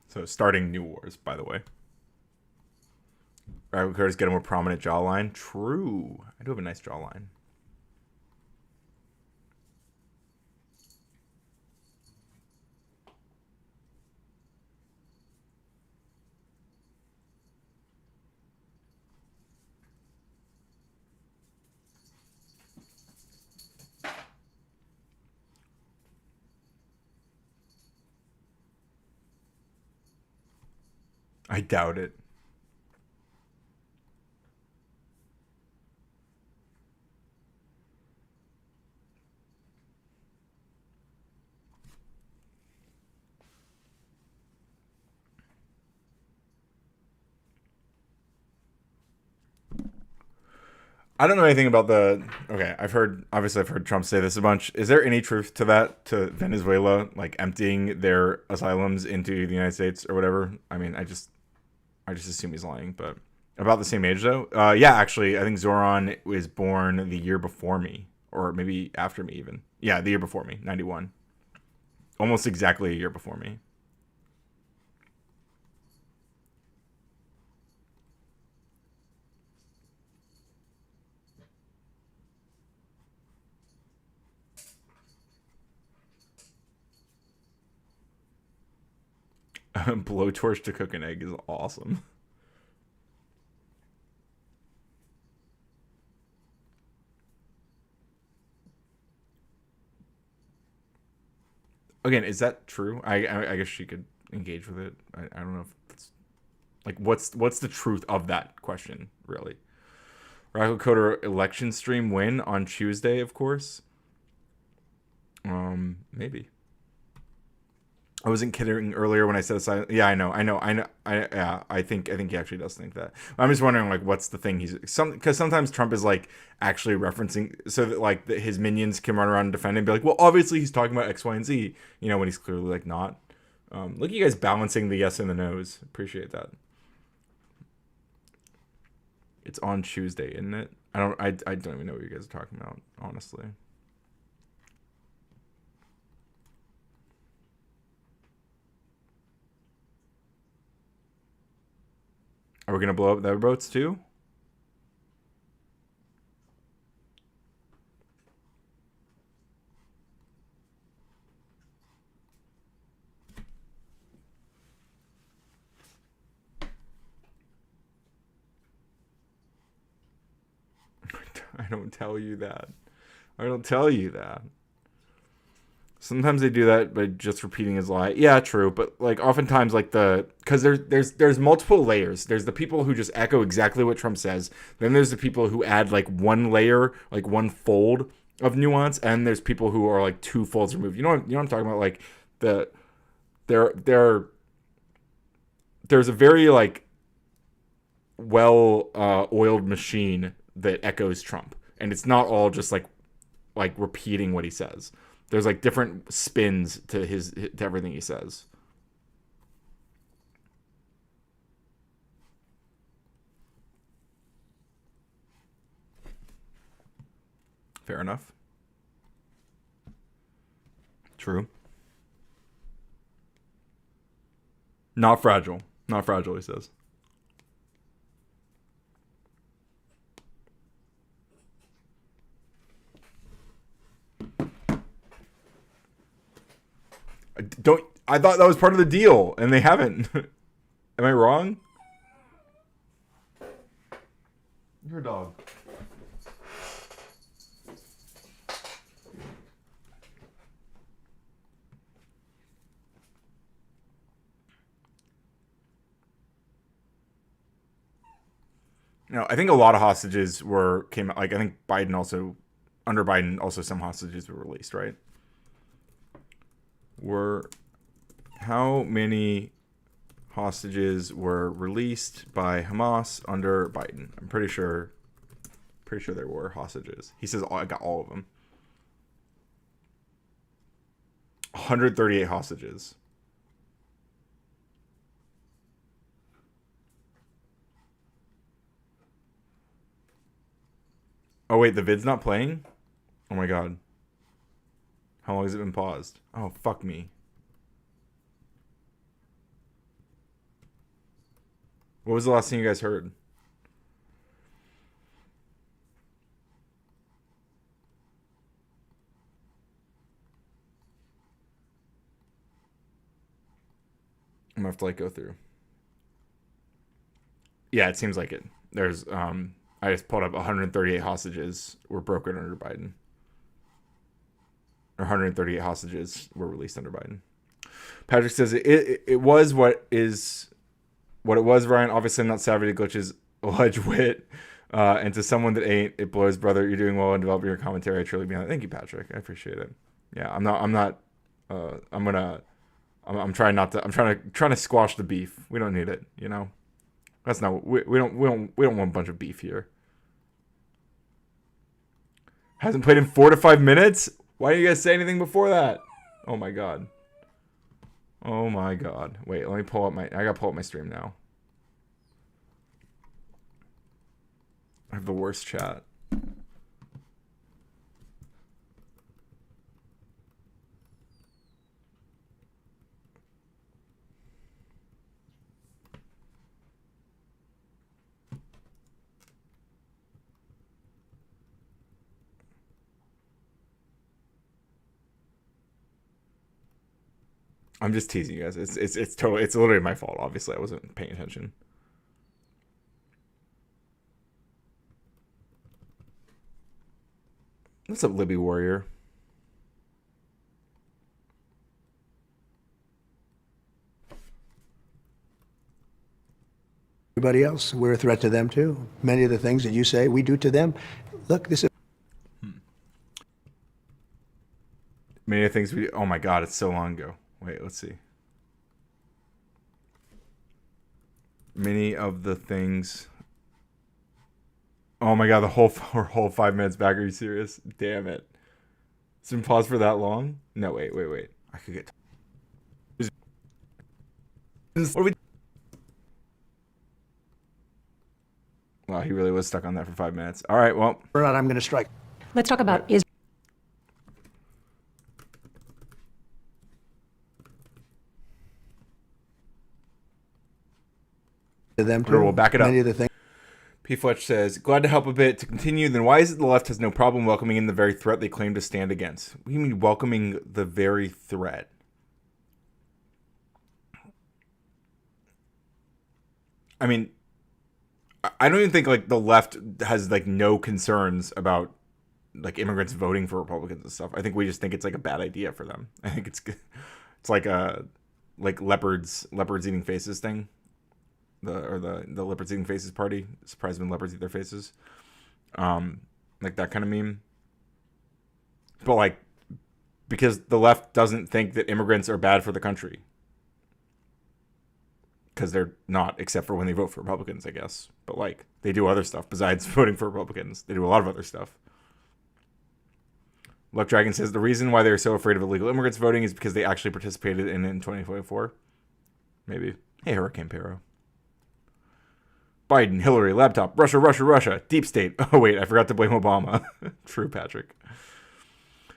So starting New Wars, by the way. Right, Curtis get a more prominent jawline. True. I do have a nice jawline. I doubt it. I don't know anything about the. Okay, I've heard Trump say this a bunch. Is there any truth to that? To Venezuela like emptying their asylums into the United States or whatever? I mean, I just assume he's lying. But about the same age though. Yeah, actually, I think Zoran was born the year before me, or maybe after me even. Yeah, the year before me, 91. Almost exactly a year before me. Blowtorch to cook an egg is awesome. Again, is that true? I guess she could engage with it. I don't know if it's like what's the truth of that question really. Rocco Coder election stream win on Tuesday, of course. Maybe. I wasn't kidding earlier when I said asylum. Yeah, I know. Yeah, I think he actually does think that. I'm just wondering, like, what's the thing because sometimes Trump is like actually referencing so that like his minions can run around and defend him and be like, well, obviously he's talking about X, Y, and Z. You know, when he's clearly like not. Look at you guys balancing the yes and the no's. Appreciate that. It's on Tuesday, isn't it? I don't even know what you guys are talking about, honestly. Are we gonna blow up their boats too? I don't tell you that. I don't tell you that. Sometimes they do that by just repeating his lie. Yeah, true, but like oftentimes like because there's multiple layers. There's the people who just echo exactly what Trump says. Then there's the people who add like one layer, like one fold of nuance, and there's people who are like two folds removed. You know what I'm talking about? Like there's a very like well oiled machine that echoes Trump, and it's not all just like repeating what he says. There's like different spins to everything he says. Fair enough. True. Not fragile. Not fragile, he says. I thought that was part of the deal, and they haven't. Am I wrong? Your dog. No, I think a lot of hostages came out. Like I think under Biden also some hostages were released, right? How many hostages were released by Hamas under Biden? I'm pretty sure Pretty sure there were hostages. He says, I got all of them. 138 hostages. Oh, wait, the vid's not playing? Oh my god. How long has it been paused? Oh, fuck me. What was the last thing you guys heard? I'm gonna have to like go through. Yeah, it seems like it. There's I just pulled up 138 hostages were broken under Biden. Or 138 hostages were released under Biden. Patrick says it was what it was, Ryan. Obviously, I'm not savvy to Glitch's alleged wit. And to someone that ain't, it blows, brother. You're doing well in developing your commentary. I truly mean that. Thank you, Patrick. I appreciate it. Yeah, I'm trying to squash the beef. We don't need it, you know. That's not we don't want a bunch of beef here. Hasn't played in 4 to 5 minutes? Why didn't you guys say anything before that? Oh my god. Oh my god. Wait, let me pull up I gotta pull up my stream now. I have the worst chat. I'm just teasing you guys. It's totally, it's literally my fault. Obviously, I wasn't paying attention. What's up, Libby Warrior? Everybody else, we're a threat to them too. Many of the things that you say we do to them. Look, this is. Many of the things we. Oh my god, it's so long ago. Wait, let's see. Many of the things. Oh my god, the whole 5 minutes back. Are you serious? Damn it. It's been paused for that long? No, wait. I could get. What are we? Wow, he really was stuck on that for 5 minutes. All right, well. I'm going to strike. Let's talk about Israel. To them too. We'll back it up. Many of the things. P. Fletch says, glad to help a bit. To continue, then why is it the left has no problem welcoming in the very threat they claim to stand against? What do you mean welcoming the very threat? I mean, I don't even think like the left has like no concerns about like immigrants voting for Republicans and stuff. I think we just think it's like a bad idea for them. I think it's like a leopards eating faces thing. The leopards eating faces party. Surprised when leopards eat their faces. Like that kind of meme. But like, because the left doesn't think that immigrants are bad for the country. Because they're not, except for when they vote for Republicans, I guess. But like, they do other stuff besides voting for Republicans. They do a lot of other stuff. Luck Dragon says the reason why they're so afraid of illegal immigrants voting is because they actually participated in it in 2024. Maybe. Hey, Hurricane Pero. Biden, Hillary, laptop, Russia, deep state. Oh, wait, I forgot to blame Obama. True, Patrick.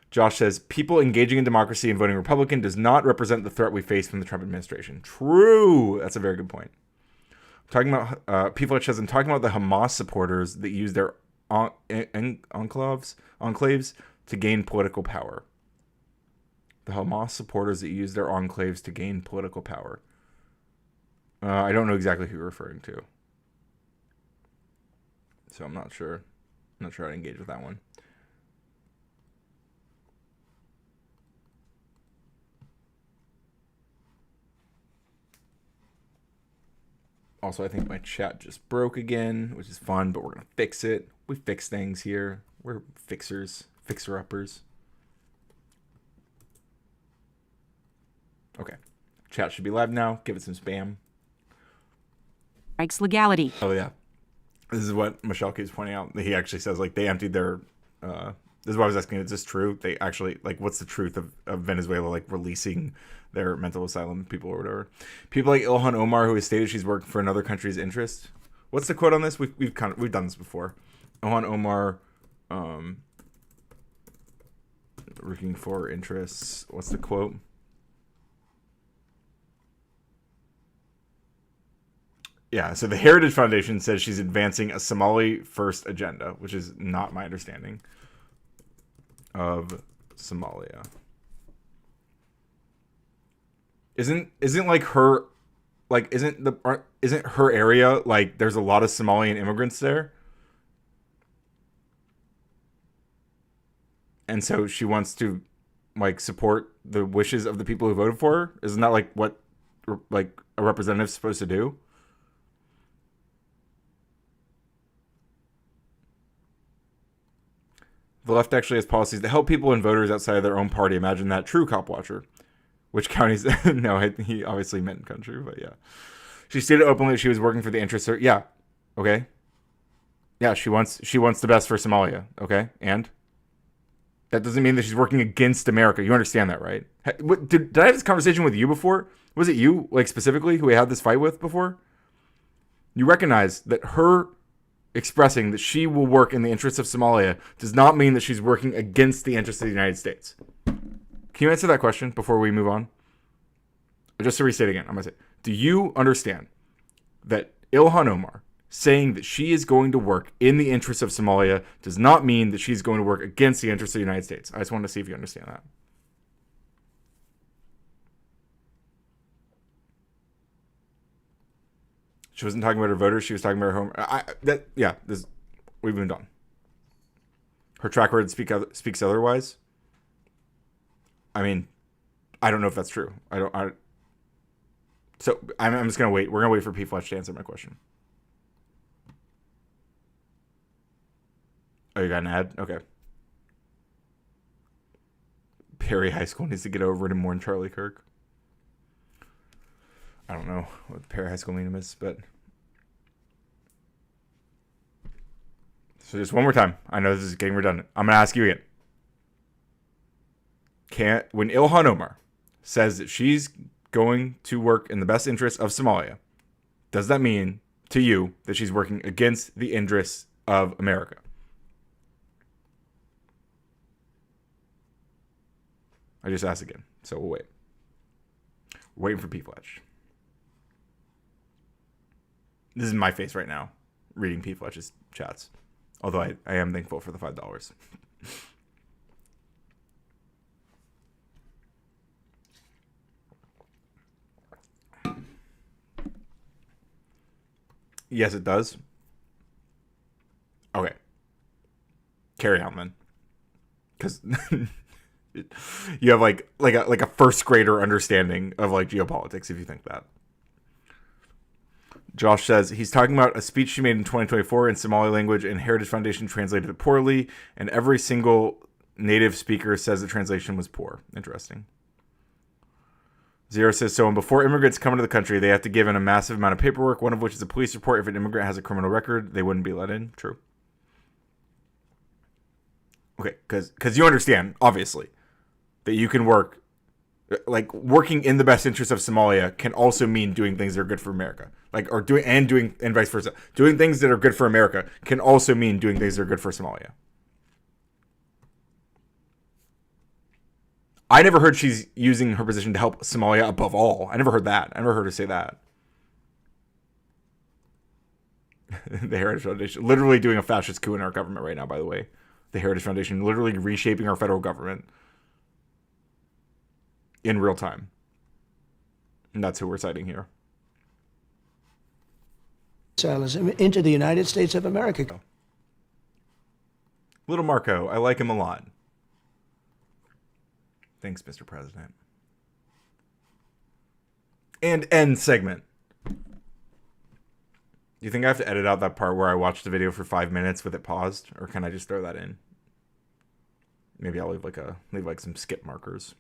Josh says, people engaging in democracy and voting Republican does not represent the threat we face from the Trump administration. True. That's a very good point. I'm talking about, people says, I'm talking about the Hamas supporters that use their enclaves to gain political power. The Hamas supporters that use their enclaves to gain political power. I don't know exactly who you're referring to. So I'm not sure. I'm not sure how to engage with that one. Also, I think my chat just broke again, which is fun, but we're going to fix it. We fix things here. We're fixers, fixer-uppers. Okay. Chat should be live now. Give it some spam. Strikes legality. Oh, yeah. This is what Michelle keeps pointing out. He actually says, like, they emptied their. This is why I was asking, is this true? They actually, like, what's the truth of Venezuela, like, releasing their mental asylum people or whatever? People like Ilhan Omar, who has stated she's working for another country's interest. What's the quote on this? We've done this before. Ilhan Omar, working for interests. What's the quote? Yeah, so the Heritage Foundation says she's advancing a Somali first agenda, which is not my understanding of Somalia. Isn't like her, like isn't her area, like there's a lot of Somalian immigrants there? And so she wants to like support the wishes of the people who voted for her? Isn't that like what like a representative's supposed to do? The left actually has policies that help people and voters outside of their own party. Imagine that. True cop watcher. Which counties? No, he obviously meant country, but yeah. She stated openly she was working for the interests. Yeah. Okay. Yeah, she wants the best for Somalia. Okay. And that doesn't mean that she's working against America. You understand that, right? Did I have this conversation with you before? Was it you, like specifically, who we had this fight with before? You recognize that her expressing that she will work in the interests of Somalia does not mean that she's working against the interests of the United States. Can you answer that question before we move on? Just to restate again, I'm going to say, do you understand that Ilhan Omar saying that she is going to work in the interests of Somalia does not mean that she's going to work against the interests of the United States? I just wanted to see if you understand that. She wasn't talking about her voters. She was talking about her home. We've moved on. Her track record speaks otherwise. I mean, I don't know if that's true. So I'm just gonna wait. We're gonna wait for P. Fletch to answer my question. Oh, you got an ad? Okay. Perry High School needs to get over it and mourn Charlie Kirk. I don't know what the Perry High School meme is, but so just one more time. I know this is getting redundant. I'm gonna ask you again. When Ilhan Omar says that she's going to work in the best interests of Somalia, does that mean to you that she's working against the interests of America? I just asked again, so we'll wait. We're waiting for P. Fletch. This is my face right now, reading P. Fletch's chats. Although I am thankful for the $5. Yes, it does. Okay. Carry on then. Because you have like a first grader understanding of like geopolitics if you think that. Josh says he's talking about a speech she made in 2024 in Somali language, and Heritage Foundation translated it poorly, and every single native speaker says the translation was poor. Interesting. Zero says, so before immigrants come into the country, they have to give in a massive amount of paperwork, one of which is a police report. If an immigrant has a criminal record, they wouldn't be let in. True. Okay, because you understand, obviously, that you can work, like working in the best interest of Somalia can also mean doing things that are good for America. And vice versa. Doing things that are good for America can also mean doing things that are good for Somalia. I never heard she's using her position to help Somalia above all. I never heard that. I never heard her say that. The Heritage Foundation literally doing a fascist coup in our government right now, by the way. The Heritage Foundation literally reshaping our federal government in real time. And that's who we're citing here. Into the United States of America. Little Marco, I like him a lot. Thanks, Mr. President. And end segment. Do you think I have to edit out that part where I watched the video for 5 minutes with it paused, or can I just throw that in? Maybe I'll leave some skip markers.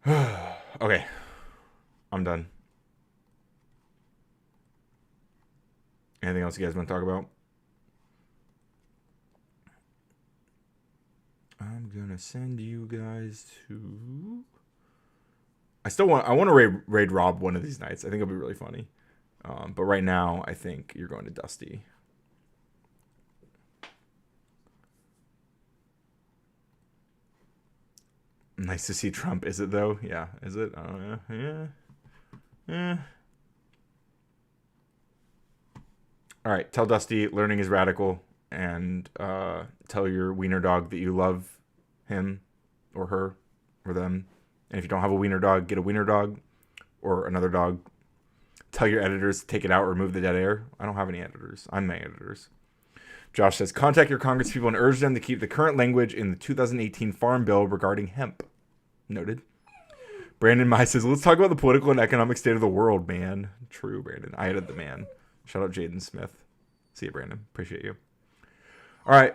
Okay, I'm done. Anything else you guys want to talk about? I'm gonna send you guys to. I want to raid Rob one of these nights. I think it'll be really funny. But right now, I think you're going to Dusty. Nice to see Trump. Is it though? Yeah. Is it? Yeah. Yeah. All right. Tell Dusty learning is radical, and tell your wiener dog that you love him or her or them. And if you don't have a wiener dog, get a wiener dog or another dog. Tell your editors to take it out, remove the dead air. I don't have any editors. I'm my editors. Josh says, contact your congresspeople and urge them to keep the current language in the 2018 Farm Bill regarding hemp. Noted. Brandon Mai says, let's talk about the political and economic state of the world, man. True, Brandon. I added the man. Shout out Jaden Smith. See you, Brandon. Appreciate you. All right.